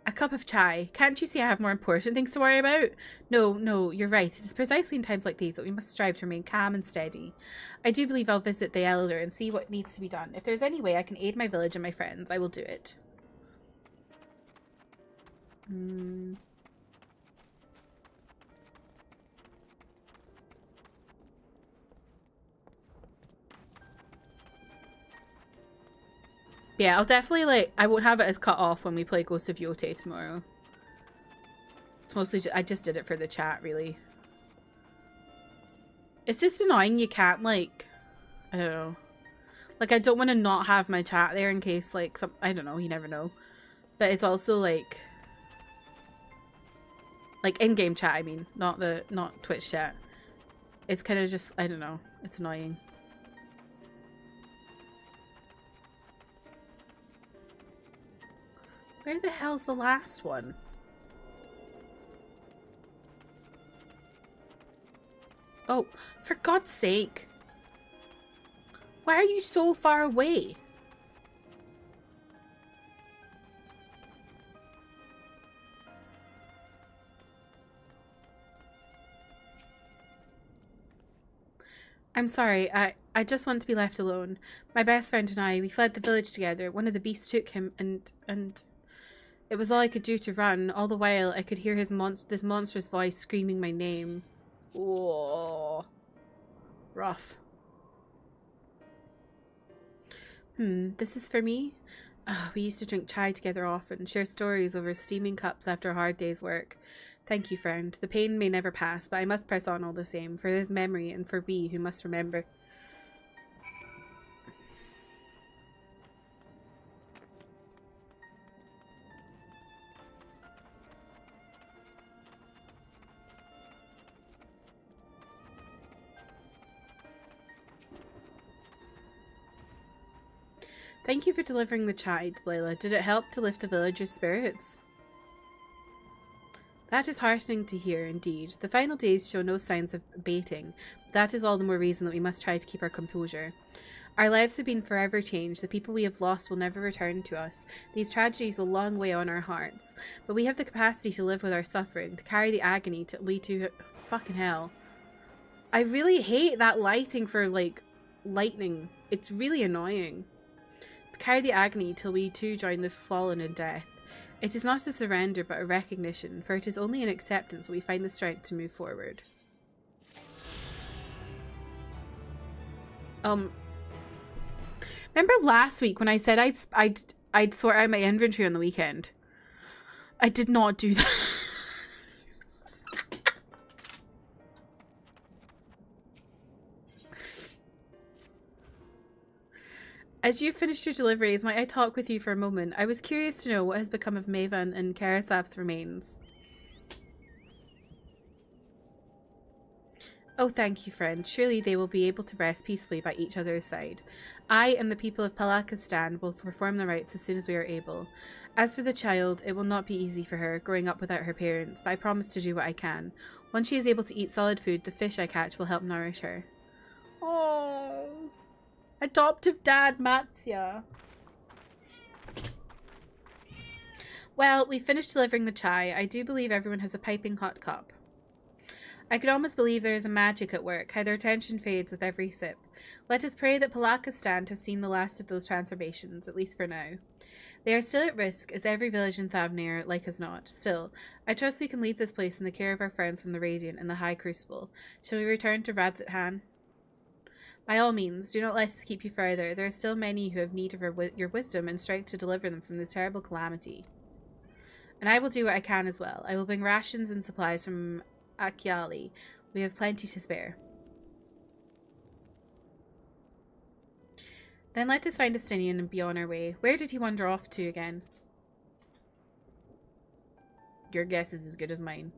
A cup of chai. Can't you see I have more important things to worry about? No, you're right. It is precisely in times like these that we must strive to remain calm and steady. I do believe I'll visit the elder and see what needs to be done. If there's any way I can aid my village and my friends, I will do it. Yeah, I'll definitely, like, I won't have it as cut off when we play Ghost of Yote tomorrow. It's mostly, I just did it for the chat, really. It's just annoying you can't, like, I don't know. Like, I don't want to not have my chat there in case, like, I don't know, you never know. But it's also, like, Like in-game chat, I mean, not Twitch chat. It's kind of just, I don't know, it's annoying. Where the hell's the last one? Oh, for God's sake. Why are you so far away? I'm sorry, I just want to be left alone. My best friend and I, we fled the village together. One of the beasts took him and it was all I could do to run. All the while I could hear this monstrous voice screaming my name. Whoa. Rough. This is for me? We used to drink chai together often, share stories over steaming cups after a hard day's work. Thank you, friend. The pain may never pass, but I must press on all the same, for this memory and for we who must remember. Thank you for delivering the chai, Layla. Did it help to lift the villagers' spirits? That is heartening to hear, indeed. The final days show no signs of abating. That is all the more reason that we must try to keep our composure. Our lives have been forever changed. The people we have lost will never return to us. These tragedies will long weigh on our hearts. But we have the capacity to live with our suffering, to carry the agony to lead to... Fucking hell. I really hate that lighting for, like, lightning. It's really annoying. To carry the agony till we too join the fallen in death. It is not a surrender but a recognition, for it is only in acceptance that we find the strength to move forward. Remember last week when I said I'd sort out my inventory on the weekend? I did not do that. As you finished your deliveries, might I talk with you for a moment? I was curious to know what has become of Maven and Karasav's remains. Oh, thank you, friend. Surely they will be able to rest peacefully by each other's side. I and the people of Palakistan will perform the rites as soon as we are able. As for the child, it will not be easy for her, growing up without her parents, but I promise to do what I can. Once she is able to eat solid food, the fish I catch will help nourish her. Oh. Adoptive dad Matsya. Well, we finished delivering the chai. I do believe everyone has a piping hot cup. I could almost believe there is a magic at work, how their tension fades with every sip. Let us pray that Palakistan has seen the last of those transformations, at least for now. They are still at risk, as every village in Thavnir, like as not. Still, I trust we can leave this place in the care of our friends from the Radiant and the High Crucible. Shall we return to Radzat-Han? By all means, do not let us keep you further. There are still many who have need of your wisdom and strength to deliver them from this terrible calamity. And I will do what I can as well. I will bring rations and supplies from Akyali. We have plenty to spare. Then let us find Estinian and be on our way. Where did he wander off to again? Your guess is as good as mine.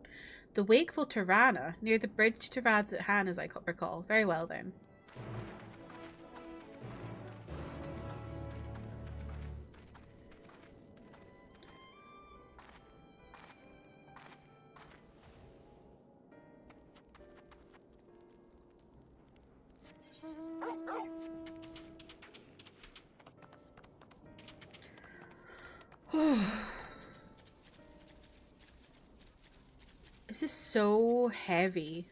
The wakeful Tirana, near the bridge to Radzat-Han, as I recall. Very well then. This is so heavy.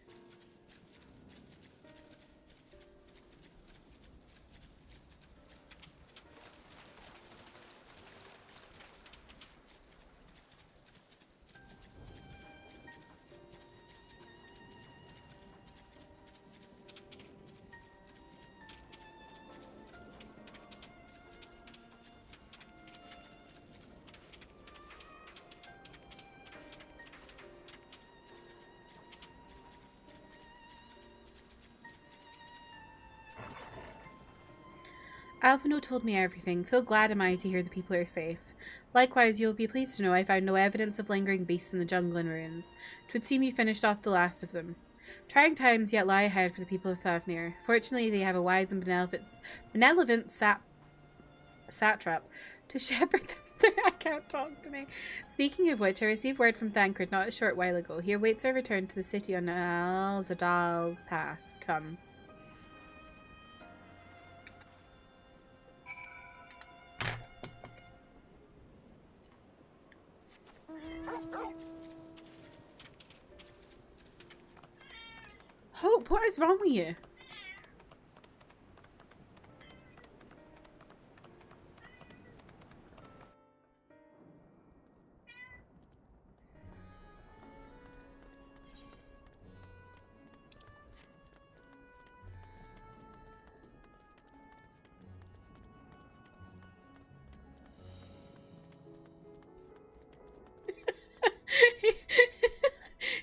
Alphino told me everything. Feel glad am I to hear the people are safe. Likewise, you'll be pleased to know I found no evidence of lingering beasts in the jungle and ruins. 'Twould seem you finished off the last of them. Trying times yet lie ahead for the people of Thavnir. Fortunately, they have a wise and benevolent satrap to shepherd them through. I can't talk today. Speaking of which, I received word from Thancred not a short while ago. He awaits our return to the city on Zadal's path. Come. Hope, what is wrong with you?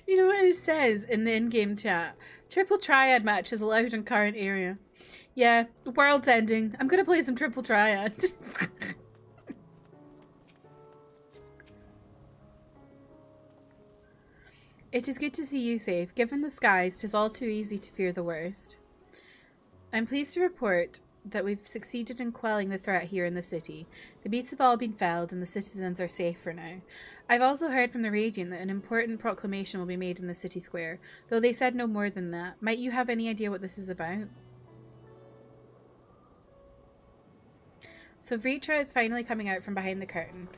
You know what it says in the in-game chat? Triple Triad matches allowed in current area. Yeah, the world's ending. I'm gonna play some Triple Triad. It is good to see you safe. Given the skies, 'tis all too easy to fear the worst. I'm pleased to report that we've succeeded in quelling the threat here in the city. The beasts have all been felled and the citizens are safe for now. I've also heard from the Radiant that an important proclamation will be made in the city square, though they said no more than that. Might you have any idea what this is about? So Vritra is finally coming out from behind the curtain.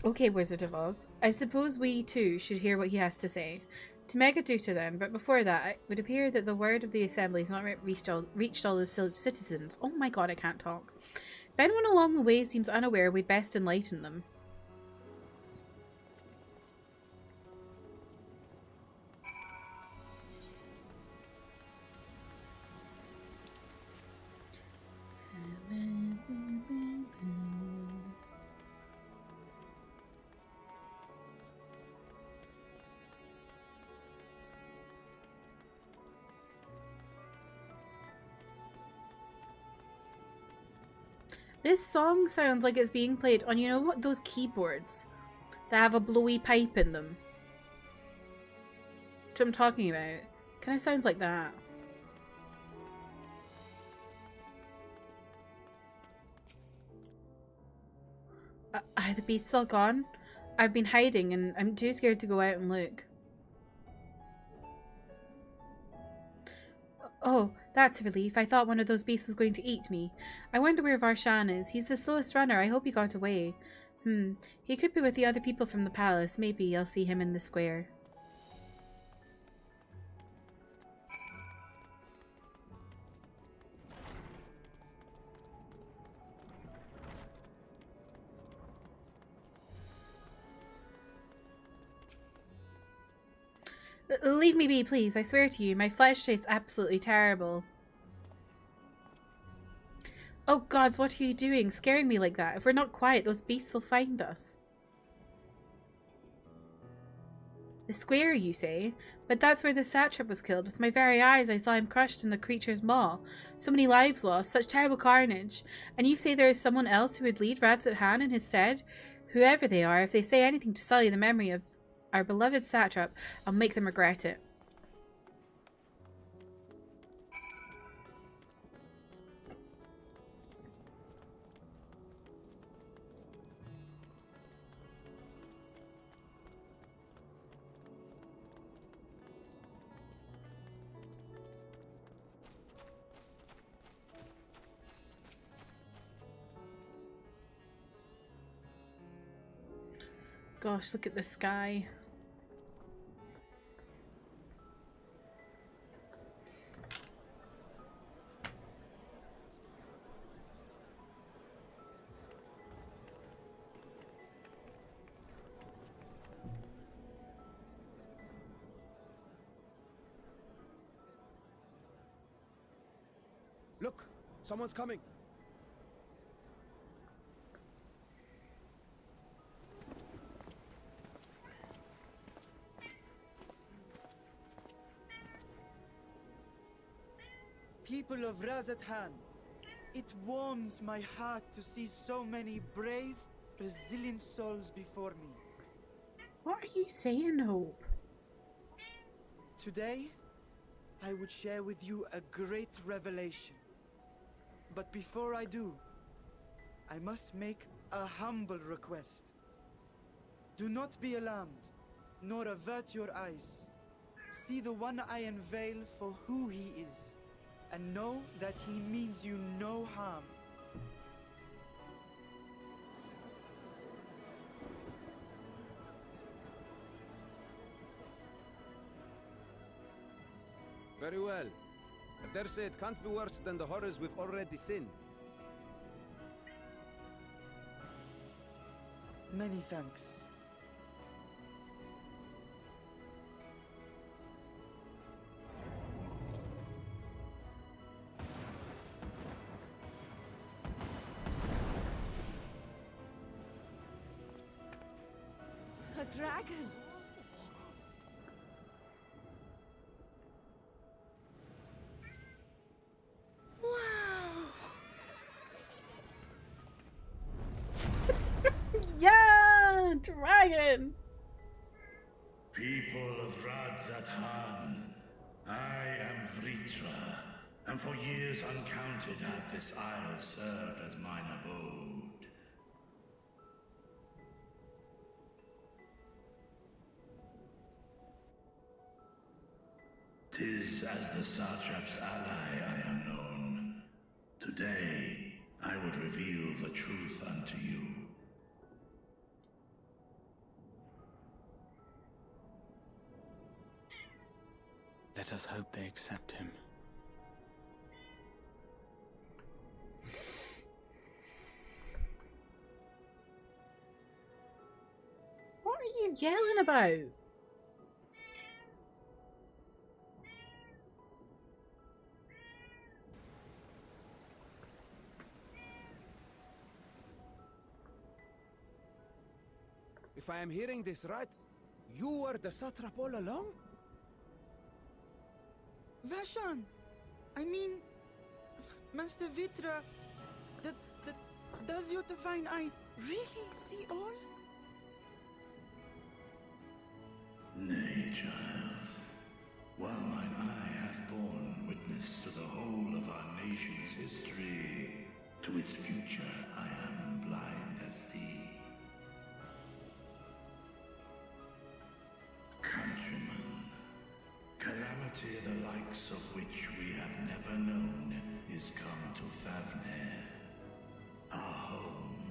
Okay, Wizard of Oz. I suppose we, too, should hear what he has to say. To Megaduta then, but before that, it would appear that the word of the assembly has not reached all the citizens. Oh my god, I can't talk. If anyone along the way seems unaware, we'd best enlighten them. This song sounds like it's being played on, you know what, those keyboards that have a blowy pipe in them? That's what I'm talking about. Kind of sounds like that. Are the beasts all gone? I've been hiding and I'm too scared to go out and look. Oh, that's a relief. I thought one of those beasts was going to eat me. I wonder where Varshan is. He's the slowest runner. I hope he got away. He could be with the other people from the palace. Maybe I'll see him in the square. Leave me be, please. I swear to you, my flesh tastes absolutely terrible. Oh gods, what are you doing? Scaring me like that. If we're not quiet, those beasts will find us. The square, you say? But that's where the satrap was killed. With my very eyes, I saw him crushed in the creature's maw. So many lives lost, such terrible carnage. And you say there is someone else who would lead Radzat-Han in his stead? Whoever they are, if they say anything to sully the memory of our beloved satrap, I'll make them regret it. Gosh, look at the sky. Look! Someone's coming! People of Radzat-Han, It warms my heart to see so many brave, resilient souls before me. What are you saying, Hope? Today, I would share with you a great revelation. But before I do, I must make a humble request. Do not be alarmed, nor avert your eyes. See the one I unveil for who he is, and know that he means you no harm. Very well. I dare say it can't be worse than the horrors we've already seen. Many thanks. A dragon! Yeah, dragon. People of Radzathan, I am Vritra, and for years uncounted hath this isle served as mine abode. Tis as the Satrap's ally I am known. Today, I would reveal the truth unto you. Let us hope they accept him. What are you yelling about? If I am hearing this right, you were the satrap all along? Vashan! I mean, Master Vitra, does your divine eye really see all? Nay, child. While mine eye hath borne witness to the whole of our nation's history, to its future I am blind as thee. Countrymen, calamity the likes of which we have never known is come to Thavner, our home.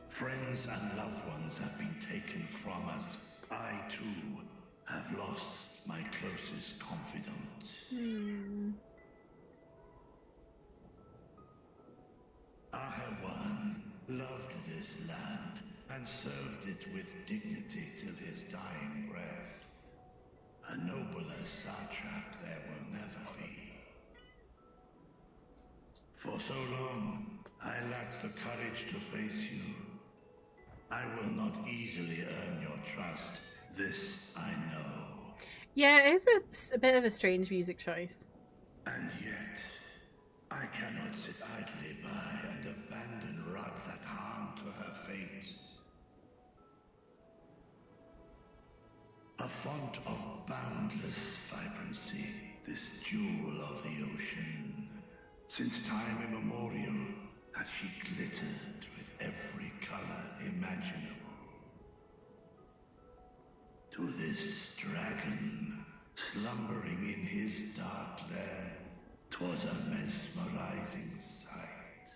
Friends and loved ones have been taken from us. I, too, have lost my closest confidant. Ahawan loved this land and served it with dignity till his dying breath. A nobler satrap there will never be. For so long, I lacked the courage to face you. I will not easily earn your trust. This I know. Yeah, it is a bit of a strange music choice. And yet, I cannot sit idly by and abandon Radzathan to her fate. A font of boundless vibrancy, this jewel of the ocean. Since time immemorial, hath she glittered with every color imaginable. To this dragon, slumbering in his dark lair, 'twas a mesmerizing sight,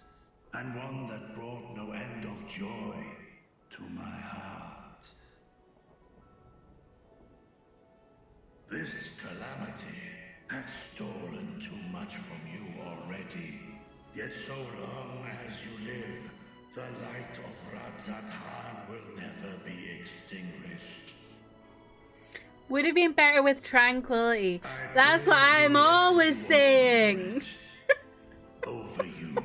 and one that brought no end of joy to my heart. This calamity hath stolen too much from you already, yet so long as you live, the light of Radzathan will never be extinguished. Would have been better with tranquility. That's what I'm always saying. Over you.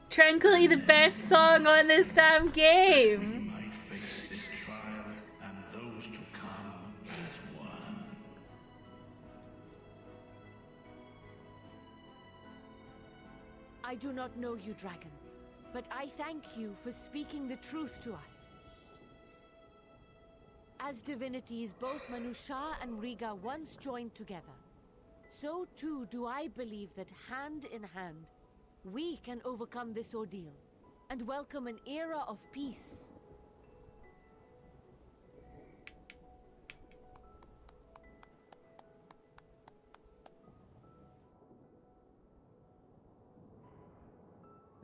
Tranquility, the best song on this damn game. We might face this trial and those to come as one. I do not know you, dragon, but I thank you for speaking the truth to us. As divinities, both Manusha and Riga once joined together. So too do I believe that hand in hand, we can overcome this ordeal and welcome an era of peace.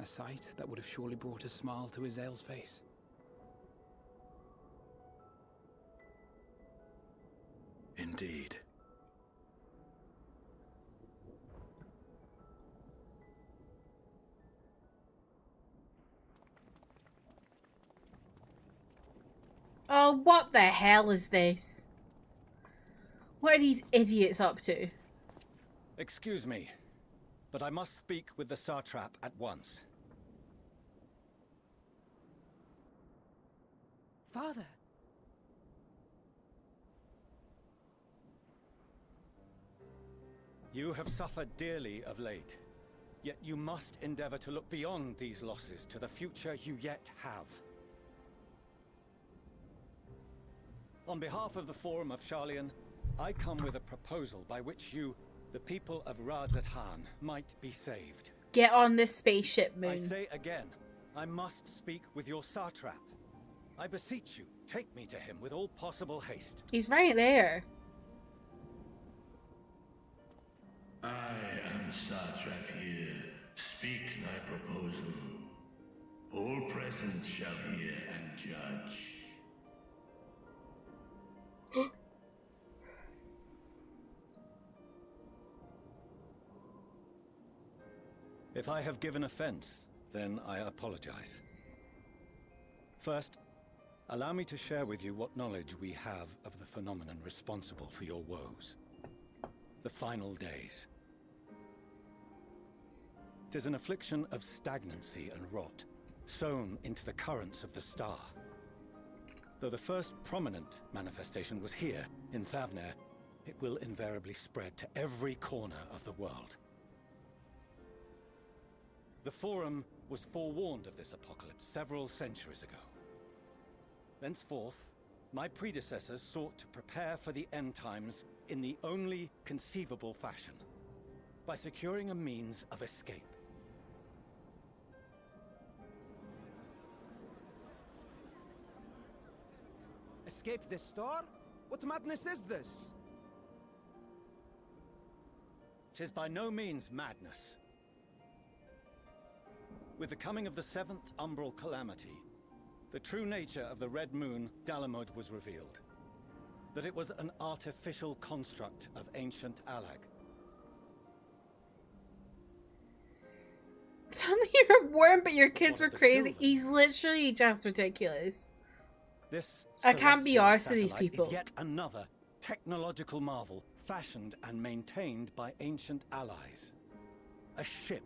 A sight that would have surely brought a smile to Izel's face. Indeed. Oh, what the hell is this? What are these idiots up to? Excuse me, but I must speak with the Satrap at once. Father. You have suffered dearly of late, yet you must endeavor to look beyond these losses to the future you yet have. On behalf of the Forum of Sharlayan, I come with a proposal by which you, the people of Radzat-Han, might be saved. Get on this spaceship, Moon. I say again, I must speak with your Satrap. I beseech you, take me to him with all possible haste. He's right there. I am Satrap here. Speak thy proposal. All present shall hear and judge. If I have given offense, then I apologize. First, allow me to share with you what knowledge we have of the phenomenon responsible for your woes. The final days. 'Tis an affliction of stagnancy and rot, sown into the currents of the star. Though the first prominent manifestation was here, in Thavner, it will invariably spread to every corner of the world. The Forum was forewarned of this apocalypse several centuries ago. Thenceforth, my predecessors sought to prepare for the end times in the only conceivable fashion, by securing a means of escape. Escape the star? What madness is this? 'Tis by no means madness. With the coming of the 7th umbral calamity, the true nature of the Red Moon, Dalamud, was revealed. That it was an artificial construct of ancient Alag. Tell me you're warm, but your kids What were of the crazy. Sylvan? He's literally just ridiculous. This I can't be celestial arsed with these satellite people. is yet another technological marvel fashioned and maintained by ancient allies. A ship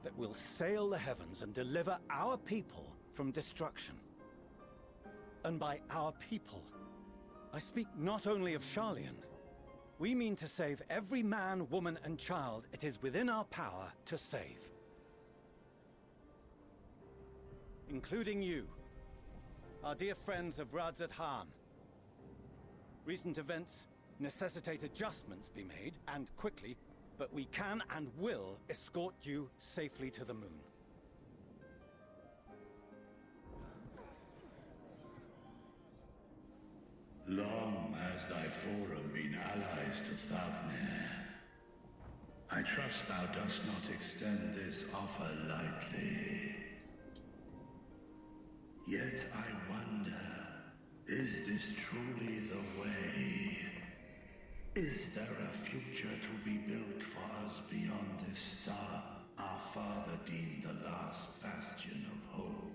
that will sail the heavens and deliver our people from destruction. And by our people, I speak not only of Sharlayan. We mean to save every man, woman, and child it is within our power to save. Including you, our dear friends of Radzat-Han. Recent events necessitate adjustments be made, and quickly, but we can and will escort you safely to the moon. Long has thy forum been allies to Thavner. I trust thou dost not extend this offer lightly. Yet I wonder, is this truly the way? Is there a future to be built for us beyond this star our father deemed the last bastion of hope?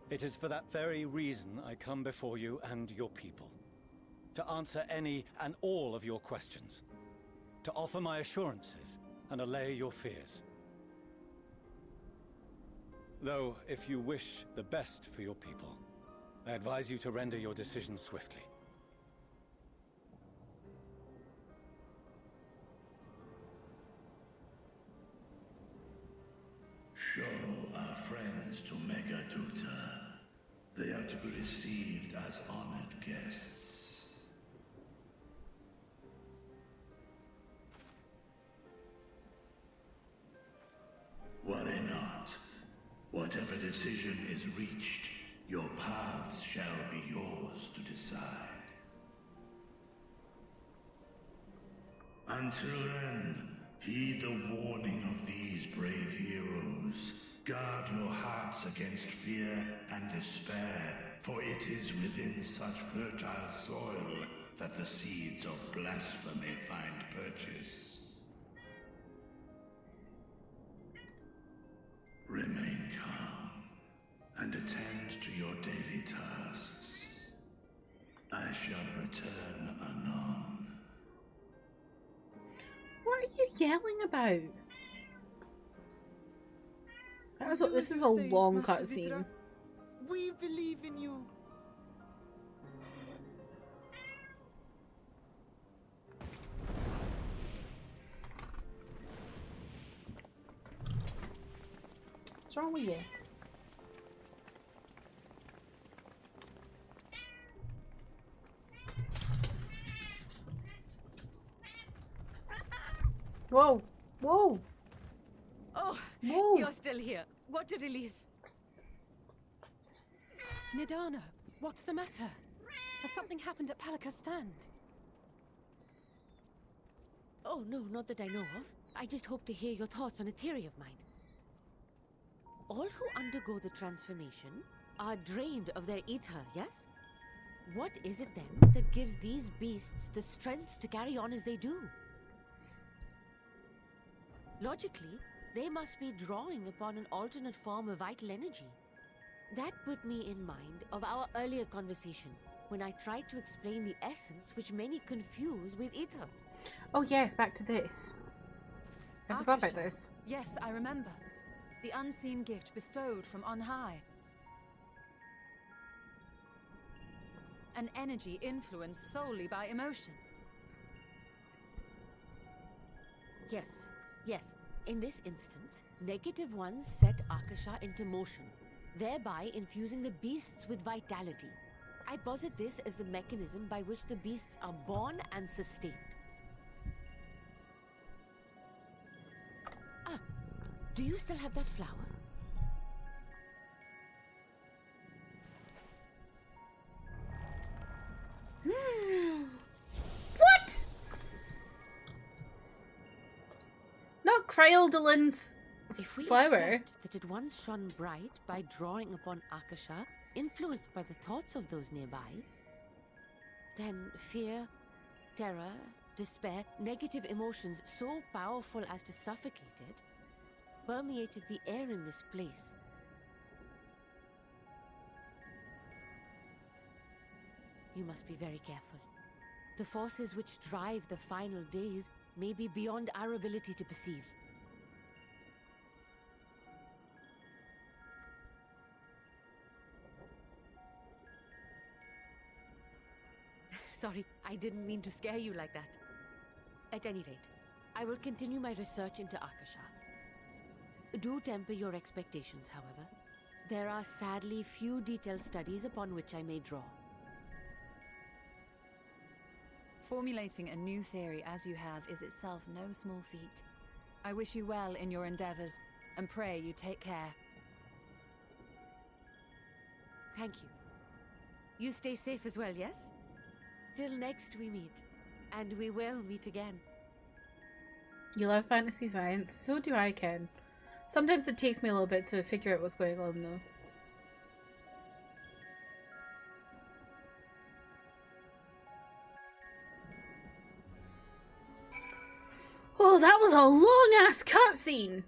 It is for that very reason I come before you and your people. To answer any and all of your questions. To offer my assurances and allay your fears. Though, if you wish the best for your people, I advise you to render your decision swiftly. Show our friends to Megaduta. They are to be received as honored guests. Worry not. Whatever decision is reached, your paths shall be yours to decide. Until then, heed the warning of these brave heroes. Guard your hearts against fear and despair, for it is within such fertile soil that the seeds of blasphemy find purchase. Remain calm and attend to your daily tasks. I shall return anon. What are you yelling about? This is a long cutscene. We believe in you. What's wrong with you? Whoa! Whoa! Oh, whoa! You're still here. What a relief. Nidana, what's the matter? Has something happened at Palaka's stand? Oh, no, not that I know of. I just hope to hear your thoughts on a theory of mine. All who undergo the transformation are drained of their ether, yes? What is it then that gives these beasts the strength to carry on as they do? Logically, they must be drawing upon an alternate form of vital energy. That put me in mind of our earlier conversation, when I tried to explain the essence which many confuse with ether. Oh yes, back to this. I forgot about this. Yes, I remember. The unseen gift bestowed from on high. An energy influenced solely by emotion. Yes, yes. In this instance, negative ones set Akasha into motion, thereby infusing the beasts with vitality. I posit this as the mechanism by which the beasts are born and sustained. Ah, do you still have that flower? What? Not Cryodolin's If we flower. accept that it once shone bright by drawing upon Akasha, influenced by the thoughts of those nearby, then fear, terror, despair, negative emotions so powerful as to suffocate it, permeated the air in this place. You must be very careful. The forces which drive the final days may be beyond our ability to perceive. Sorry, I didn't mean to scare you like that. At any rate, I will continue my research into Akasha. Do temper your expectations, however. There are sadly few detailed studies upon which I may draw. Formulating a new theory as you have is itself no small feat. I wish you well in your endeavors, and pray you take care. Thank you. You stay safe as well, yes? Till next we meet. And we will meet again. You love fantasy science. So do I, Ken. Sometimes it takes me a little bit to figure out what's going on, though. Oh, that was a long-ass cutscene!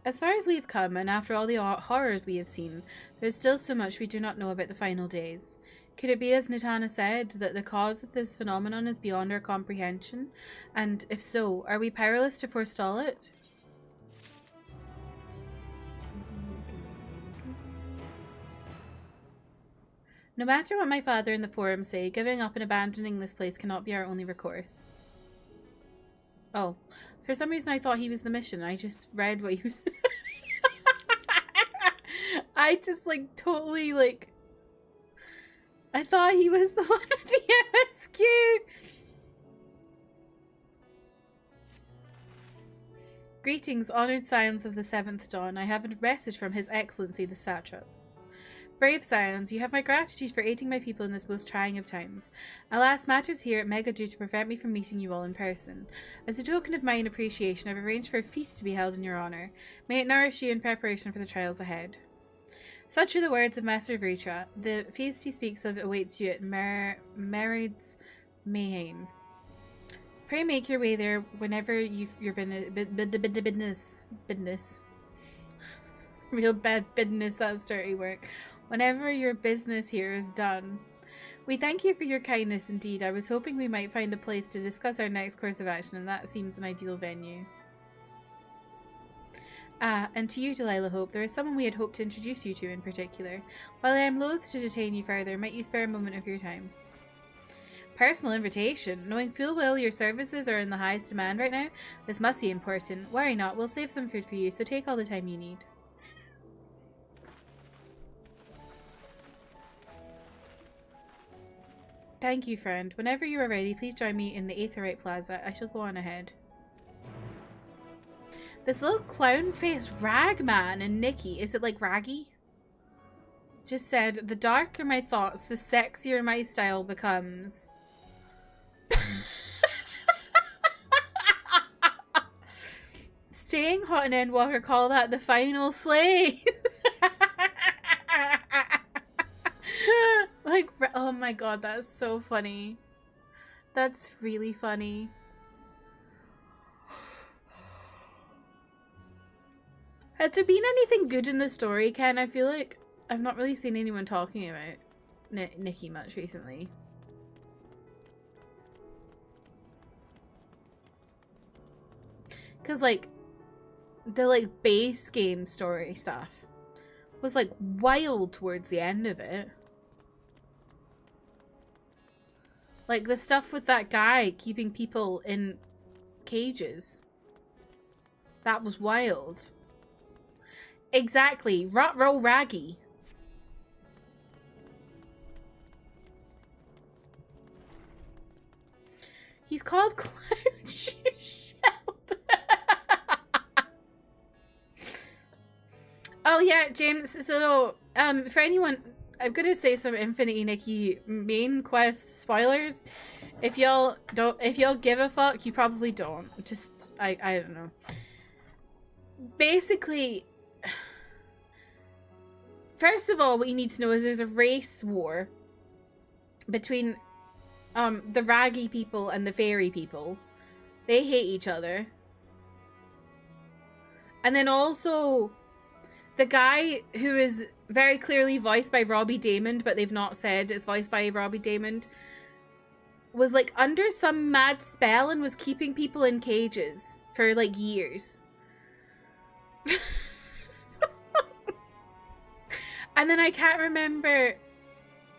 As far as we've come, and after all the horrors we have seen, there's still so much we do not know about the final days. Could it be, as Nitana said, that the cause of this phenomenon is beyond our comprehension? And if so, are we powerless to forestall it? No matter what my father and the forum say, giving up and abandoning this place cannot be our only recourse. Oh, For some reason I thought he was the mission. I just read what he was... I just like totally like... I thought he was the one with the MSQ. Greetings, honoured scions of the 7th Dawn. I have a message from His Excellency the Satrap. Brave scions, you have my gratitude for aiding my people in this most trying of times. Alas, matters here at Mega do to prevent me from meeting you all in person. As a token of mine appreciation, I've arranged for a feast to be held in your honour. May it nourish you in preparation for the trials ahead. Such are the words of Master Vritra. The feast he speaks of awaits you at Merid's Mayhain. Pray make your way there whenever your business. Real bad business, that's dirty work. Whenever your business here is done. We thank you for your kindness indeed. I was hoping we might find a place to discuss our next course of action, and that seems an ideal venue. Ah, and to you, Delilah Hope, there is someone we had hoped to introduce you to in particular. While I am loath to detain you further, might you spare a moment of your time? Personal invitation? Knowing full well your services are in the highest demand right now, this must be important. Worry not, we'll save some food for you, so take all the time you need. Thank you, friend. Whenever you are ready, please join me in the Aetherite Plaza. I shall go on ahead. This little clown-faced ragman and Nikki, is it like Raggy? Just said, the darker my thoughts, the sexier my style becomes. Staying hot and Endwalker call that the final slay. Like, oh my god, that's so funny. That's really funny. Has there been anything good in the story, Ken? I feel like I've not really seen anyone talking about Nikki much recently. Because, like, the, like, base game story stuff was, like, wild towards the end of it. Like, the stuff with that guy keeping people in cages. That was wild. Exactly. Rut-roll Raggy. He's called Clown Shoe Sheldon. Oh yeah, James, so for anyone, I'm gonna say some Infinity Nikki main quest spoilers. If y'all give a fuck, you probably don't. Just I don't know. Basically, first of all, what you need to know is there's a race war between the Raggy people and the Fairy people. They hate each other. And then also the guy who is very clearly voiced by Robbie Daymond, but they've not said it's voiced by Robbie Daymond, was like under some mad spell and was keeping people in cages for like years. And then I can't remember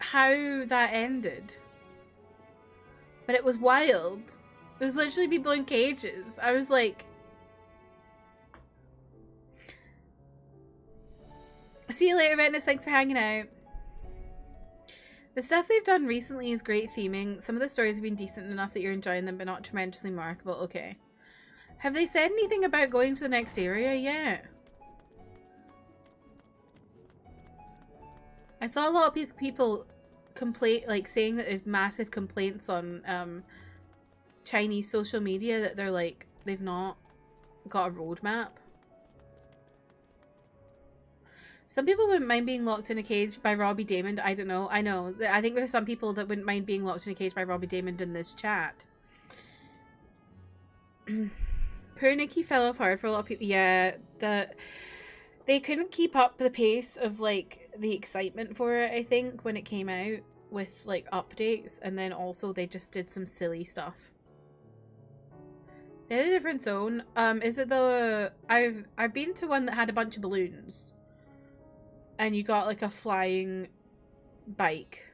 how that ended. But it was wild. It was literally people in cages. I was like... See you later, Venus. Thanks for hanging out. The stuff they've done recently is great theming. Some of the stories have been decent enough that you're enjoying them, but not tremendously remarkable. Okay. Have they said anything about going to the next area yet? I saw a lot of people saying that there's massive complaints on Chinese social media that they're like, they've not got a roadmap. Some people wouldn't mind being locked in a cage by Robbie Daymond. I don't know. I know. I think there's some people that wouldn't mind being locked in a cage by Robbie Daymond in this chat. Poor Nikki fell off hard for a lot of people. Yeah, they couldn't keep up the pace of like the excitement for it, I think, when it came out with like updates, and then also they just did some silly stuff. They had a different zone. Is it the I've been to one that had a bunch of balloons. And you got like a flying bike.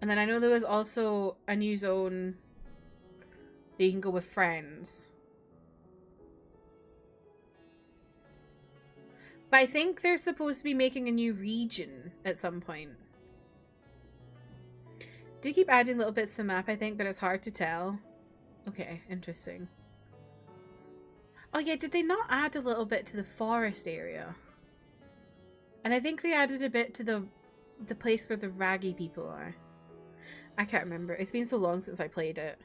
And then I know there was also a new zone You can go with friends. But I think they're supposed to be making a new region at some point. Do keep adding little bits to the map, I think, but it's hard to tell. Okay, interesting. Oh yeah, did they not add a little bit to the forest area? And I think they added a bit to the place where the raggy people are. I can't remember. It's been so long since I played it.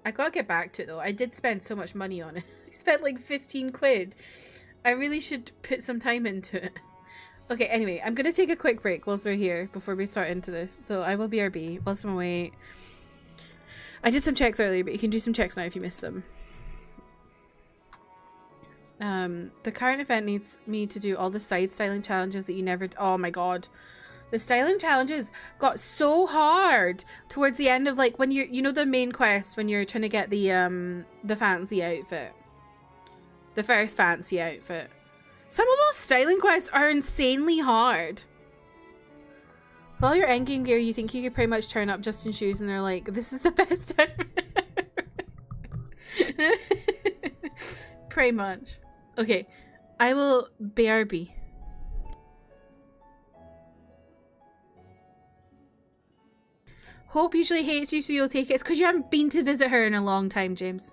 I gotta get back to it though. I did spend so much money on it. I spent like 15 quid. I really should put some time into it. Okay, anyway, I'm gonna take a quick break whilst we're here before we start into this. So I will BRB whilst I'm away. I did some checks earlier, but you can do some checks now if you missed them. The current event needs me to do all the side styling challenges that you never... Oh my god. The styling challenges got so hard towards the end of, like, when you're... You know the main quest when you're trying to get the fancy outfit? The first fancy outfit. Some of those styling quests are insanely hard. With all your endgame gear, you think you could pretty much turn up just in shoes and they're like, this is the best outfit. Pretty much. Okay, I will BRB. Hope usually hates you, so you'll take it. It's because you haven't been to visit her in a long time, James.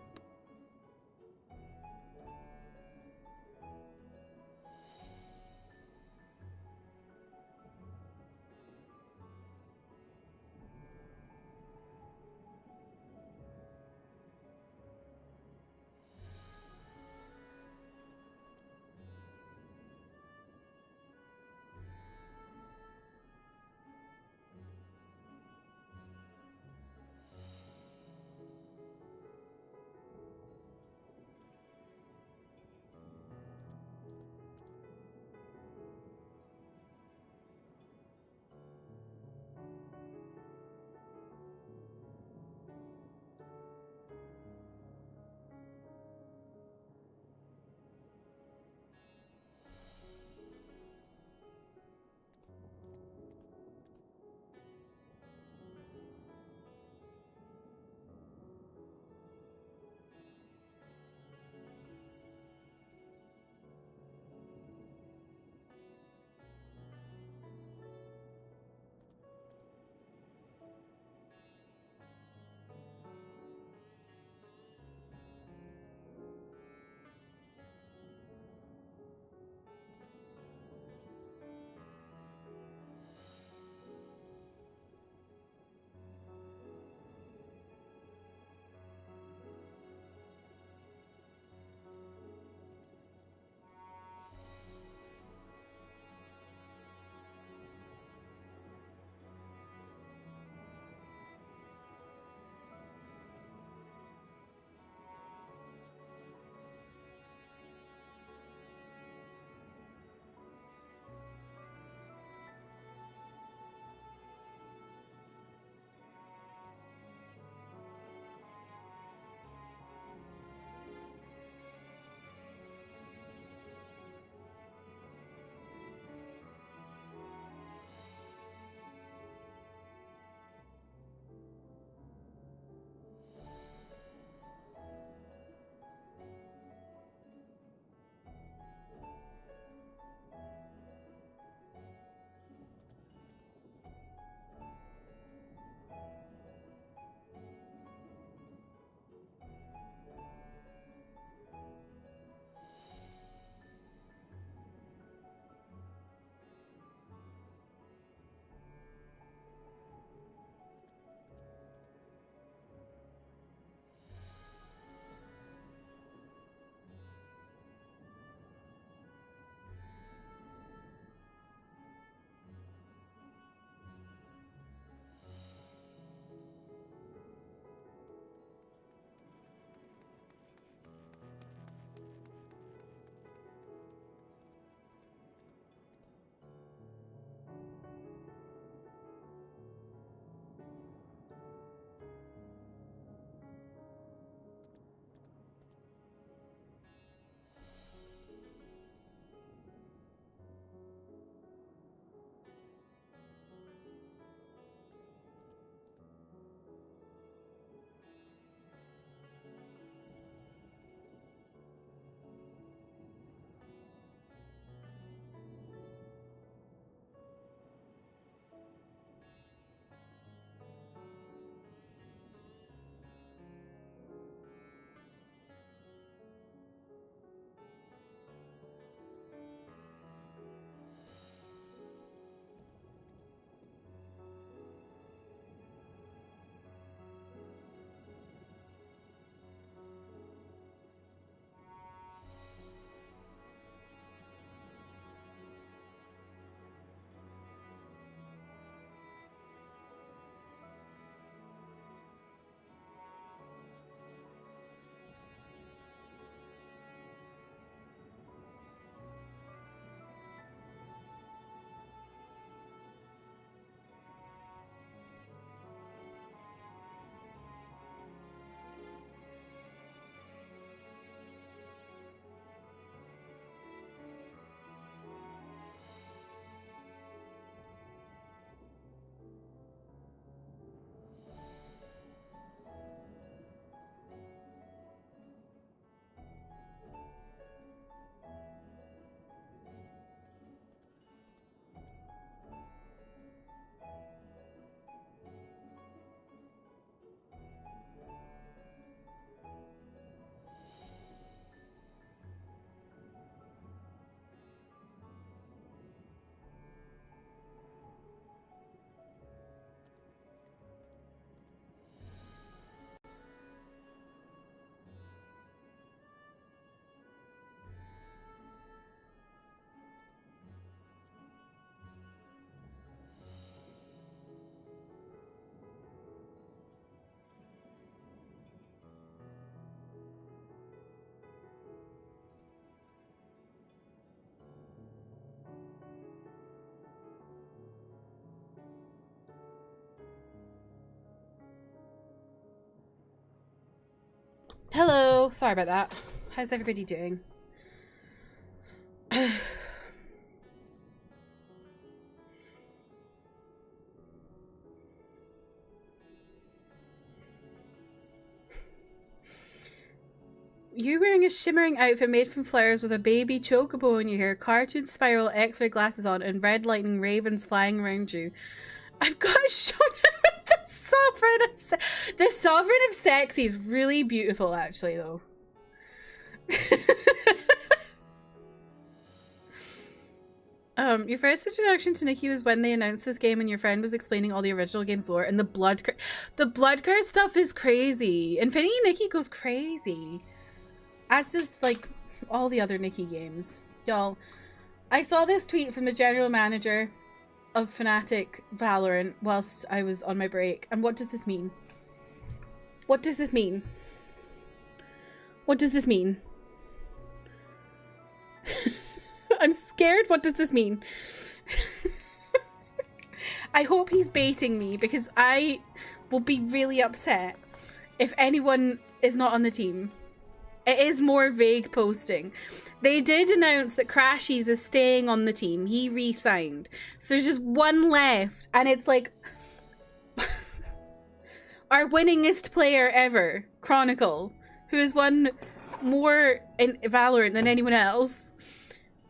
Hello, sorry about that. How's everybody doing? You wearing a shimmering outfit made from flowers with a baby chocobo in your hair, cartoon spiral X-ray glasses on, and red lightning ravens flying around you. I've got to show you the Sovereign of the Sovereign of Sexy is really beautiful, actually, though. Your first introduction to Nikki was when they announced this game and your friend was explaining all the original game's lore, and the blood curse stuff is crazy. Infinity Nikki goes crazy. As does, like, all the other Nikki games. Y'all, I saw this tweet from the general manager of Fnatic Valorant whilst I was on my break. And what does this mean? What does this mean? What does this mean? I'm scared. What does this mean? I hope he's baiting me, because I will be really upset if anyone is not on the team. It is more vague posting. They did announce that Crashies is staying on the team. He re-signed. So there's just one left. And it's like our winningest player ever, Chronicle, who has won more in Valorant than anyone else.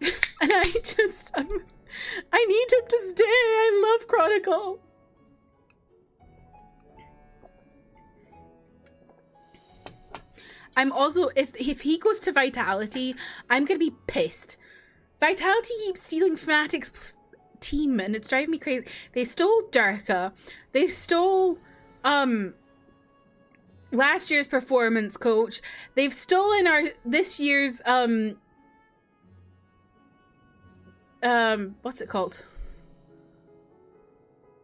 And I need him to stay. I love Chronicle. I'm also, if he goes to Vitality, I'm gonna be pissed. Vitality keeps stealing Fnatic's team and it's driving me crazy. They stole Durka. They stole last year's performance coach. They've stolen this year's what's it called?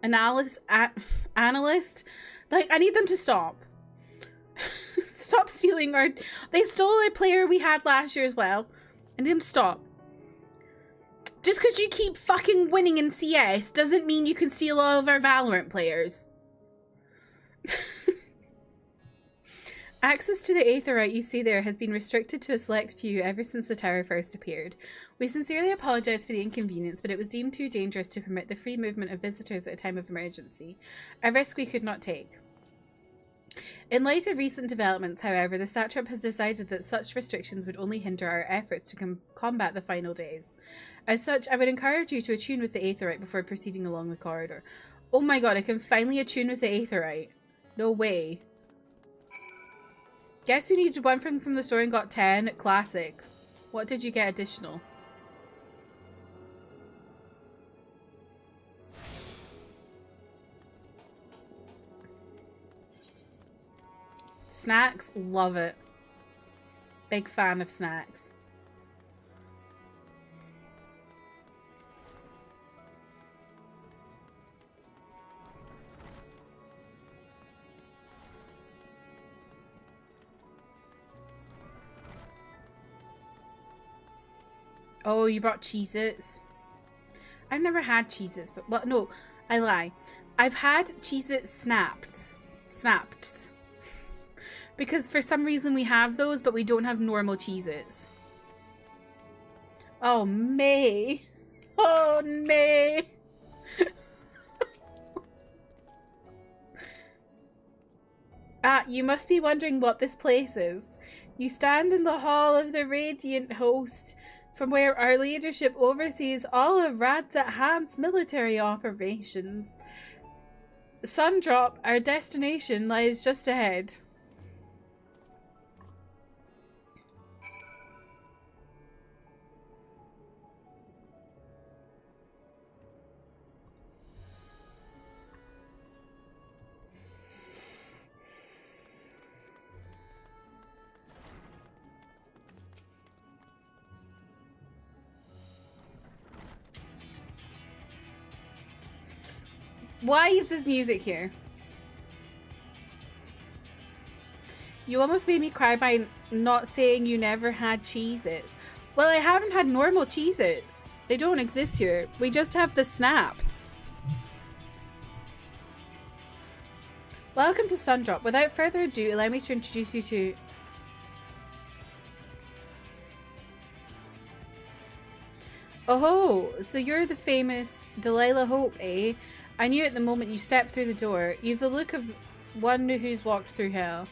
Analyst. Like, I need them to stop. Stop stealing our... They stole a player we had last year as well. And then stop. Just because you keep fucking winning in CS doesn't mean you can steal all of our Valorant players. Access to the Aetherite you see there has been restricted to a select few ever since the tower first appeared. We sincerely apologise for the inconvenience, but it was deemed too dangerous to permit the free movement of visitors at a time of emergency. A risk we could not take. In light of recent developments, however, the Satrap has decided that such restrictions would only hinder our efforts to combat the final days. As such, I would encourage you to attune with the Aetherite before proceeding along the corridor. Oh my god, I can finally attune with the Aetherite. No way. Guess who needed one from the store and got 10? Classic. What did you get additional? Snacks? Love it. Big fan of snacks. Oh, you brought Cheez-Its? I've never had Cheez-Its, but... Well, no, I lie. I've had Cheez-Its snapped. Because for some reason we have those, but we don't have normal Cheez-Its. Oh, May. Oh, May. You must be wondering what this place is. You stand in the hall of the Radiant Host, from where our leadership oversees all of Radzat Han's military operations. Sundrop, our destination, lies just ahead. Why is this music here? You almost made me cry by not saying you never had Cheez-Its. Well, I haven't had normal Cheez-Its. They don't exist here. We just have the snaps. Welcome to Sundrop. Without further ado, allow me to introduce you to... Oh, so you're the famous Delilah Hope, eh? I knew it the moment you stepped through the door. You've the look of one who's walked through hell.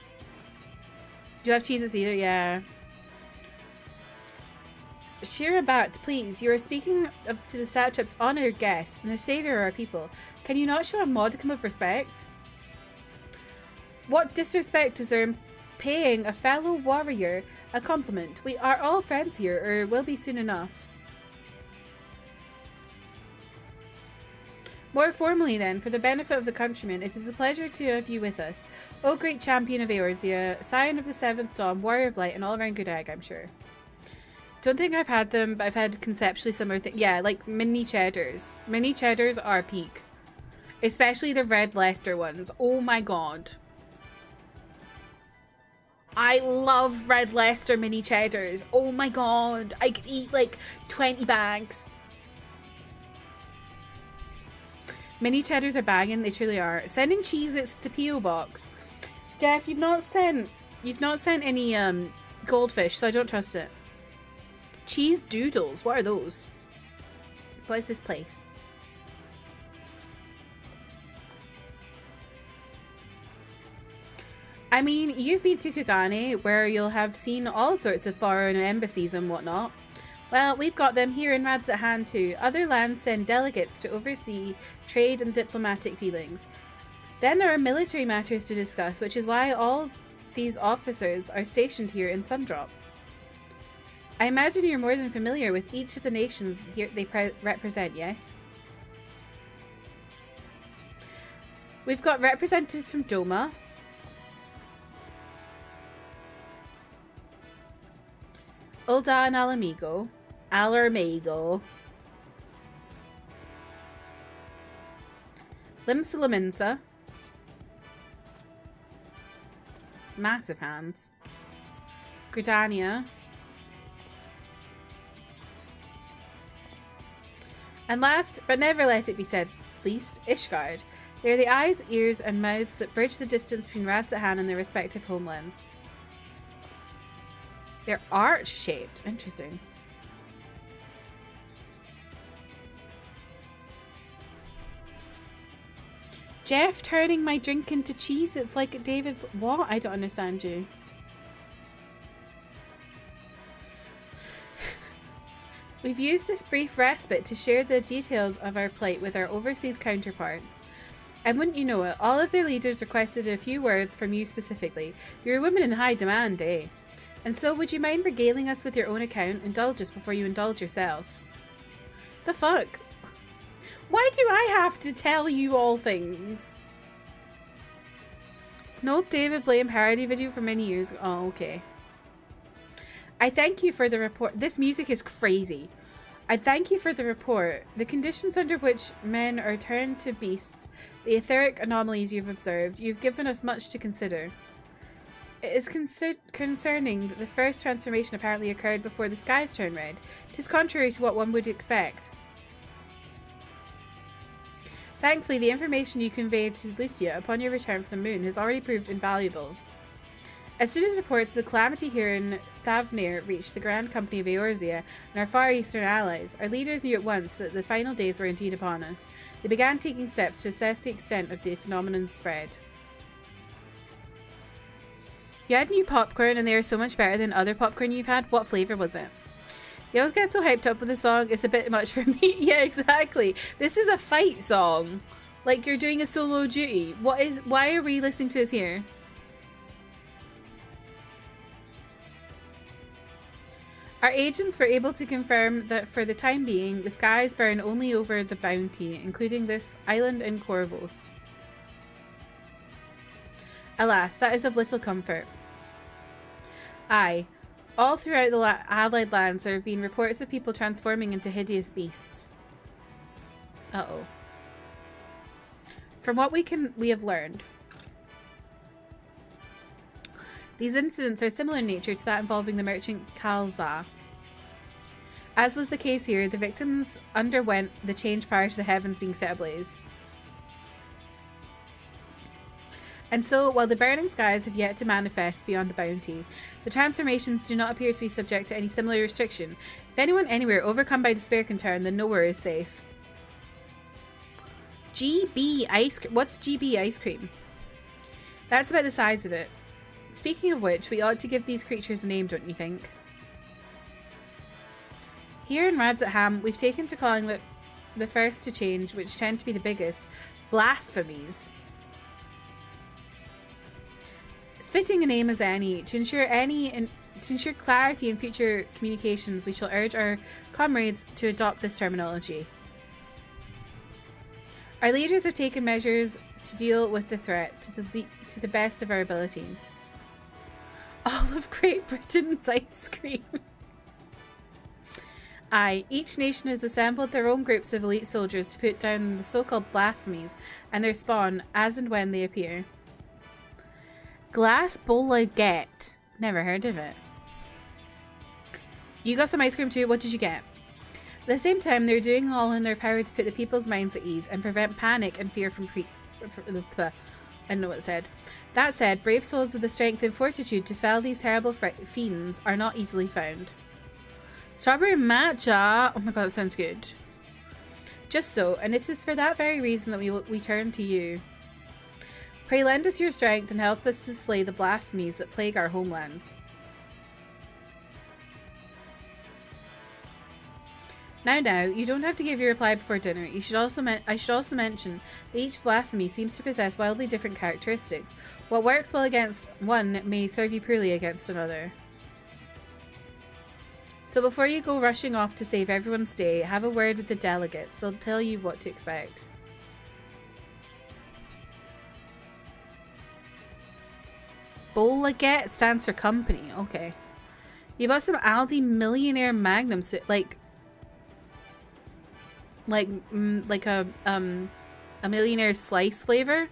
Do you have cheeses either? Yeah. Shirabat, please. You are speaking to the satrap's honoured guest and the saviour of our people. Can you not show a modicum of respect? What disrespect is there in paying a fellow warrior a compliment? We are all friends here, or will be soon enough. More formally then, for the benefit of the countrymen, it is a pleasure to have you with us. O great champion of Eorzea, scion of the seventh dawn, warrior of light, and all-around good egg, I'm sure. Don't think I've had them, but I've had conceptually similar things. Yeah, like mini cheddars. Mini cheddars are peak. Especially the red Leicester ones. Oh my god. I love red Leicester mini cheddars. Oh my god. I could eat like 20 bags. Mini cheddars are banging, they truly are. Sending Cheez-Its to the P.O. box. Jeff, you've not sent any goldfish, so I don't trust it. Cheese doodles, what are those? What is this place? I mean, you've been to Kugane, where you'll have seen all sorts of foreign embassies and whatnot. Well, we've got them here in Rads at hand too. Other lands send delegates to oversee trade and diplomatic dealings. Then there are military matters to discuss, which is why all these officers are stationed here in Sundrop. I imagine you're more than familiar with each of the nations here they represent, yes? We've got representatives from Doma, Ul'dah and Alarmigo, Limsa, massive hands, Gridania, and last but never let it be said least, Ishgard. They are the eyes, ears, and mouths that bridge the distance between Radz-at-Han and their respective homelands. They're arch-shaped. Interesting. Jeff turning my drink into cheese. It's like David... What? I don't understand you. We've used this brief respite to share the details of our plight with our overseas counterparts. And wouldn't you know it, all of their leaders requested a few words from you specifically. You're a woman in high demand, eh? And so would you mind regaling us with your own account? Indulge us before you indulge yourself. The fuck? Why do I have to tell you all things? It's an old David Blame parody video from many years ago. Oh, okay. I thank you for the report. This music is crazy. I thank you for the report. The conditions under which men are turned to beasts, the etheric anomalies you've observed, you've given us much to consider. It is concerning that the first transformation apparently occurred before the skies turned red. 'Tis contrary to what one would expect. Thankfully, the information you conveyed to Lucia upon your return from the moon has already proved invaluable. As soon as reports of the calamity here in Thavnir reached the Grand Company of Eorzea and our far eastern allies, our leaders knew at once that the final days were indeed upon us. They began taking steps to assess the extent of the phenomenon's spread. You had new popcorn and they are so much better than other popcorn you've had. What flavour was it? You always get so hyped up with the song, it's a bit much for me. Yeah, exactly. This is a fight song. Like you're doing a solo duty. Why are we listening to this here? Our agents were able to confirm that for the time being, the skies burn only over the bounty, including this island in Corvos. Alas, that is of little comfort. Aye, all throughout the Allied lands there have been reports of people transforming into hideous beasts. Uh-oh. From what we have learned, these incidents are similar in nature to that involving the merchant Kalza. As was the case here, the victims underwent the change prior to the heavens being set ablaze. And so, while the burning skies have yet to manifest beyond the bounty, the transformations do not appear to be subject to any similar restriction. If anyone anywhere overcome by despair can turn, then nowhere is safe. GB ice cream. What's GB ice cream? That's about the size of it. Speaking of which, we ought to give these creatures a name, don't you think? Here in Rads at Ham, we've taken to calling the first to change, which tend to be the biggest, blasphemies. As fitting a name as any. To ensure clarity in future communications, we shall urge our comrades to adopt this terminology. Our leaders have taken measures to deal with the threat to the best of our abilities. All of Great Britain's ice cream. Aye, each nation has assembled their own groups of elite soldiers to put down the so-called blasphemies and their spawn as and when they appear. Glass Bolaget. Never heard of it. You got some ice cream too? What did you get? At the same time, they're doing all in their power to put the people's minds at ease and prevent panic and fear from I don't know what it said. That said, brave souls with the strength and fortitude to fell these terrible fiends are not easily found. Strawberry matcha. Oh my god, that sounds good. Just so, and it is for that very reason that we turn to you. Pray lend us your strength and help us to slay the blasphemies that plague our homelands. Now, you don't have to give your reply before dinner. I should also mention that each blasphemy seems to possess wildly different characteristics. What works well against one may serve you poorly against another. So before you go rushing off to save everyone's day, have a word with the delegates. They'll tell you what to expect. Bolaget stands for company. Okay. You bought some Aldi Millionaire Magnum, like a millionaire slice flavor.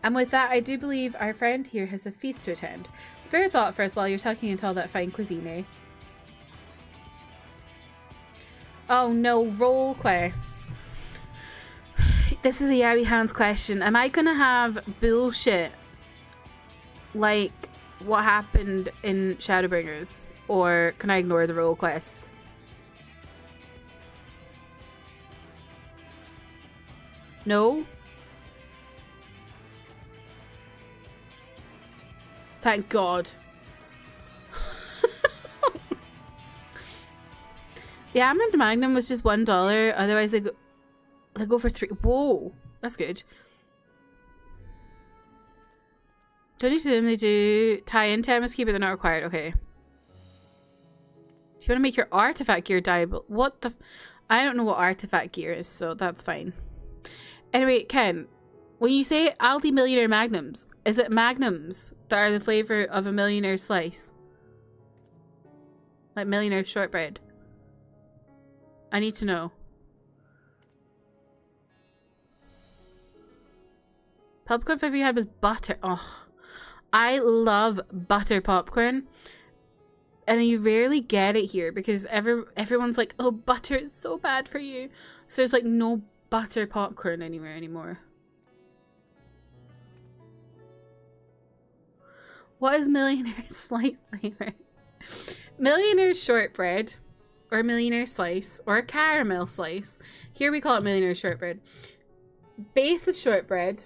And with that, I do believe our friend here has a feast to attend. Spare a thought for us while you're tucking into all that fine cuisine, eh? Oh no, roll quests. This is a Yowie Hands question. Am I gonna have bullshit like what happened in Shadowbringers? Or can I ignore the roll quests? No? Thank God. The Almond Magnum was just $1. Otherwise, they go for $3. Whoa, that's good. Don't need to do them. They do tie into MSQ, but they're not required. Okay. If you want to make your artifact gear dyeable, what the? I don't know what artifact gear is, so that's fine. Anyway, Ken, when you say Aldi Millionaire Magnums, is it Magnums that are the flavor of a millionaire slice? Like millionaire shortbread? I need to know. Popcorn flavor you had was butter. Oh, I love butter popcorn. And you rarely get it here because everyone's like, oh, butter is so bad for you. So there's like no butter popcorn anywhere anymore. What is millionaire slice flavor? Millionaire shortbread, or millionaire slice, or a caramel slice. Here we call it millionaire shortbread. Base of shortbread.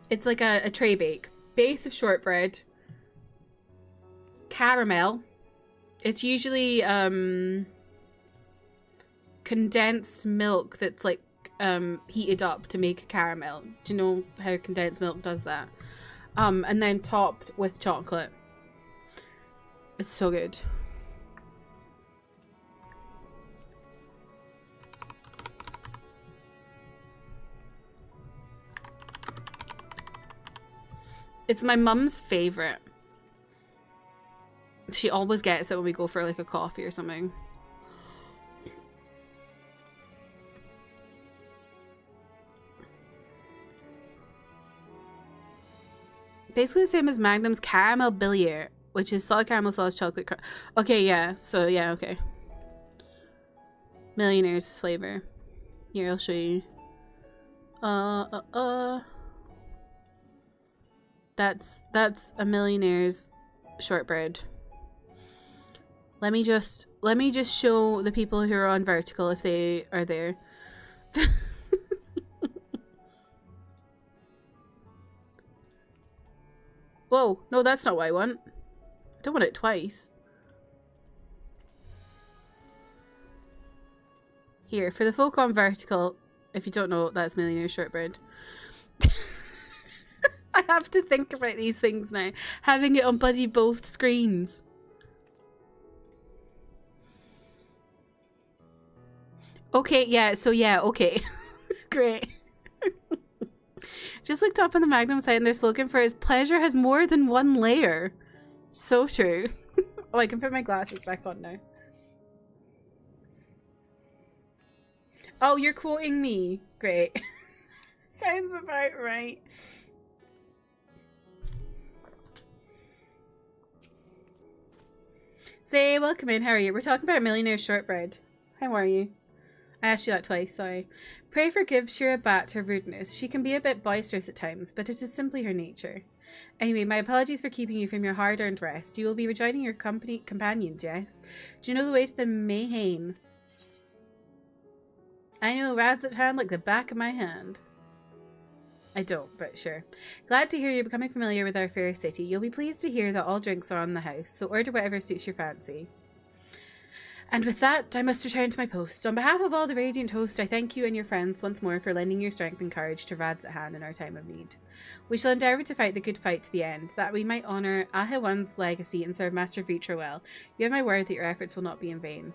It's like a tray bake. Base of shortbread. Caramel. It's usually condensed milk that's like heated up to make a caramel. Do you know how condensed milk does that? And then topped with chocolate. It's so good. It's my mum's favorite. She always gets it when we go for like a coffee or something. Basically the same as Magnum's Caramel Billionaire, which is solid caramel sauce, chocolate. Okay, yeah. So, yeah, okay. Millionaire's flavor. Here, I'll show you. That's a millionaire's shortbread. Let me just show the people who are on vertical if they are there. Whoa, no, that's not what I want. I don't want it twice. Here, for the folk on vertical, if you don't know, that's millionaire shortbread. I have to think about these things now. Having it on bloody both screens. Okay, yeah, so yeah, okay. Great. Just looked up on the Magnum site and their slogan for his pleasure has more than one layer. So true. Oh, I can put my glasses back on now. Oh, you're quoting me. Great. Sounds about right. Say, welcome in. How are you? We're talking about millionaire shortbread. How are you? I asked you that twice, sorry. Pray forgive Shira Bat her rudeness. She can be a bit boisterous at times, but it is simply her nature. Anyway, my apologies for keeping you from your hard-earned rest. You will be rejoining your companions, yes? Do you know the way to the Mayhain? I know Rad's at hand like the back of my hand. I don't, but sure. Glad to hear you're becoming familiar with our fair city. You'll be pleased to hear that all drinks are on the house, so order whatever suits your fancy. And with that, I must return to my post. On behalf of all the Radiant host, I thank you and your friends once more for lending your strength and courage to Rad's at hand in our time of need. We shall endeavour to fight the good fight to the end, that we might honour Ahewan's legacy and serve Master Vitra well. You have my word that your efforts will not be in vain.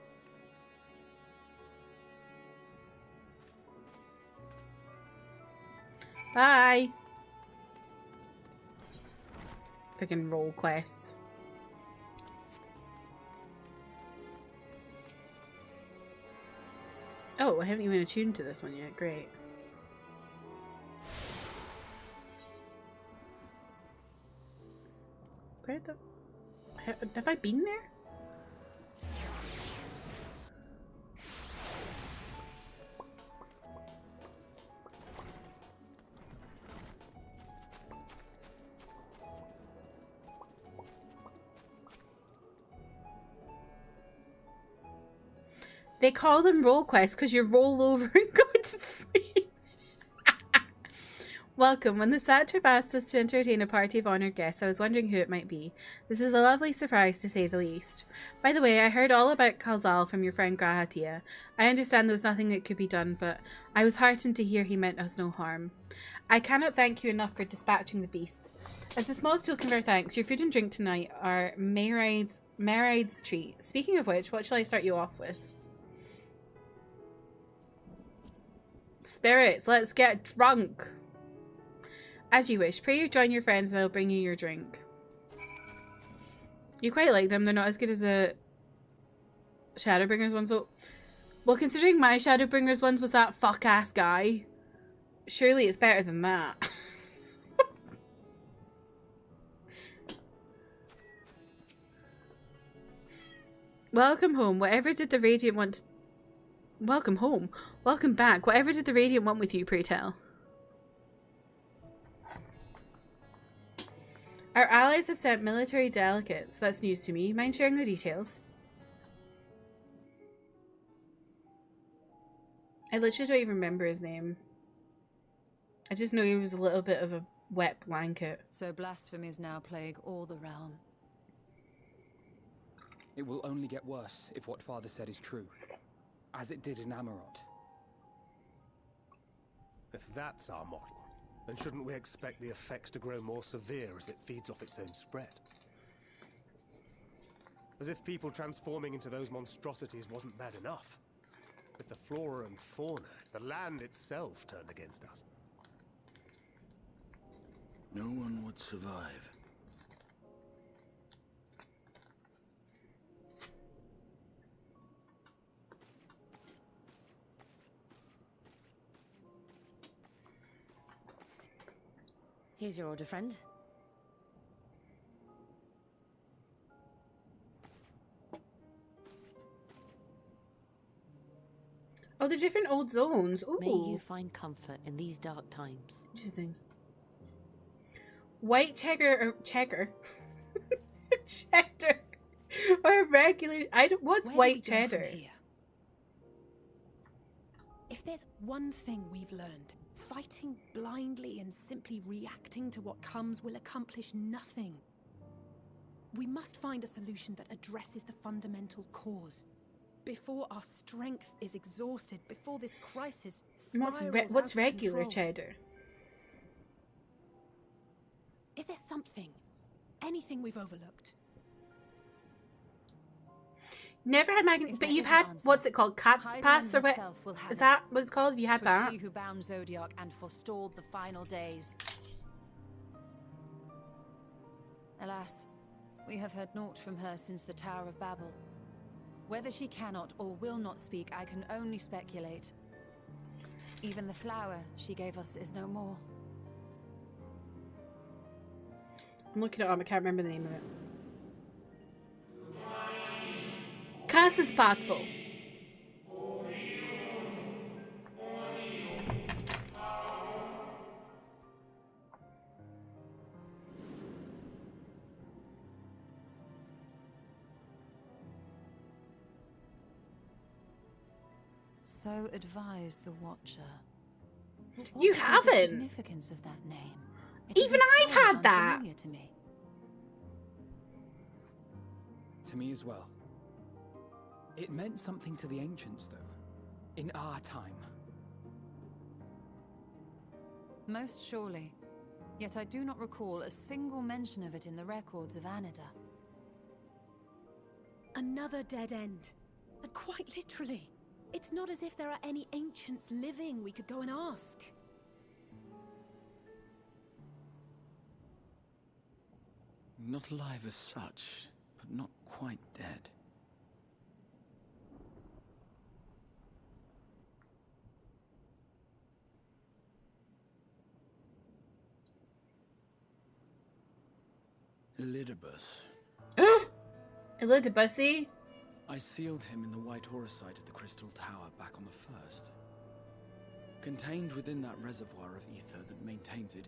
Bye! Freaking roll quests. Oh, I haven't even attuned to this one yet. Great. Where the... Have I been there? They call them roll quests because you roll over and go to sleep. Welcome. When the satrap asked us to entertain a party of honoured guests, I was wondering who it might be. This is a lovely surprise, to say the least. By the way, I heard all about Kalzal from your friend Grahatia. I understand there was nothing that could be done, but I was heartened to hear he meant us no harm. I cannot thank you enough for dispatching the beasts. As the smallest token of our thanks, your food and drink tonight are Mayride's treat. Speaking of which, what shall I start you off with? Spirits, let's get drunk. As you wish. Pray you join your friends and they'll bring you your drink. You quite like them. They're not as good as the Shadowbringers ones. So, well, considering my Shadowbringers ones was that fuck-ass guy, surely it's better than that. Welcome home. Whatever did the Radiant want to... Welcome home. Welcome back. Whatever did the Radiant want with you, pray tell? Our allies have sent military delegates. That's news to me. Mind sharing the details? I literally don't even remember his name. I just know he was a little bit of a wet blanket. So blasphemies now plague all the realm. It will only get worse if what Father said is true. As it did in Amarot. If that's our model, then shouldn't we expect the effects to grow more severe as it feeds off its own spread? As if people transforming into those monstrosities wasn't bad enough. If the flora and fauna, the land itself turned against us. No one would survive. Here's your order, friend. Oh, Oh, they're different old zones. Ooh. May you find comfort in these dark times. Interesting. White cheddar or cheddar. Cheddar. Or regular. What's white cheddar? If there's one thing we've learned, fighting blindly and simply reacting to what comes will accomplish nothing. We must find a solution that addresses the fundamental cause. Before our strength is exhausted, before this crisis spirals What's out of regular control. cheddar? Is there something, anything we've overlooked? Never had magnum, but you've had, what's it called? Cat's pass or what? Is that what it's called? Have you had that? She who bound Zodiac and forestalled the final days. Alas, we have heard naught from her since the Tower of Babel. Whether she cannot or will not speak, I can only speculate. Even the flower she gave us is no more. I'm looking it up, I can't remember the name of it. Kassenspatzel. So advised the Watcher. You What could be the haven't. significance of that name? It is Even I've entirely had that. unfamiliar to me. To me as well. It meant something to the ancients, though. In our time. Most surely. Yet I do not recall a single mention of it in the records of Anida. Another dead end. And quite literally. It's not as if there are any ancients living we could go and ask. Not alive as such, but not quite dead. Elidibus. Elidibus? I sealed him in the white auricite of the Crystal Tower back on the first. Contained within that reservoir of ether that maintains it,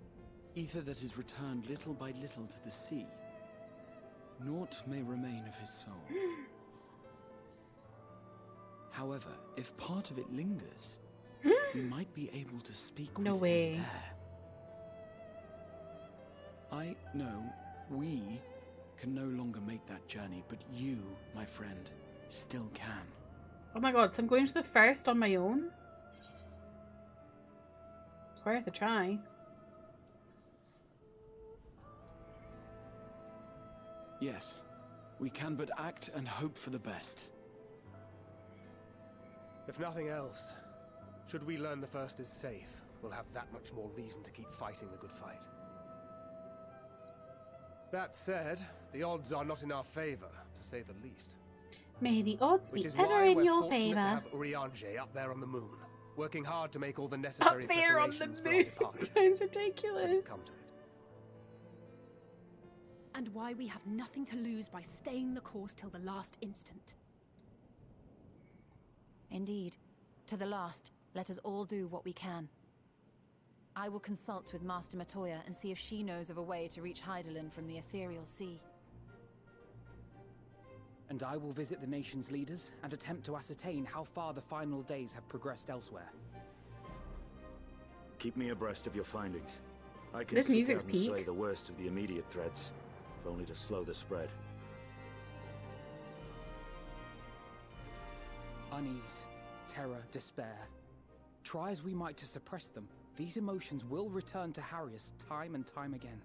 ether that is returned little by little to the sea. Naught may remain of his soul. However, if part of it lingers, we might be able to speak with him there. I know we can no longer make that journey, but you, my friend, still can. Oh my god, so I'm going to the first on my own? It's worth a try. Yes, we can but act and hope for the best. If nothing else, should we learn the first is safe, we'll have that much more reason to keep fighting the good fight. That said, the odds are not in our favor, to say the least. May the odds be Which is ever why in we're your fortunate to favor. have Urianger up there on the moon, working hard to make all the necessary Up there on the preparations for our moon. departure. Sounds ridiculous. Should it come to it. And why we have nothing to lose by staying the course till the last instant. Indeed. To the last, let us all do what we can. I will consult with Master Matoya and see if she knows of a way to reach Hydaelyn from the ethereal sea. And I will visit the nation's leaders and attempt to ascertain how far the final days have progressed elsewhere. Keep me abreast of your findings. I can This seek music's out and slay peak. the worst of the immediate threats, if only to slow the spread. Unease, terror, despair. Try as we might to suppress them, these emotions will return to harry us time and time again.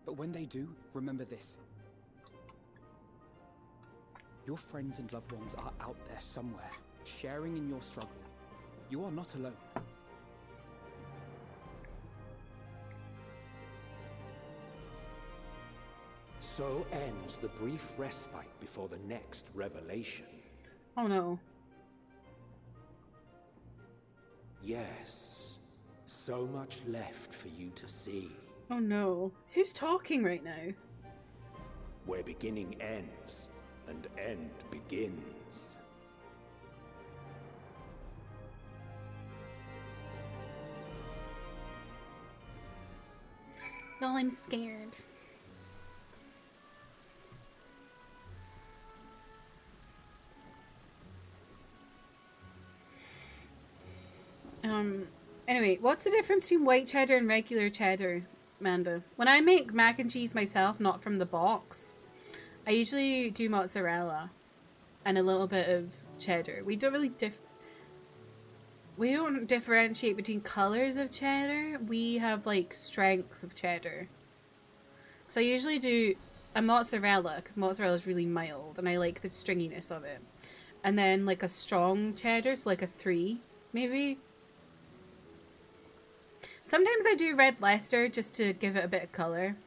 But when they do, remember this. Your friends and loved ones are out there somewhere, sharing in your struggle. You are not alone. So ends the brief respite before the next revelation. Oh no. Yes, so much left for you to see. Oh no. Who's talking right now? Where beginning ends and end begins. Y'all, I'm scared. Anyway, what's the difference between white cheddar and regular cheddar, Amanda? When I make mac and cheese myself, not from the box, I usually do mozzarella and a little bit of cheddar. We don't really differentiate between colors of cheddar. We have like strength of cheddar. So I usually do a mozzarella because mozzarella is really mild and I like the stringiness of it. And then like a strong cheddar, so like a 3 maybe. Sometimes I do red Leicester just to give it a bit of color.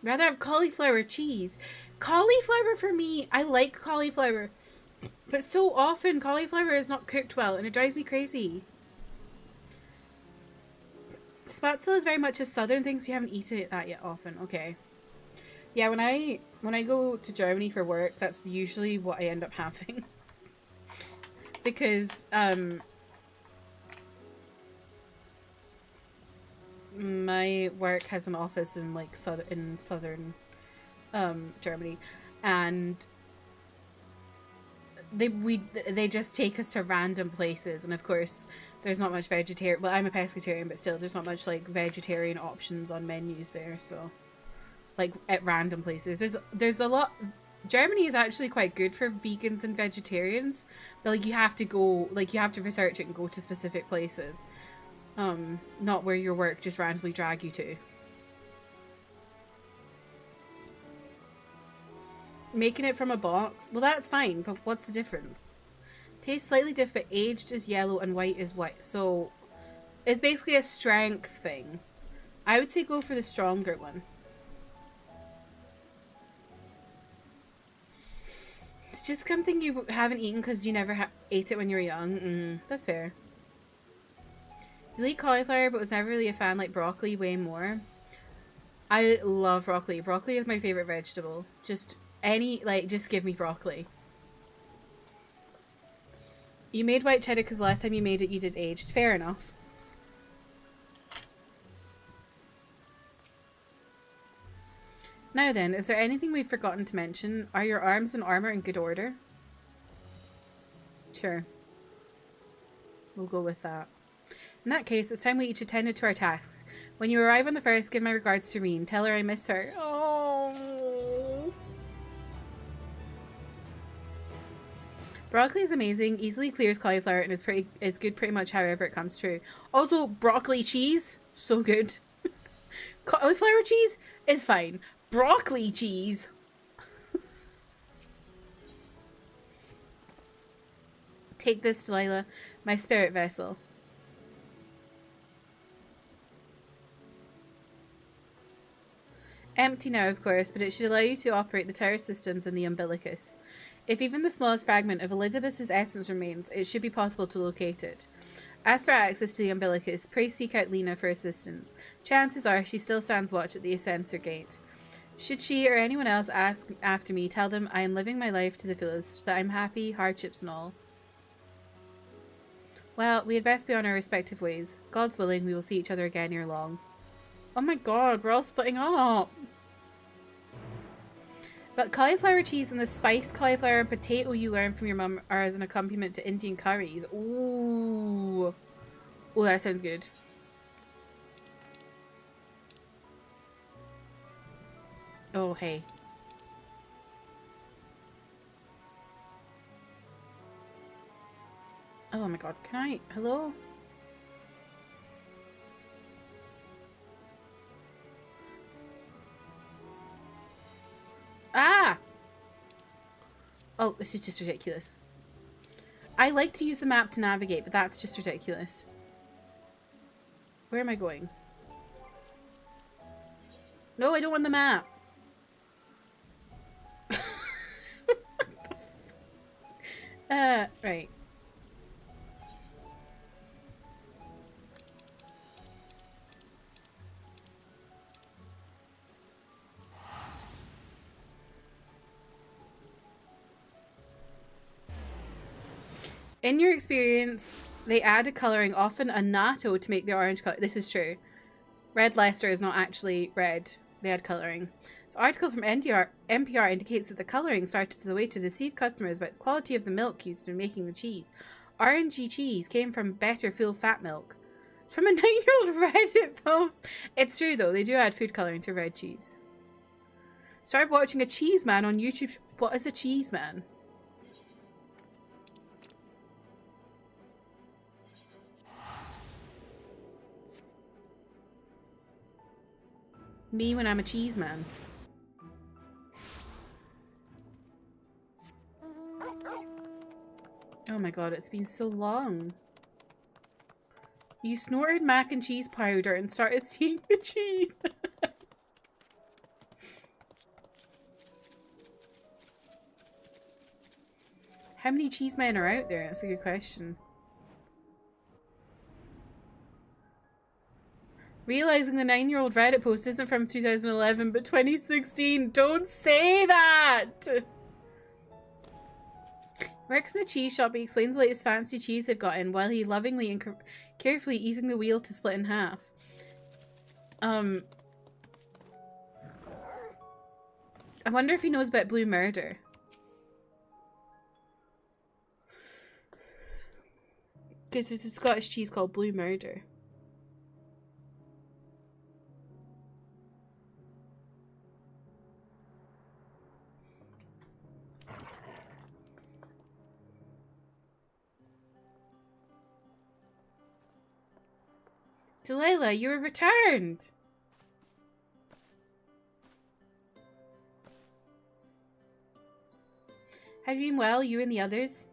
Rather have cauliflower cheese. Cauliflower for me, I like cauliflower. But so often cauliflower is not cooked well and it drives me crazy. Spatzel is very much a southern thing, so you haven't eaten it that yet often. Okay. Yeah, when I go to Germany for work, that's usually what I end up having. Because my work has an office in like southern Germany, and they just take us to random places, and of course there's not much vegetarian. Well, I'm a pescatarian, but still there's not much like vegetarian options on menus there. So like at random places, there's a lot. Germany is actually quite good for vegans and vegetarians, but like you have to go, like you have to research it and go to specific places. Not where your work just randomly drag you to. Making it from a box? Well, that's fine, but what's the difference? Tastes slightly different, but aged is yellow and white is white. So, it's basically a strength thing. I would say go for the stronger one. It's just something you haven't eaten because you never ate it when you were young. That's fair. You like cauliflower, but was never really a fan like broccoli way more. I love broccoli. Broccoli is my favorite vegetable. Just give me broccoli. You made white cheddar because last time you made it you did aged. Fair enough. Now then, is there anything we've forgotten to mention? Are your arms and armor in good order? Sure. We'll go with that. In that case, it's time we each attended to our tasks. When you arrive on the first, give my regards to Reen. Tell her I miss her. Oh. Broccoli is amazing, easily clears cauliflower, and is good pretty much however it comes true. Also, broccoli cheese, so good. Cauliflower cheese is fine. Broccoli cheese. Take this, Delilah, my spirit vessel. Empty now, of course, but it should allow you to operate the tower systems and the umbilicus. If even the smallest fragment of Elidibus's essence remains, it should be possible to locate it. As for access to the umbilicus, pray seek out Lena for assistance. Chances are she still stands watch at the Ascensor Gate. Should she or anyone else ask after me, tell them I am living my life to the fullest, that I'm happy, hardships and all. Well, we had best be on our respective ways. God's willing, we will see each other again ere long. Oh my god, we're all splitting up! But cauliflower cheese and the spiced cauliflower and potato you learned from your mum are as an accompaniment to Indian curries. Ooh. Oh, that sounds good. Oh, hey. Oh my god, can I... Hello? Ah! Oh, this is just ridiculous. I like to use the map to navigate, but that's just ridiculous. Where am I going? No, I don't want the map. Right. In your experience, they added colouring, often a natto, to make the orange colour. This is true. Red Leicester is not actually red. They had colouring. This article from NPR indicates that the colouring started as a way to deceive customers about the quality of the milk used in making the cheese. RNG cheese came from better full-fat milk. From a 9-year-old Reddit post. It's true though, they do add food colouring to red cheese. Started watching a cheese man on YouTube. What is a cheese man? Me when I'm a cheese man. Oh my god, it's been so long. You snorted mac and cheese powder and started seeing the cheese. How many cheese men are out there? That's a good question. Realizing the 9-year-old Reddit post isn't from 2011 but 2016. Don't say that! Works in a cheese shop. He explains the latest fancy cheese they've got in while he lovingly and carefully easing the wheel to split in half. I wonder if he knows about Blue Murder. Because there's a Scottish cheese called Blue Murder. Delilah, you were returned! Have you been well, you and the others?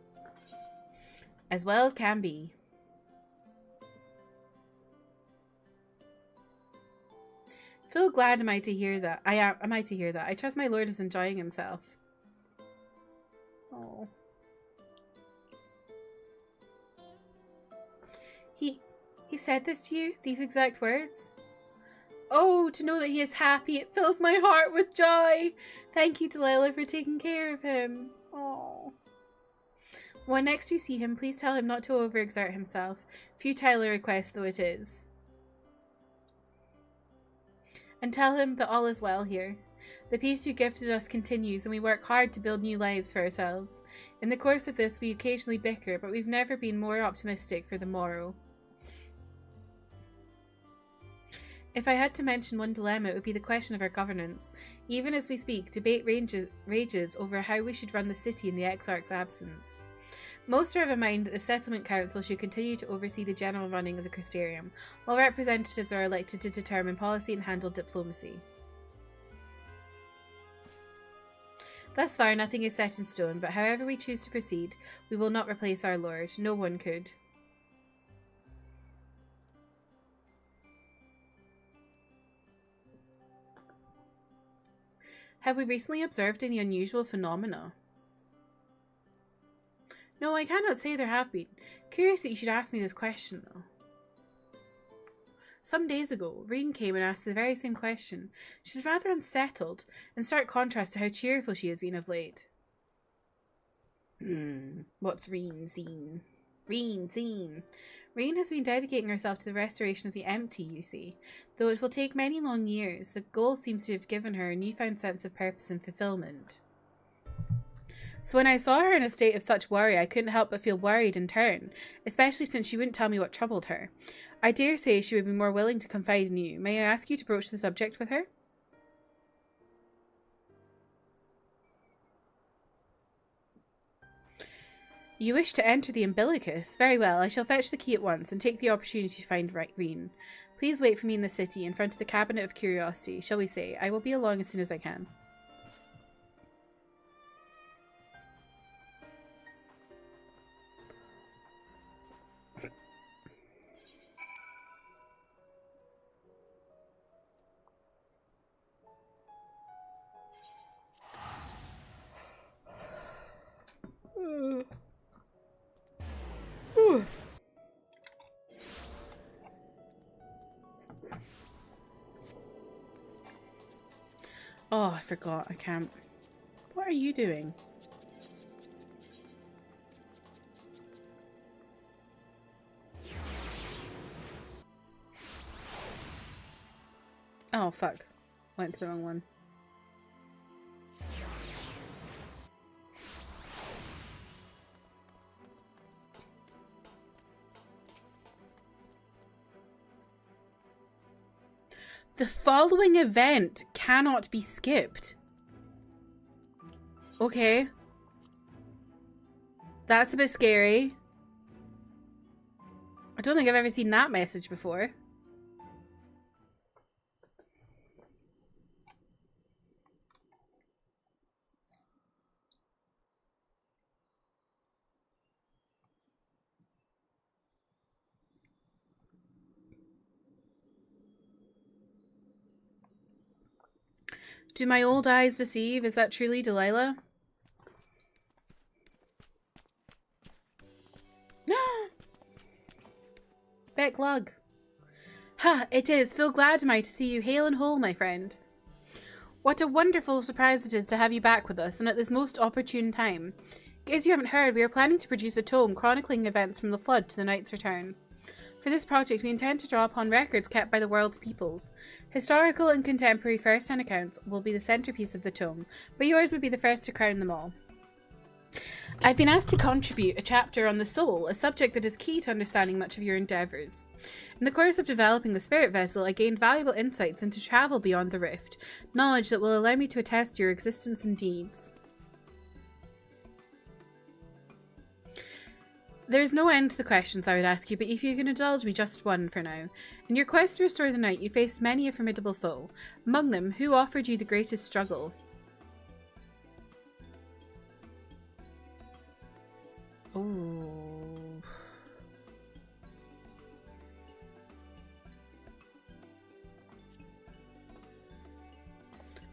As well as can be. Feel glad am I to hear that. Am I to hear that? I trust my lord is enjoying himself. Oh. He said this to you? These exact words? Oh, to know that he is happy, it fills my heart with joy. Thank you, Delilah, for taking care of him. Oh. When next you see him, please tell him not to overexert himself. Futile a request though it is. And tell him that all is well here. The peace you gifted us continues, and we work hard to build new lives for ourselves. In the course of this, we occasionally bicker, but we've never been more optimistic for the morrow. If I had to mention one dilemma, it would be the question of our governance. Even as we speak, debate rages over how we should run the city in the Exarch's absence. Most are of a mind that the Settlement Council should continue to oversee the general running of the Crystarium, while representatives are elected to determine policy and handle diplomacy. Thus far, nothing is set in stone, but however we choose to proceed, we will not replace our Lord. No one could. Have we recently observed any unusual phenomena? No, I cannot say there have been. Curious that you should ask me this question, though. Some days ago, Reen came and asked the very same question. She was rather unsettled, in stark contrast to how cheerful she has been of late. What's Reen seen? Reen seen. Reen has been dedicating herself to the restoration of the empty, you see. Though it will take many long years, the goal seems to have given her a newfound sense of purpose and fulfillment. So when I saw her in a state of such worry, I couldn't help but feel worried in turn, especially since she wouldn't tell me what troubled her. I dare say she would be more willing to confide in you. May I ask you to broach the subject with her? You wish to enter the umbilicus? Very well, I shall fetch the key at once and take the opportunity to find Reen. Please wait for me in the city, in front of the Cabinet of Curiosity, shall we say. I will be along as soon as I can. Oh, I forgot. I can't. What are you doing? Oh, fuck. Went to the wrong one. The following event cannot be skipped. Okay. That's a bit scary. I don't think I've ever seen that message before. Do my old eyes deceive? Is that truly Delilah? Beck Lug. Ha, it is. Feel glad am I to see you hale and whole, my friend. What a wonderful surprise it is to have you back with us, and at this most opportune time. In case you haven't heard, we are planning to produce a tome chronicling events from the Flood to the Knight's return. For this project, we intend to draw upon records kept by the world's peoples. Historical and contemporary first-hand accounts will be the centrepiece of the tome, but yours would be the first to crown them all. I've been asked to contribute a chapter on the soul, a subject that is key to understanding much of your endeavours. In the course of developing the spirit vessel, I gained valuable insights into travel beyond the rift, knowledge that will allow me to attest to your existence and deeds. There is no end to the questions I would ask you, but if you can indulge me just one for now. In your quest to restore the night, you faced many a formidable foe. Among them, who offered you the greatest struggle? Oh.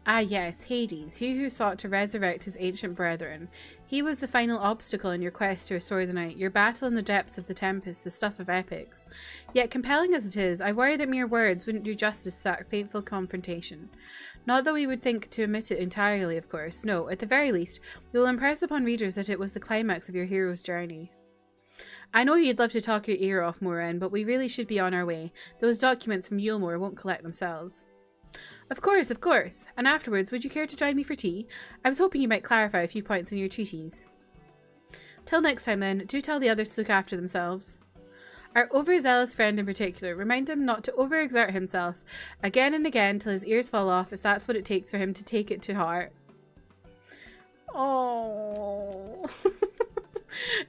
Ah yes, Hades, he who sought to resurrect his ancient brethren. He was the final obstacle in your quest to restore the night, your battle in the depths of the Tempest, the stuff of epics. Yet compelling as it is, I worry that mere words wouldn't do justice to that fateful confrontation. Not that we would think to omit it entirely, of course. No, at the very least, we will impress upon readers that it was the climax of your hero's journey. I know you'd love to talk your ear off, Moran, but we really should be on our way. Those documents from Yulmore won't collect themselves. Of course, of course. And afterwards, would you care to join me for tea? I was hoping you might clarify a few points in your treaties. Till next time then, do tell the others to look after themselves. Our overzealous friend in particular, remind him not to overexert himself again and again till his ears fall off if that's what it takes for him to take it to heart. Oh.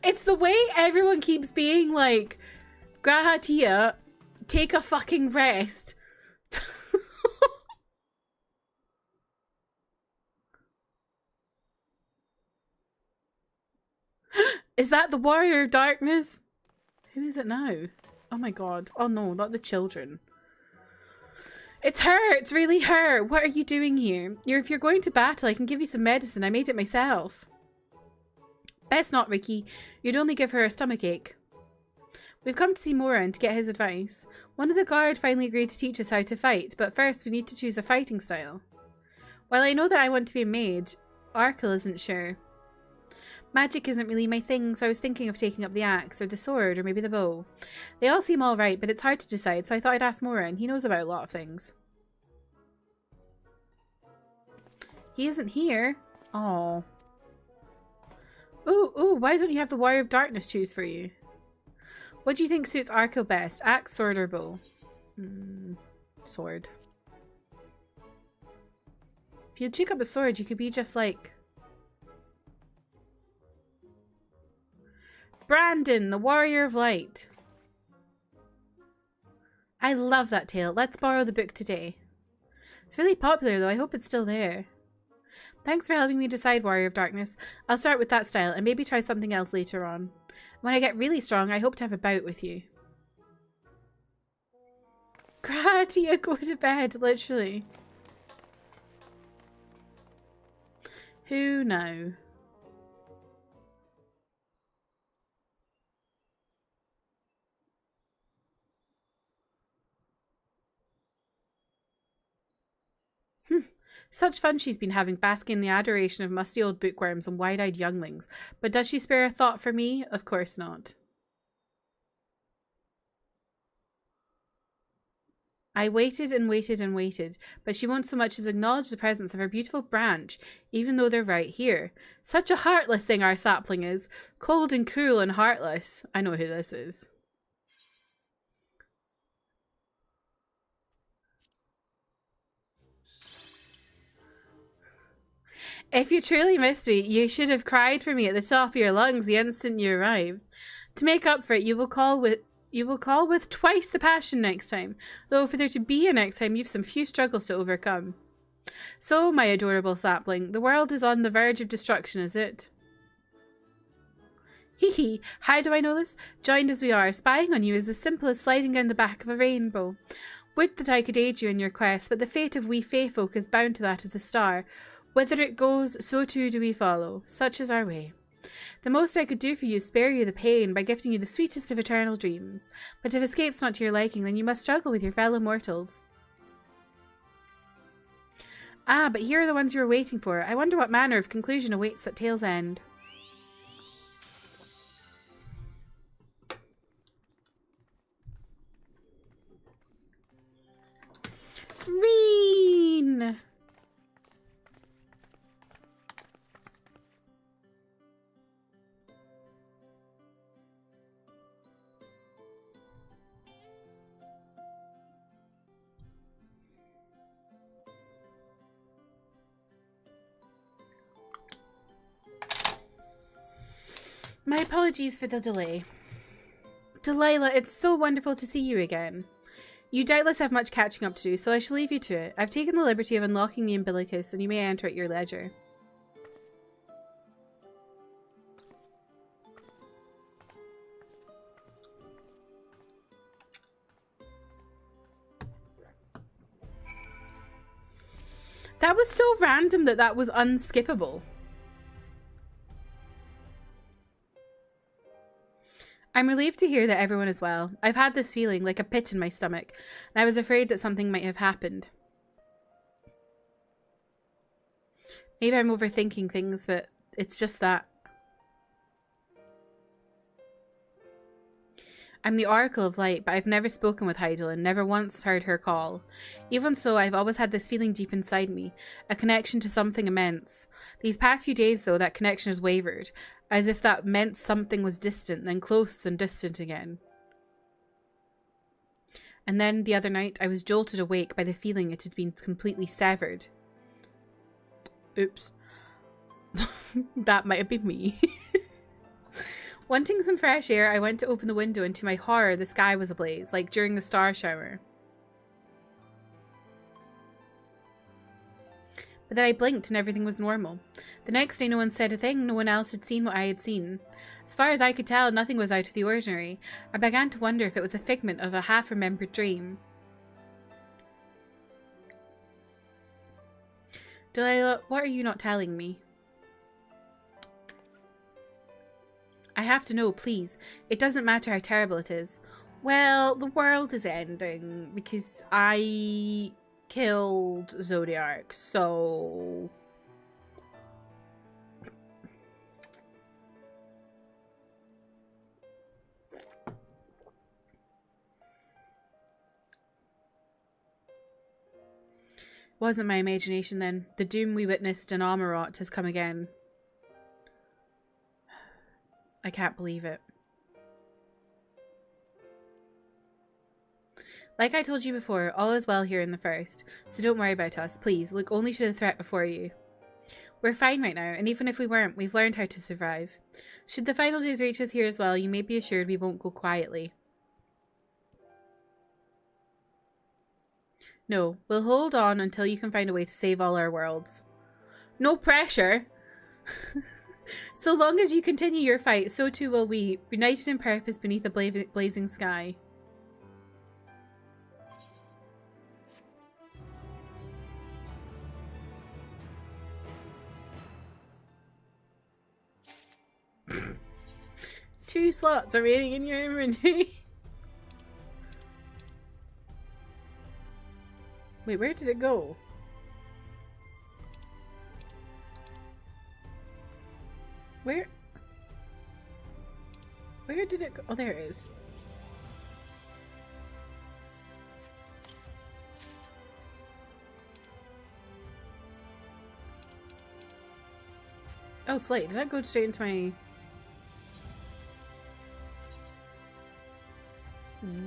It's the way everyone keeps being like, Grahatia, take a fucking rest. Is that the Warrior of Darkness? Who is it now? Oh my god. Oh no, not the children. It's her! It's really her! What are you doing here? If you're going to battle, I can give you some medicine. I made it myself. Best not, Ricky. You'd only give her a stomachache. We've come to see Moran to get his advice. One of the guard finally agreed to teach us how to fight, but first we need to choose a fighting style. While I know that I want to be a mage, Arkell isn't sure. Magic isn't really my thing, so I was thinking of taking up the axe, or the sword, or maybe the bow. They all seem alright, but it's hard to decide, so I thought I'd ask Moran. He knows about a lot of things. He isn't here. Oh. Ooh, why don't you have the Warrior of Darkness choose for you? What do you think suits Arkell best? Axe, sword, or bow? Sword. If you took up a sword, you could be just like... Brandon, the Warrior of Light. I love that tale. Let's borrow the book today. It's really popular though. I hope it's still there. Thanks for helping me decide, Warrior of Darkness. I'll start with that style and maybe try something else later on. When I get really strong, I hope to have a bout with you. Gratia, go to bed, literally. Who now? Such fun she's been having, basking in the adoration of musty old bookworms and wide-eyed younglings. But does she spare a thought for me? Of course not. I waited and waited and waited, but she won't so much as acknowledge the presence of her beautiful branch, even though they're right here. Such a heartless thing our sapling is. Cold and cruel and heartless. I know who this is. If you truly missed me, you should have cried for me at the top of your lungs the instant you arrived. To make up for it, you will call with twice the passion next time. Though for there to be a next time, you've some few struggles to overcome. So, my adorable sapling, the world is on the verge of destruction, is it? Hee hee, how do I know this? Joined as we are, spying on you is as simple as sliding down the back of a rainbow. Would that I could aid you in your quest, but the fate of we fae folk is bound to that of the star. Whither it goes, so too do we follow. Such is our way. The most I could do for you is spare you the pain by gifting you the sweetest of eternal dreams. But if escape's not to your liking, then you must struggle with your fellow mortals. Ah, but here are the ones you were waiting for. I wonder what manner of conclusion awaits at tale's end. Reen! My apologies for the delay. Delilah, it's so wonderful to see you again. You doubtless have much catching up to do, so I shall leave you to it. I've taken the liberty of unlocking the umbilicus, and you may enter at your leisure. That was so random that was unskippable. I'm relieved to hear that everyone is well. I've had this feeling, like a pit in my stomach, and I was afraid that something might have happened. Maybe I'm overthinking things, but it's just that. I'm the Oracle of Light, but I've never spoken with Heidelin, never once heard her call. Even so, I've always had this feeling deep inside me, a connection to something immense. These past few days, though, that connection has wavered, as if that meant something was distant, then close, then distant again. And then, the other night, I was jolted awake by the feeling it had been completely severed. Oops. That might have been me. Wanting some fresh air, I went to open the window, and to my horror, the sky was ablaze, like during the star shower. But then I blinked and everything was normal. The next day no one said a thing, no one else had seen what I had seen. As far as I could tell, nothing was out of the ordinary. I began to wonder if it was a figment of a half-remembered dream. Delilah, what are you not telling me? I have to know, please. It doesn't matter how terrible it is. Well, the world is ending because I killed Zodiac, so... Wasn't my imagination then. The doom we witnessed in Amarot has come again. I can't believe it. Like I told you before, all is well here in the First, so don't worry about us. Please, look only to the threat before you. We're fine right now, and even if we weren't, we've learned how to survive. Should the final days reach us here as well, you may be assured we won't go quietly. No, we'll hold on until you can find a way to save all our worlds. No pressure! So long as you continue your fight, so too will we, united in purpose beneath a blazing sky. Two slots remaining in your inventory. Wait, where did it go? Where did it go? Oh, there it is. Oh, Slate, did that go straight into my...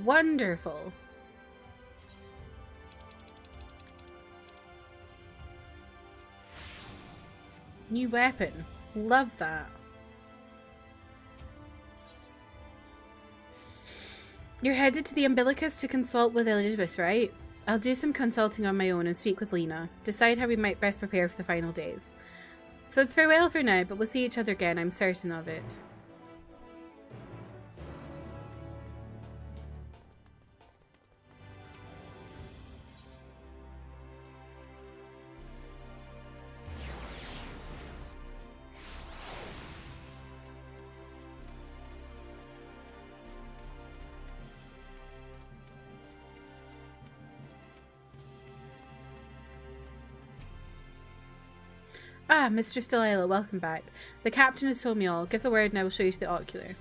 Wonderful. New weapon. Love that. You're headed to the Umbilicus to consult with Elizabeth, right? I'll do some consulting on my own and speak with Lena. Decide how we might best prepare for the final days. So it's farewell for now, but we'll see each other again, I'm certain of it. Ah, Mistress Delilah, welcome back. The captain has told me all. Give the word and I will show you to the ocular.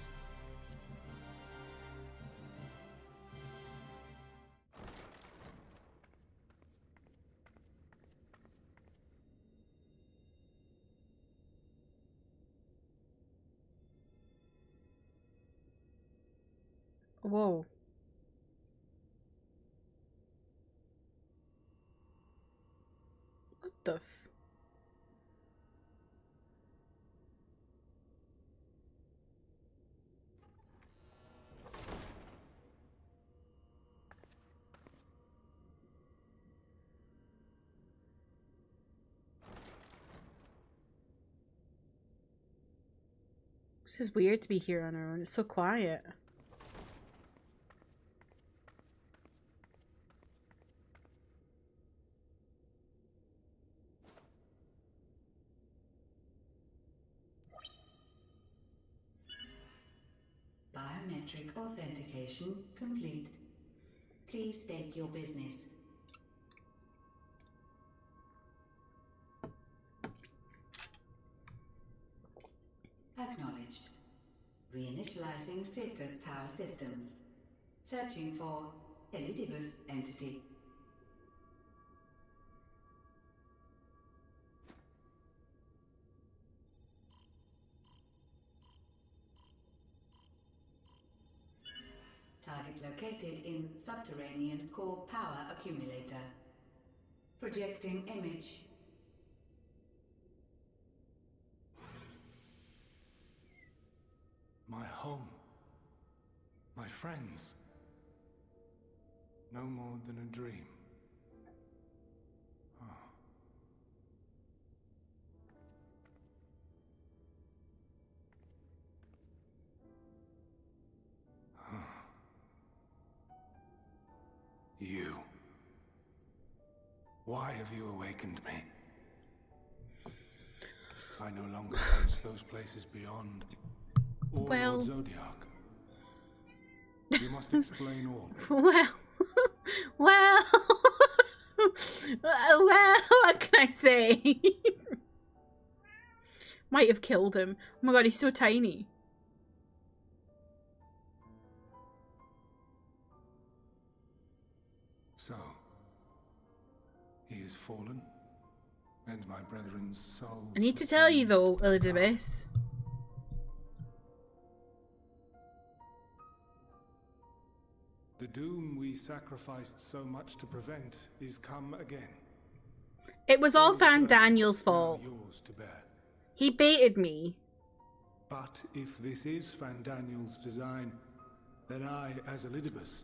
Whoa. What the f... This is weird to be here on our own. It's so quiet. Biometric authentication complete. Please state your business. Acknowledged. Reinitializing Circus Tower systems. Searching for Elidibus entity. Target located in subterranean core power accumulator. Projecting image. My home. My friends. No more than a dream. Oh. You. Why have you awakened me? I no longer sense those places beyond. Or Well... Lord Zodiac. You must explain all. Well... well... well, what can I say? Might have killed him. Oh my god, he's so tiny. So, he is fallen, and my brethren's souls... I need to tell you though, Elizabeth. The doom we sacrificed so much to prevent is come again. It was all Fan Daniel's fault. Yours to bear. He baited me. But if this is Fan Daniel's design, then I, as Elidibus,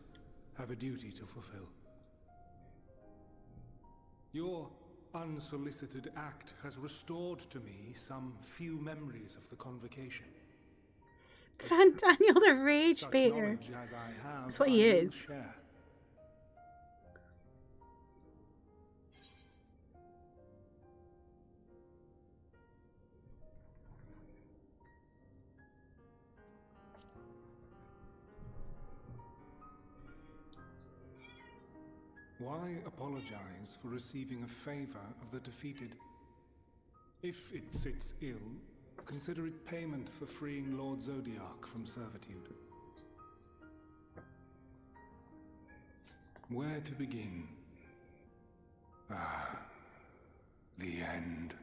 have a duty to fulfill. Your unsolicited act has restored to me some few memories of the convocation. Fan Daniel the rage Such baiter. knowledge as I have, That's what he I will is. share. Why apologize for receiving a favor of the defeated? If it sits ill, consider it payment for freeing Lord Zodiac from servitude. Where to begin? Ah, the end.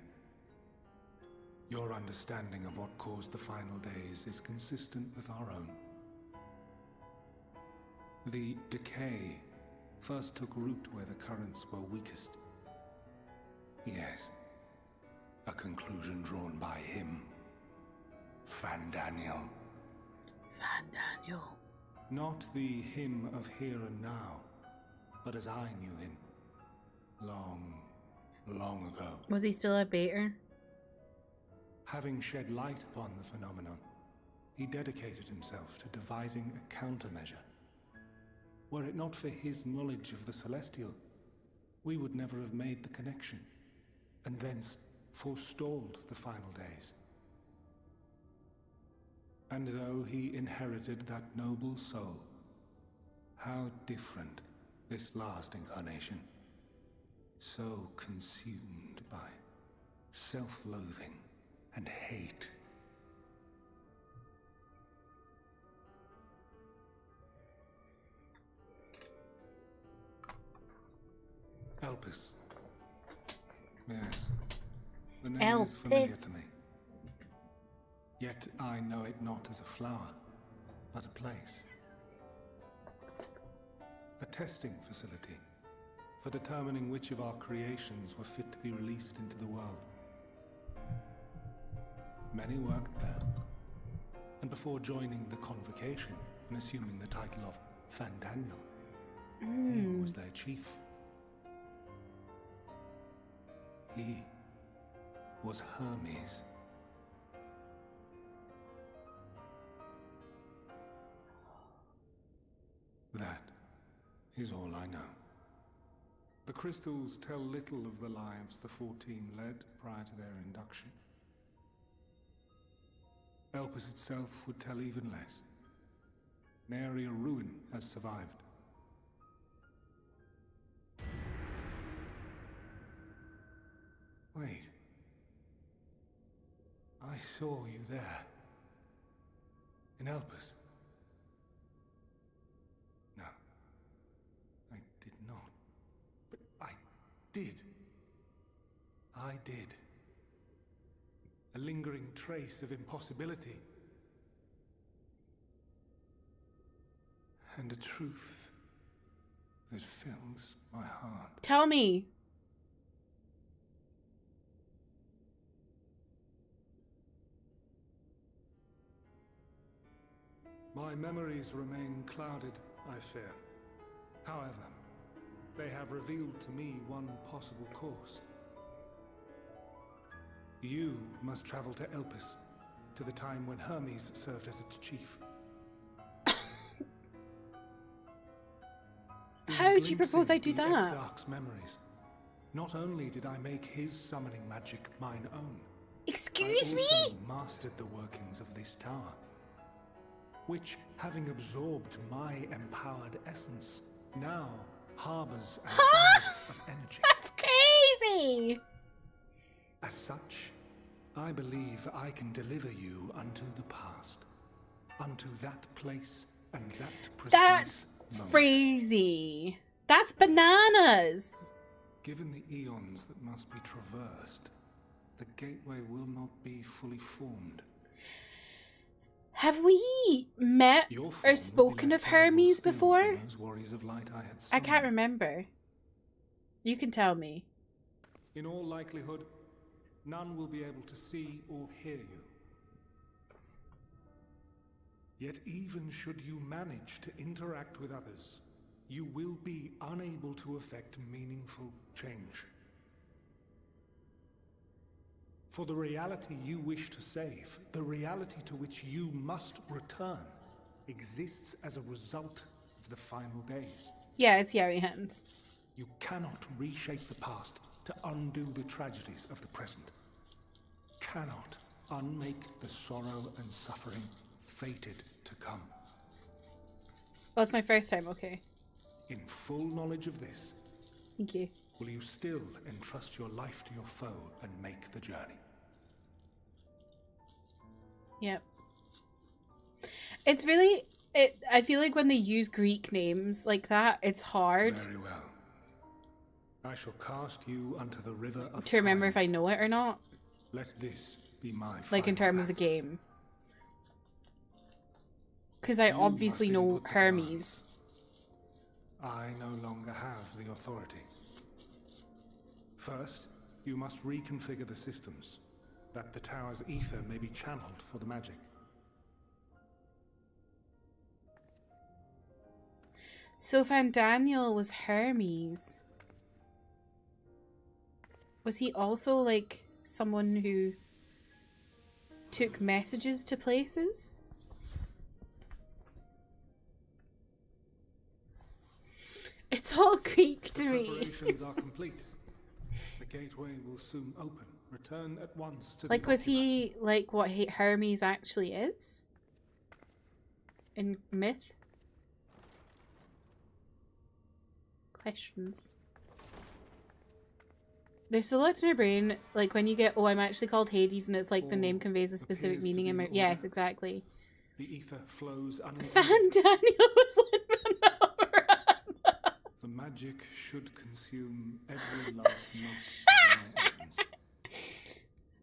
Your Your understanding of what caused the final days is consistent with our own. The decay first took root where the currents were weakest. Yes, a conclusion drawn by him, Fandaniel. Fandaniel. Not the him of here and now, but as I knew him, long, long ago. Was he still a baiter? Having shed light upon the phenomenon, he dedicated himself to devising a countermeasure. Were it not for his knowledge of the Celestial, we would never have made the connection, and thence forestalled the final days. And though he inherited that noble soul, how different this last incarnation, so consumed by self-loathing and hate. Elpis. Yes. The name is familiar to me. Yet I know it not as a flower, but a place. A testing facility for determining which of our creations were fit to be released into the world. Many worked there, and before joining the convocation and assuming the title of Fandaniel, he was their chief. He was Hermes. That is all I know. The crystals tell little of the lives the 14 led prior to their induction. Elpis itself would tell even less. Nary a ruin has survived. Wait. I saw you there. In Elpis. No. I did not. But I did. I did. A lingering trace of impossibility. And a truth that fills my heart. Tell me. My memories remain clouded, I fear. However, they have revealed to me one possible course. You must travel to Elpis, to the time when Hermes served as its chief. How do you propose I do that? Exarch's memories. Not only did I make his summoning magic mine own. Excuse me? I also mastered the workings of this tower, which, having absorbed my empowered essence, now harbors an abundance of energy. That's crazy! As such, I believe I can deliver you unto the past, unto that place and that precise That's moment. crazy. That's bananas. Given the eons that must be traversed, the gateway will not be fully formed. Have we met or spoken of Hermes before? I can't remember. You can tell me. In all likelihood, none will be able to see or hear you. Yet even should you manage to interact with others, you will be unable to effect meaningful change. For the reality you wish to save, the reality to which you must return, exists as a result of the final days. Yeah, it's Yari Hands. You cannot reshape the past to undo the tragedies of the present. Cannot unmake the sorrow and suffering fated to come. Well, it's my first time, okay. In full knowledge of this, thank you. Will you still entrust your life to your foe and make the journey? Yep. It's really... I feel like when they use Greek names like that, it's hard. Very well. I shall cast you unto the river of to remember time. if I know it or not. Let this be my Like in final terms of the game. Because I obviously know Hermes. I no longer have the authority. First, you must reconfigure the systems, that the tower's ether may be channeled for the magic. So Daniel was Hermes. Was he also like someone who took messages to places? It's all Greek to me. Preparations are complete. The gateway will soon open. Return at once to Like, was he like what Hermes actually is? In myth? Questions. There's so lots in your brain, like when you get, oh, I'm actually called Hades, and it's like the name conveys a specific meaning in my... Yes, exactly. The ether flows Fan Daniel was The magic should consume every last note of my essence.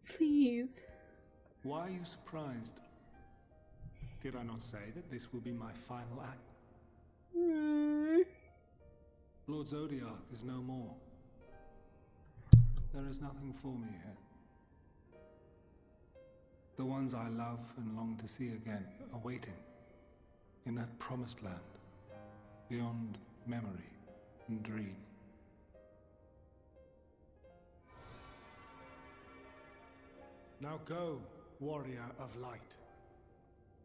Please. Why are you surprised? Did I not say that this will be my final act? Lord Zodiac is no more. There is nothing for me here. The ones I love and long to see again are waiting in that promised land, beyond memory and dream. Now go, warrior of light.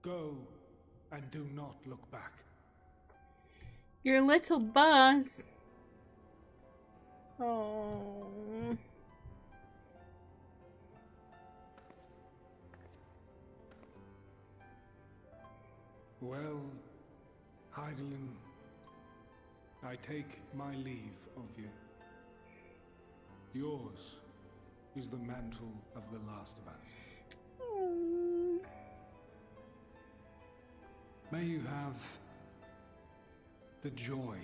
Go and do not look back. Your little boss. Oh. Well, Heidelin, I take my leave of you. Yours is the mantle of the last of us. May you have the joy.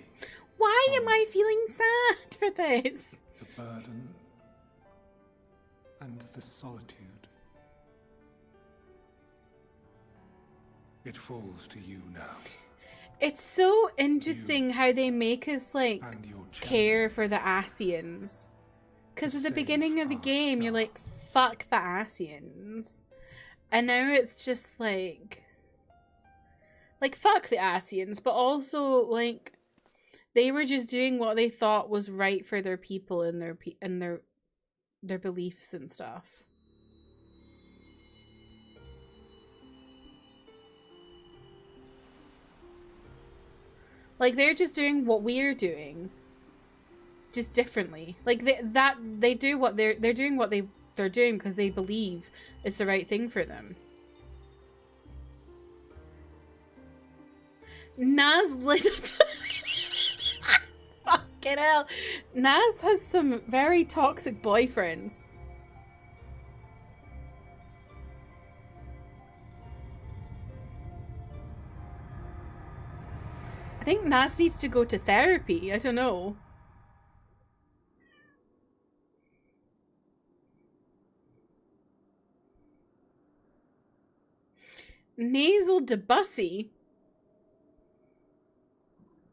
Why am I feeling sad for this? The burden and the solitude. It falls to you now. It's so interesting how they make us like care for the Asians. Because at the beginning of the game, you're like, fuck the Asians. And now it's just like fuck the Asians, but also like they were just doing what they thought was right for their people and their beliefs and stuff. Like they're just doing what we're doing, just differently. Like they do what they're doing what they're doing because they believe it's the right thing for them. Naz lit up. Fucking hell. Naz has some very toxic boyfriends. I think Naz needs to go to therapy. I don't know. Nasal Debussy?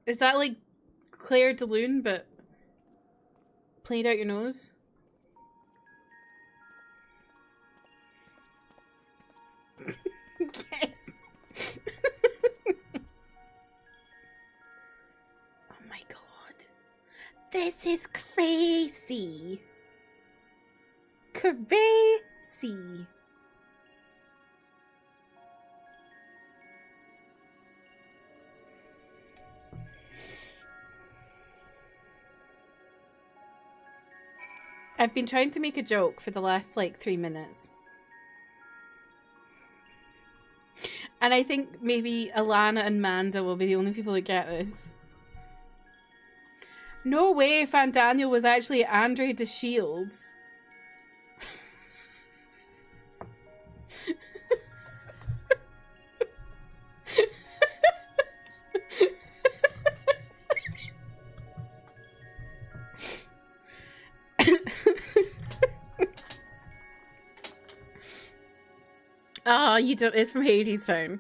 Is that like Claire de Lune, but played out your nose? Yes. Oh my god. This is crazy. Crazy. I've been trying to make a joke for the last like 3 minutes. And I think maybe Alana and Manda will be the only people that get this. No way Fan Daniel was actually Andre de Shields. you don't. It's from Hades Town.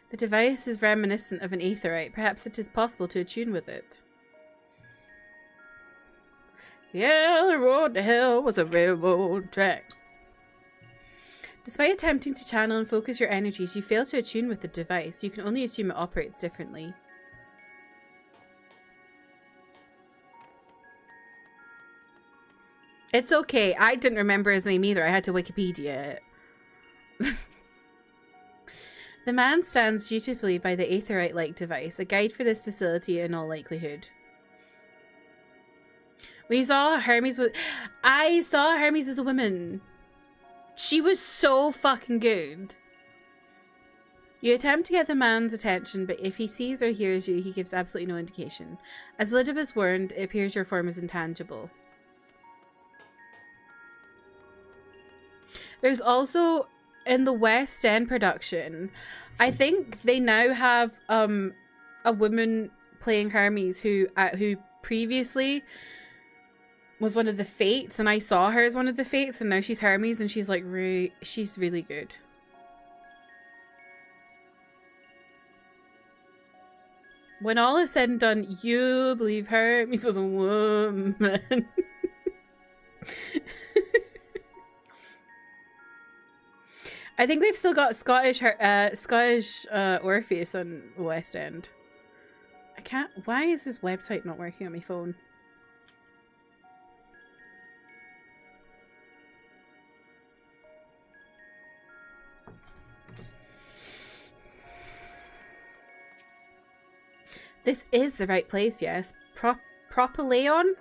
The device is reminiscent of an aetherite. Perhaps it is possible to attune with it. Yeah, the road to hell was a railroad track. Despite attempting to channel and focus your energies, you fail to attune with the device. You can only assume it operates differently. It's okay. I didn't remember his name either. I had to Wikipedia it. The man stands dutifully by the aetherite-like device, a guide for this facility in all likelihood. We saw Hermes with... I saw Hermes as a woman. She was so fucking good. You attempt to get the man's attention, but if he sees or hears you, he gives absolutely no indication. As Elizabeth warned, it appears your form is intangible. There's also... in the West End production, I think they now have a woman playing Hermes who previously was one of the Fates, and I saw her as one of the Fates, and now she's Hermes, and she's like she's really good. When all is said and done, you believe Hermes was a woman. I think they've still got Scottish Orpheus on West End. I can't... Why is this website not working on my phone? This is the right place, yes. Propylaeon?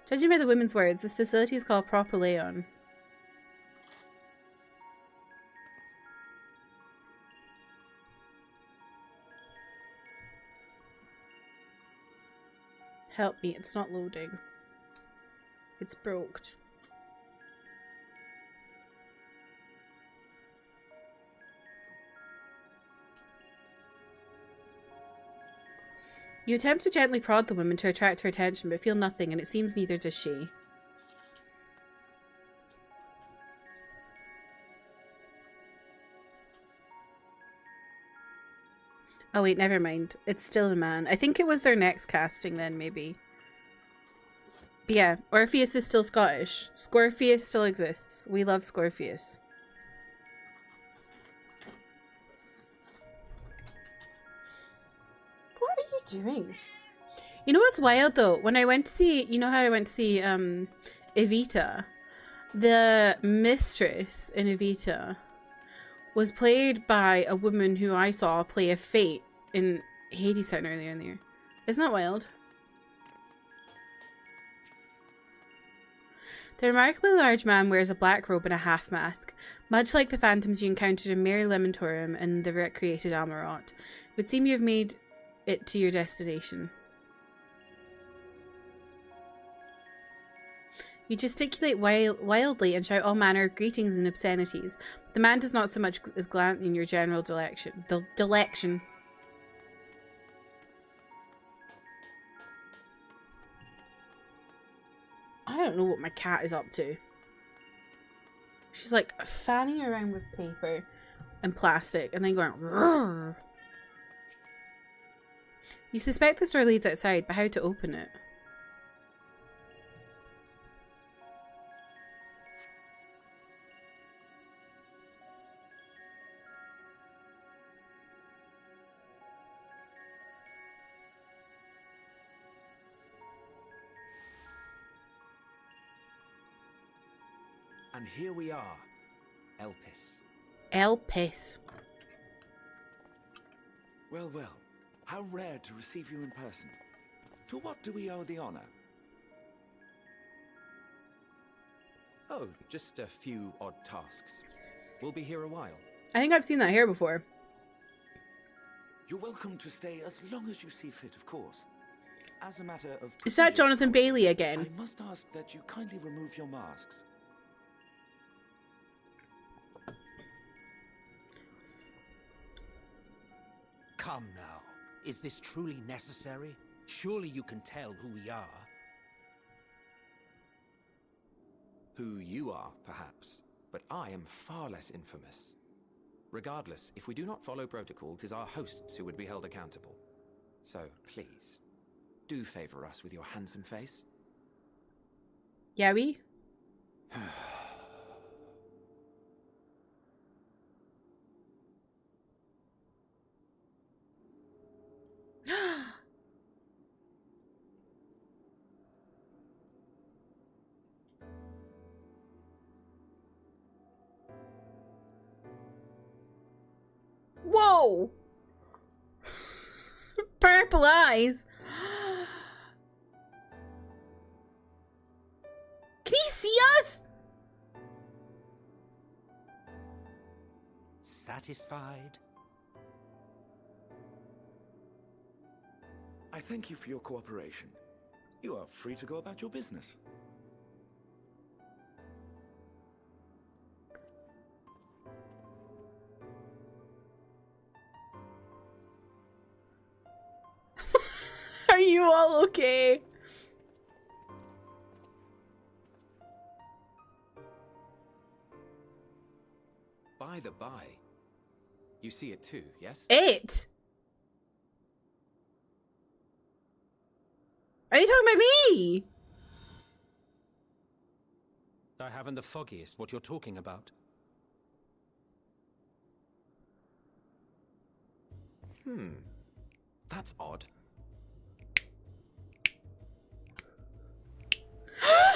Judging by the women's words, this facility is called Propylaeon. Help me, it's not loading. It's broked. You attempt to gently prod the woman to attract her attention, but feel nothing, and it seems neither does she. Oh wait, never mind. It's still a man. I think it was their next casting then, maybe. But yeah, Orpheus is still Scottish. Scorpheus still exists. We love Scorpheus. What are you doing? You know what's wild though? When I went to see, you know how I went to see Evita? The mistress in Evita was played by a woman who I saw play a Fate in Hades Town earlier in the year. Isn't that wild? The remarkably large man wears a black robe and a half mask, much like the phantoms you encountered in Mare Lamentorum and the recreated Amarot. It would seem you have made it to your destination. You gesticulate wildly and shout all manner of greetings and obscenities. The man does not so much as glance in your general direction. I don't know what my cat is up to. She's like fanning around with paper and plastic and then going "Rrr." You suspect this door leads outside, but how to open it? And here we are, Elpis. Elpis. Well, well, how rare to receive you in person. To what do we owe the honor? Oh, just a few odd tasks. We'll be here a while. I think I've seen that hair before. You're welcome to stay as long as you see fit, of course. As a matter of... Is that Jonathan Bailey again? I must ask that you kindly remove your masks. Come now. Is this truly necessary? Surely you can tell who we are. Who you are, perhaps, but I am far less infamous. Regardless, if we do not follow protocol, 'tis our hosts who would be held accountable. So, please, do favor us with your handsome face. Yowie? Whoa! Purple eyes. Can he see us? Satisfied? I thank you for your cooperation. You are free to go about your business. Are you all okay? By the by, you see it too, yes? It? Are you talking about me? I haven't the foggiest what you're talking about. That's odd.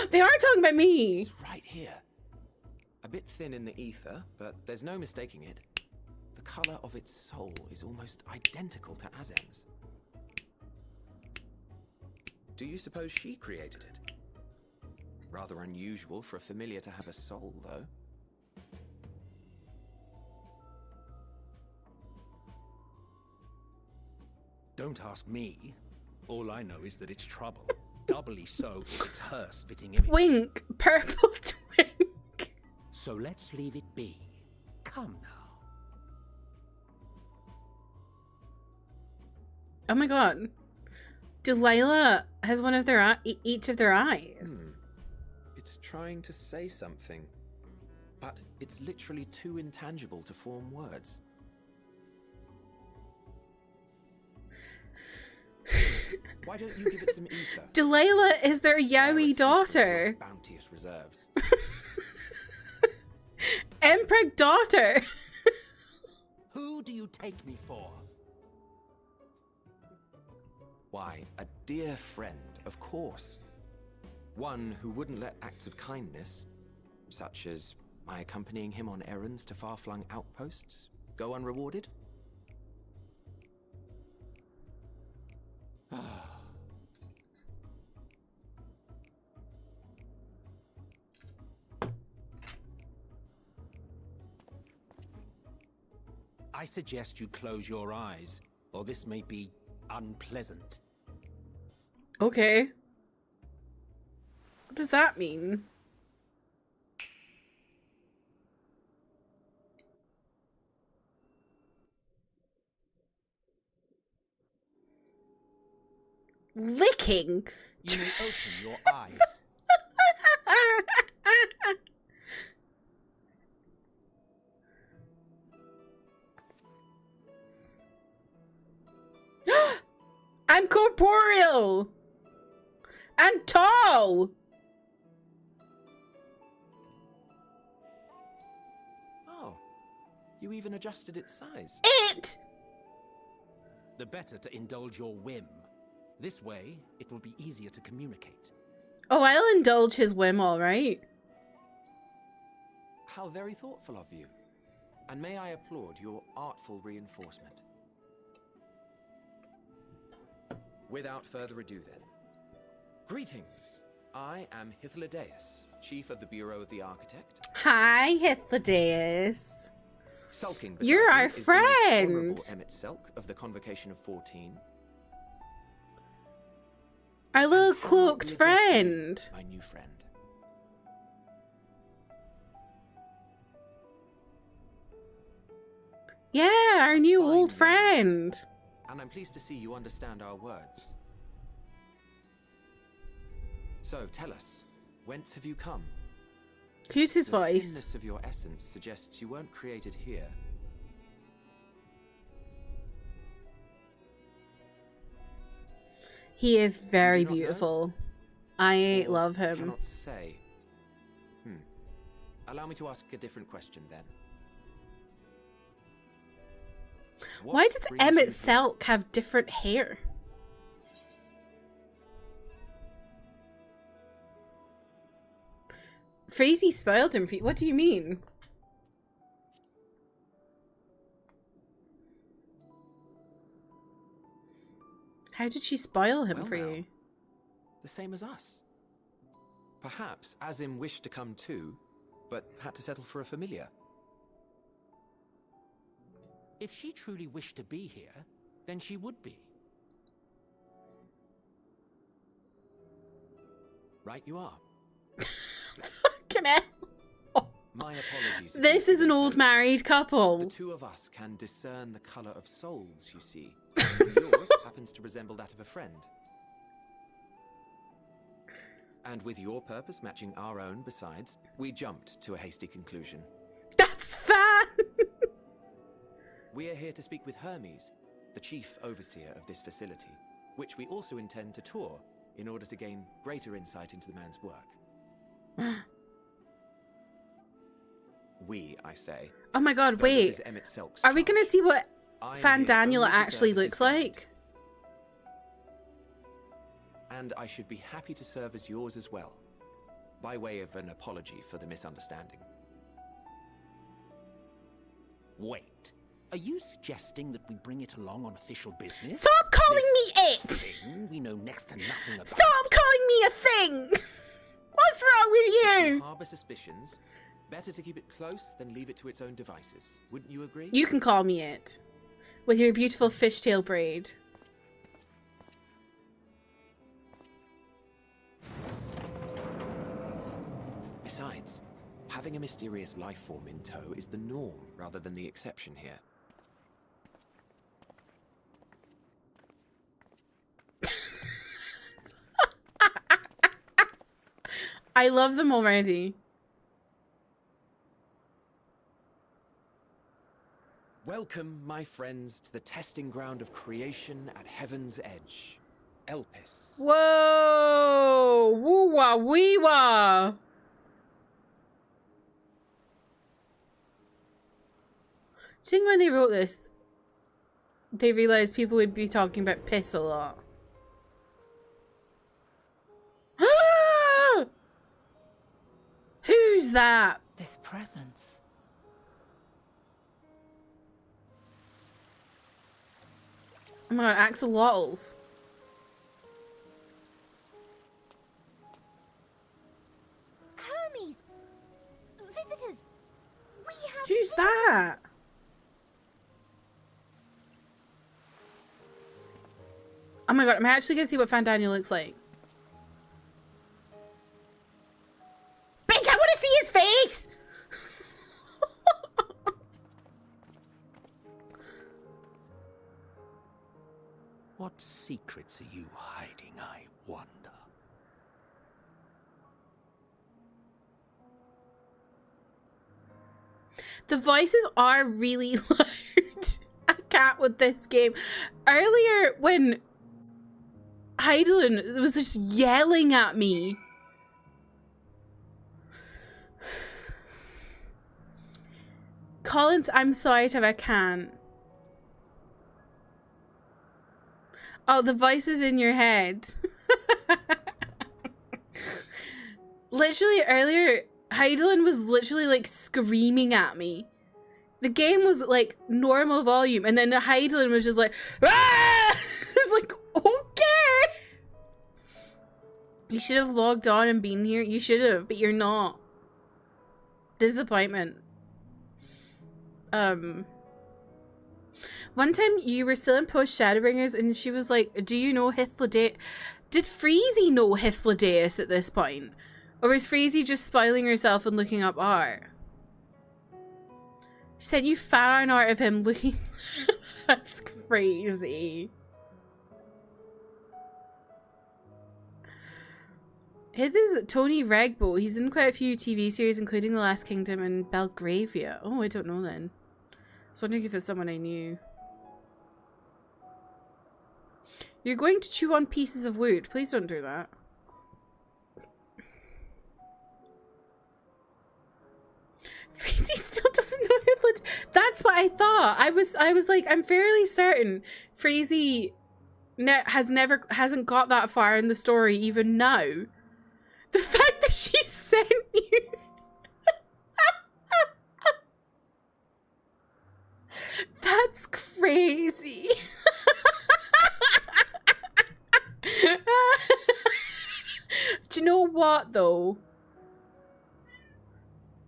They are talking about me. It's right here. A bit thin in the ether, but there's no mistaking it. The color of its soul is almost identical to Azem's. Do you suppose she created it? Rather unusual for a familiar to have a soul, though. Don't ask me. All I know is that it's trouble. Doubly so if it's her spitting image. Wink. Purple twink. So let's leave it be. Come now. Oh my god. Delilah has one of their each of their eyes. It's trying to say something, but it's literally too intangible to form words. Why don't you give it some ether? Delilah is their Yowie daughter. Bounteous reserves. Emperor daughter. Who do you take me for? Why, a dear friend, of course. One who wouldn't let acts of kindness, such as my accompanying him on errands to far-flung outposts, go unrewarded. I suggest you close your eyes, or this may be unpleasant. Okay. What does that mean? Licking? You may open your eyes. I'm corporeal! And tall! Oh, you even adjusted its size. It! The better to indulge your whim. This way, it will be easier to communicate. Oh, I'll indulge his whim, all right. How very thoughtful of you. And may I applaud your artful reinforcement. Without further ado then. Greetings. I am Hythlodaeus, Chief of the Bureau of the Architect. Hi, Hythlodaeus. Sulking beside You're me our is the most friend. honorable Emmett Selk of the Convocation of 14. Our little And how might cloaked we address you, friend. my new friend? Yeah, our new old friend. and I'm pleased to see you understand our words. So, tell us, whence have you come? Who's his The voice? thinness of your essence suggests you weren't created here. He is very You do not know? beautiful. I Or love him. Cannot say. Allow me to ask a different question then. Why What does brings you Emmett here? Selk have different hair? Freezy spoiled him for you. What do you mean? How did she spoil him Well for now, you? The same as us. Perhaps Azim wished to come too, but had to settle for a familiar. If she truly wished to be here, then she would be. Right you are. Fucking hell. My apologies. if This you is an forget, old folks. married couple. The two of us can discern the colour of souls, you see. Yours happens to resemble that of a friend. And with your purpose matching our own besides, we jumped to a hasty conclusion. That's fun! We are here to speak with Hermes, the chief overseer of this facility, which we also intend to tour in order to gain greater insight into the man's work. We, I say. Oh my god, though this wait. is Emmett Selk's Are we charge. gonna see what I am Fan here Daniel only to actually serve as looks his guide. like? And I should be happy to serve as yours as well, by way of an apology for the misunderstanding. Wait, are you suggesting that we bring it along on official business? Stop calling me it! Thing we know next to nothing about. Stop calling me a thing! What's wrong with If you you? harbour suspicions, better to keep it close than leave it to its own devices. Wouldn't you agree? You can call me it. With your beautiful fishtail braid. Besides, having a mysterious life form in tow is the norm rather than the exception here. I love them already. Welcome, my friends, to the testing ground of creation at Heaven's Edge. Elpis. Whoa! Woo-wah wee-wah! Do you think when they wrote this, they realized people would be talking about piss a lot? Who's that? This presence. Oh my god, axolotls. Hermes! Visitors! We have Who's that? Oh my god, I'm actually gonna see what Fan Daniel looks like. Bitch, I wanna see his face! What secrets are you hiding, I wonder? The voices are really loud. I can't with this game. Earlier, when Heidelin was just yelling at me. Collins, I'm sorry to I can't. Oh, the voices in your head. Literally earlier, Heidelin was literally like screaming at me. The game was like normal volume, and then Heidelin was just like, ah! It's like, okay. You should have logged on and been here. You should have, but you're not. Disappointment. One time you were still in post Shadowbringers, and she was like, do you know Hythlodaeus? Did Freezy know Hythlodaeus at this point? Or was Freezy just spoiling herself and looking up art? She sent you fan art of him looking. That's crazy. His is Tony Regbo. He's in quite a few TV series, including The Last Kingdom and Belgravia. Oh, I don't know then. I was wondering if it's someone I knew. You're going to chew on pieces of wood. Please don't do that. Freezy still doesn't know Hitler. That's what I thought. I was like, I'm fairly certain Freezy hasn't got that far in the story even now. The fact that she sent you. That's crazy. Do you know what though?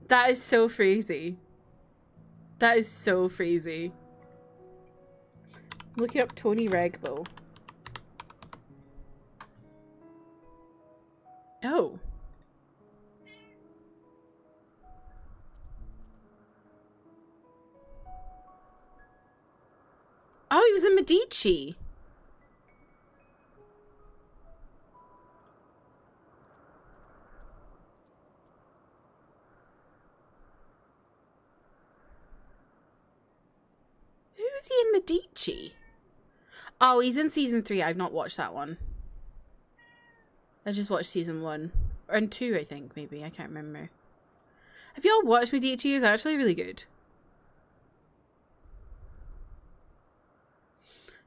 That is so Freezy. That is so Freezy. Looking up Tony Regbo. Oh. Oh, he was in Medici. Who is he in Medici? Oh, he's in season 3. I've not watched that one. I just watched season 1 and 2, I think, maybe. I can't remember. Have y'all watched Medici? It's actually really good.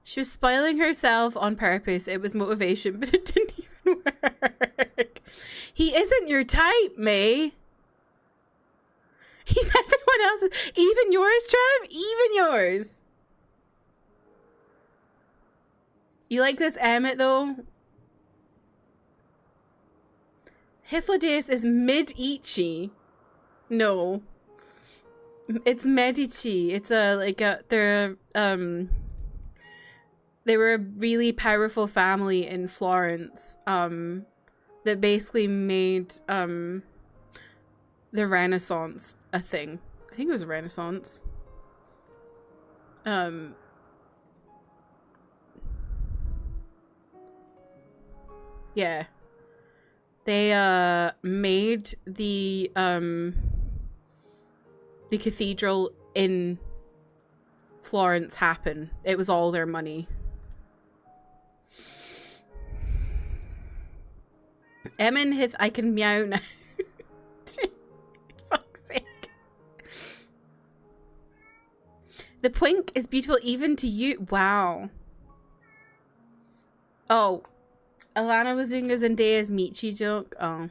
She was spoiling herself on purpose. It was motivation, but it didn't even work. He isn't your type, May. He's everyone else's. Even yours, Trev? Even yours. You like this Emmett, though? Hythlodaeus is mid-ichi. No. It's Medici. It's they were a really powerful family in Florence, that basically made, the Renaissance a thing. I think it was a Renaissance. Yeah. They, made the cathedral in Florence happen. It was all their money. Emin Hith, I can meow now. Fuck's sake. The pwink is beautiful even to you. Wow. Oh. Alana was doing a Zendaya's Michi joke. Oh.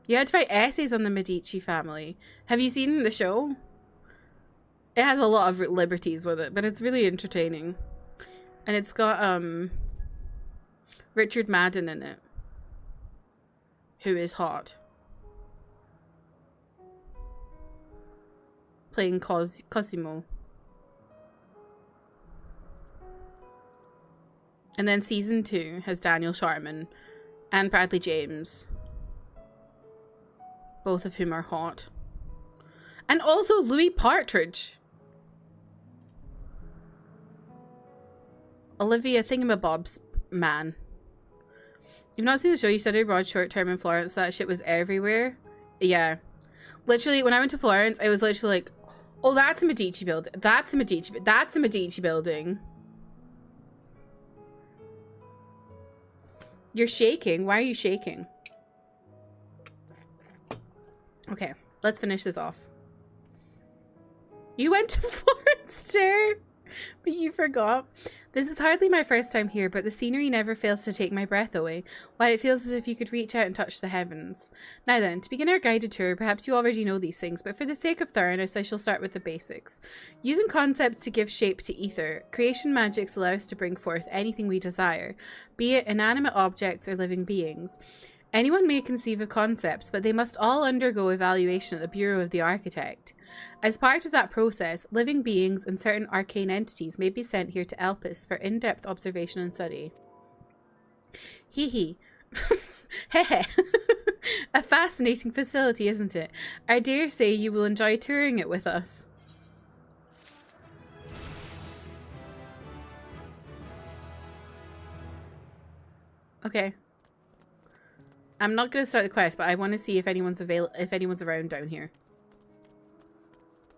You had to write essays on the Medici family. Have you seen the show? It has a lot of liberties with it, but it's really entertaining. And it's got Richard Madden in it, who is hot. Playing Cosimo. And then season 2 has Daniel Sharman and Bradley James, both of whom are hot. And also Louis Partridge. Olivia Thingamabob's man. You've not seen the show? You studied abroad short term in Florence. That shit was everywhere. Yeah. Literally, when I went to Florence, I was literally like, oh, that's a Medici building. That's a Medici building. You're shaking. Why are you shaking? Okay, let's finish this off. You went to Florence too, but you forgot. This is hardly my first time here, but the scenery never fails to take my breath away. Why, it feels as if you could reach out and touch the heavens. Now then, to begin our guided tour, perhaps you already know these things, but for the sake of thoroughness, I shall start with the basics. Using concepts to give shape to ether, creation magics allow us to bring forth anything we desire, be it inanimate objects or living beings. Anyone may conceive of concepts, but they must all undergo evaluation at the Bureau of the Architect. As part of that process, living beings and certain arcane entities may be sent here to Elpis for in-depth observation and study. Hee hee. Heh. A fascinating facility, isn't it? I dare say you will enjoy touring it with us. Okay. I'm not going to start the quest, but I want to see if anyone's around down here.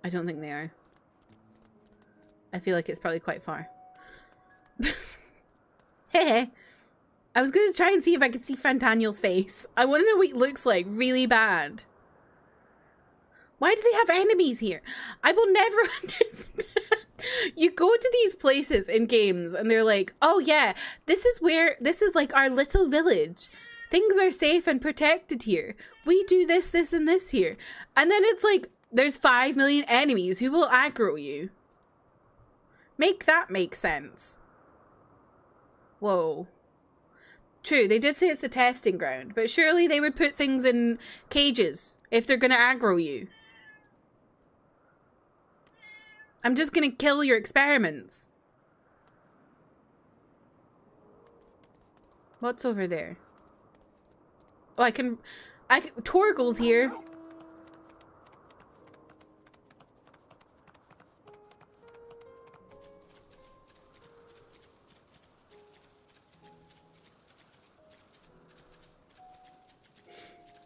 I don't think they are. I feel like it's probably quite far. Hey, I was going to try and see if I could see Fantaniel's face. I want to know what he looks like really bad. Why do they have enemies here? I will never understand. You go to these places in games and they're like, oh yeah, this is like our little village. Things are safe and protected here. We do this, this, and this here. And then it's like, there's 5 million enemies who will aggro you. Make that make sense. Whoa. True, they did say it's the testing ground, but surely they would put things in cages if they're gonna aggro you. I'm just gonna kill your experiments. What's over there? Oh, I can Torgal's here.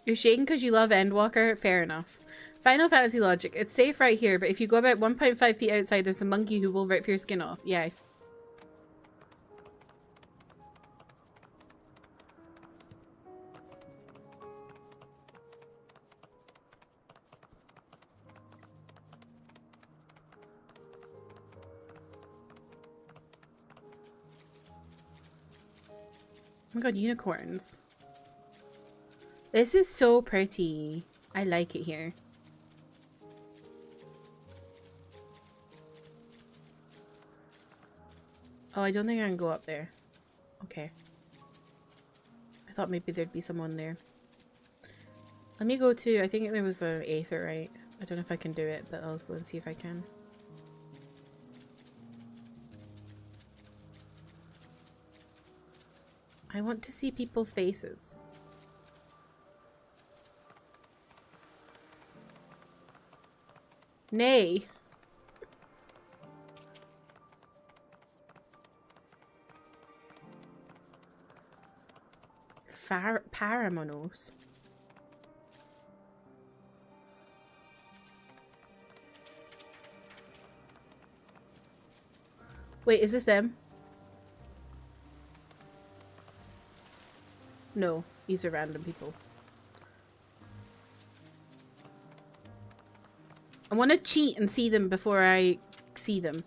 You're shaking because you love Endwalker? Fair enough. Final Fantasy logic. It's safe right here, but if you go about 1.5 feet outside, there's a monkey who will rip your skin off. Yes. Oh my god, unicorns. This is so pretty. I like it here. Oh, I don't think I can go up there. Okay. I thought maybe there'd be someone there. Let me go to, I think there was an Aether, right? I don't know if I can do it, but I'll go and see if I can. I want to see people's faces. Nay. Paramonos. Wait, is this them? No, these are random people. I want to cheat and see them before I see them.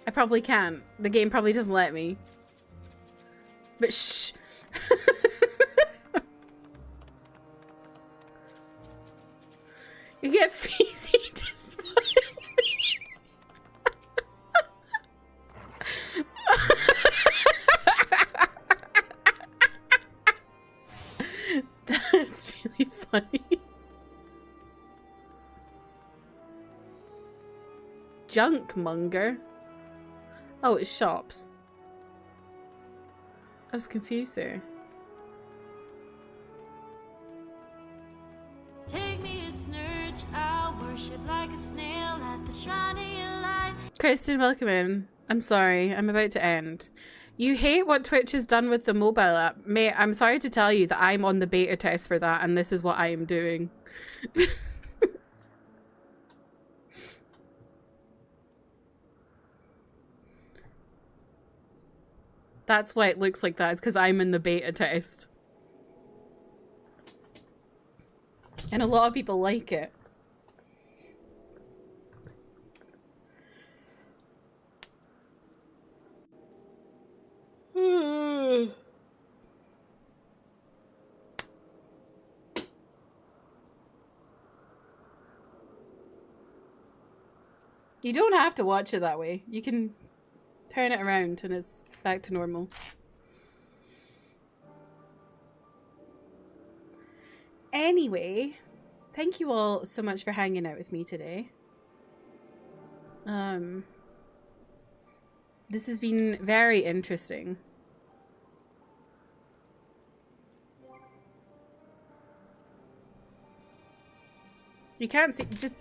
I probably can't. The game probably doesn't let me. But shh. You get Feezy to smile. That's really funny. Junk monger. Oh, it's shops. I was confused there. Take me to Snurge, I'll worship like a snail at the shrine of your light. Kristen, welcome in. I'm sorry, I'm about to end. You hate what Twitch has done with the mobile app. Mate, I'm sorry to tell you that I'm on the beta test for that, and this is what I am doing. That's why it looks like that. It's because I'm in the beta test. And a lot of people like it. You don't have to watch it that way. You can turn it around and it's back to normal. Anyway, thank you all so much for hanging out with me today. This has been very interesting. You can't see, just...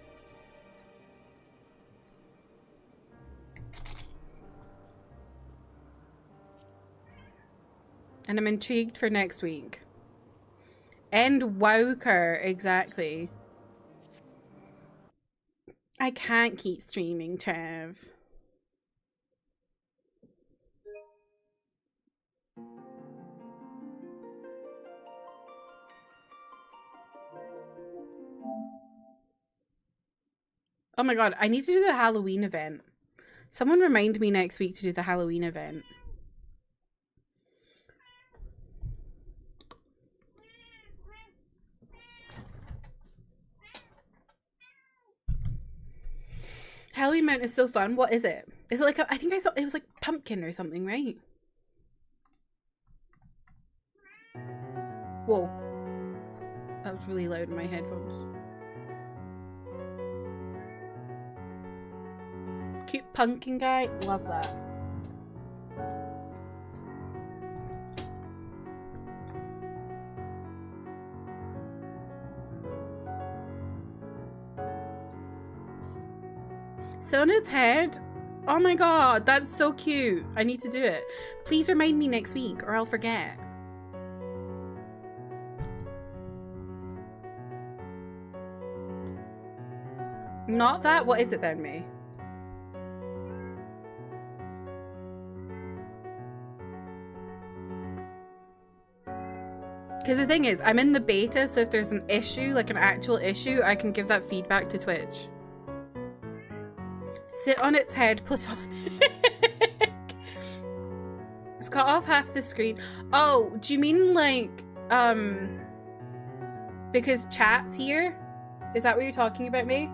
And I'm intrigued for next week. End Wowker, exactly. I can't keep streaming, Trev. Oh my god, I need to do the Halloween event. Someone remind me next week to do the Halloween event. Halloween Mount is so fun. What is it? Is it like a, I think I saw it was like pumpkin or something, right? Whoa. That was really loud in my headphones. Cute pumpkin guy. Love that. So on its head. Oh my god, that's so cute. I need to do it. Please remind me next week or I'll forget. Not that? What is it then, May? Because the thing is, I'm in the beta, so if there's an issue, like an actual issue, I can give that feedback to Twitch. Sit on its head, platonic. It's cut off half the screen. Oh, do you mean like, because chat's here? Is that what you're talking about, me?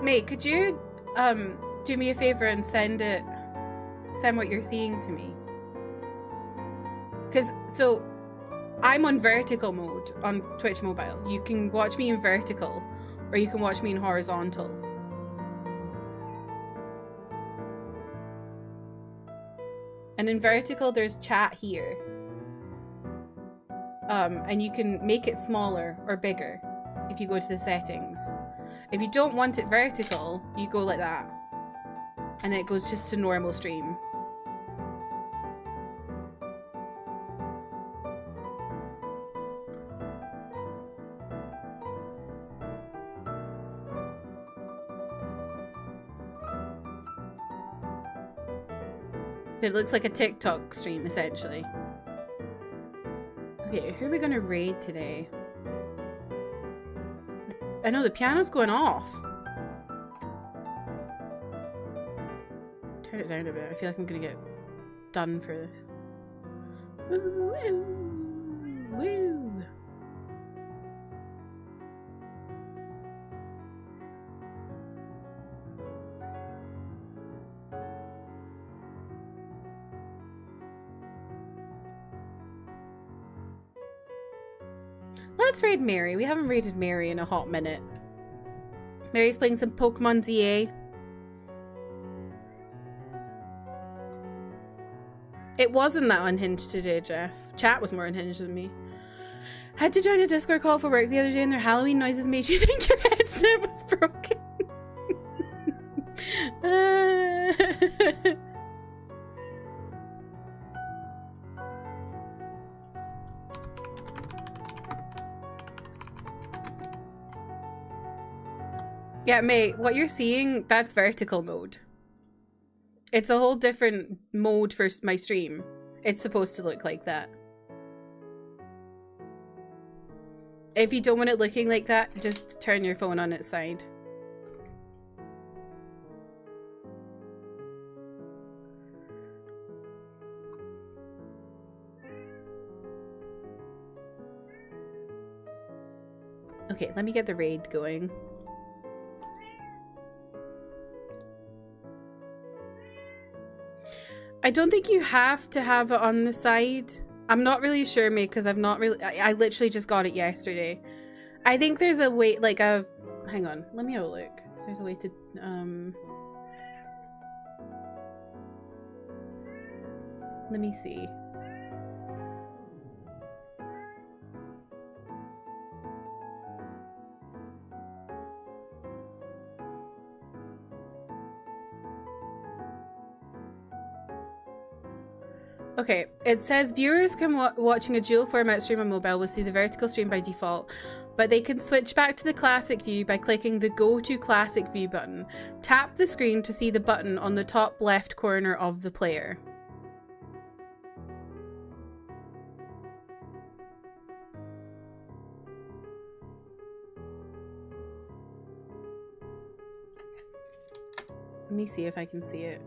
Mate, could you do me a favor and send what you're seeing to me? Because so I'm on vertical mode on Twitch mobile. You can watch me in vertical or you can watch me in horizontal. And in vertical there's chat here. And you can make it smaller or bigger if you go to the settings. If you don't want it vertical, you go like that. And then it goes just to normal stream. It looks like a TikTok stream, essentially. Okay, who are we gonna raid today? I know the piano's going off. Turn it down a bit. I feel like I'm gonna get done for this. Ooh, ooh, woo. Let's raid Mary. We haven't raided Mary in a hot minute. Mary's playing some Pokemon ZA. It wasn't that unhinged today, Jeff. Chat was more unhinged than me. Had to join a Discord call for work the other day and their Halloween noises made you think your headset was broken. Yeah, mate, what you're seeing, that's vertical mode. It's a whole different mode for my stream. It's supposed to look like that. If you don't want it looking like that, just turn your phone on its side. Okay, let me get the raid going. I don't think you have to have it on the side. I'm not really sure, mate, because I've not really... I literally just got it yesterday. I think there's a way, like a... Hang on, let me have a look. There's a way to... Let me see. Okay, it says viewers can watching a dual format stream on mobile will see the vertical stream by default, but they can switch back to the classic view by clicking the Go to Classic View button. Tap the screen to see the button on the top left corner of the player. Let me see if I can see it.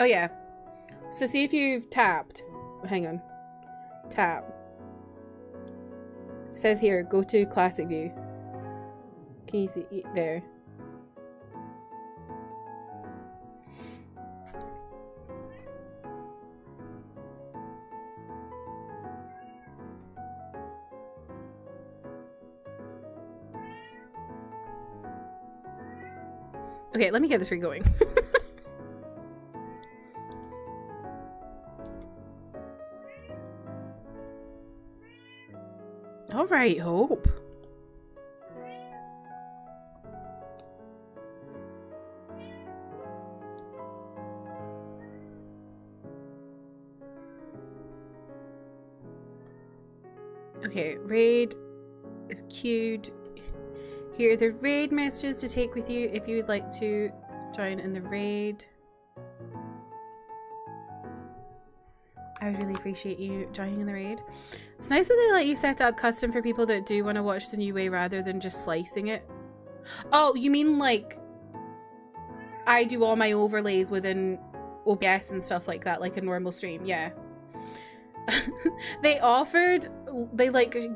Oh yeah. So see if you've tapped. Hang on. Tap. It says here, go to classic view. Can you see it there? Okay, let me get this re-going. All right, Hope. Okay, raid is queued. Here are the raid messages to take with you if you would like to join in the raid. I would really appreciate you joining in the raid. It's nice that they let you set up custom for people that do want to watch the new way rather than just slicing it. Oh, you mean like I do all my overlays within OBS and stuff like that, like a normal stream? Yeah. They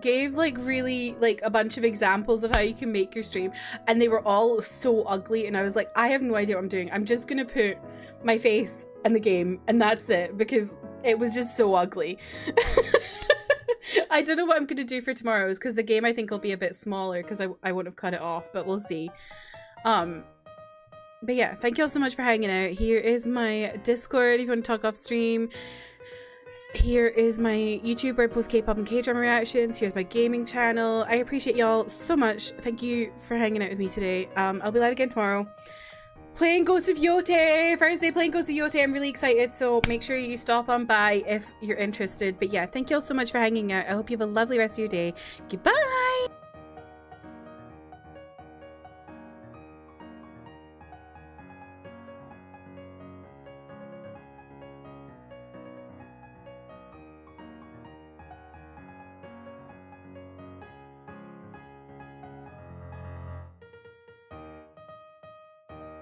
gave like really like a bunch of examples of how you can make your stream, and they were all so ugly, and I was like, I have no idea what I'm doing. I'm just gonna put my face in the game and that's it, because it was just so ugly. I don't know what I'm gonna do for tomorrow's, because the game I think will be a bit smaller because I won't have cut it off, but we'll see. But yeah, thank you all so much for hanging out. Here is my Discord if you want to talk off stream. Here is my YouTube where I post K-pop and K-drama reactions. Here's my gaming channel. I appreciate y'all so much. Thank you for hanging out with me today. I'll be live again tomorrow. Playing Ghost of Yote! First day playing Ghost of Yote. I'm really excited, so make sure you stop on by if you're interested. But yeah, thank you all so much for hanging out. I hope you have a lovely rest of your day. Goodbye!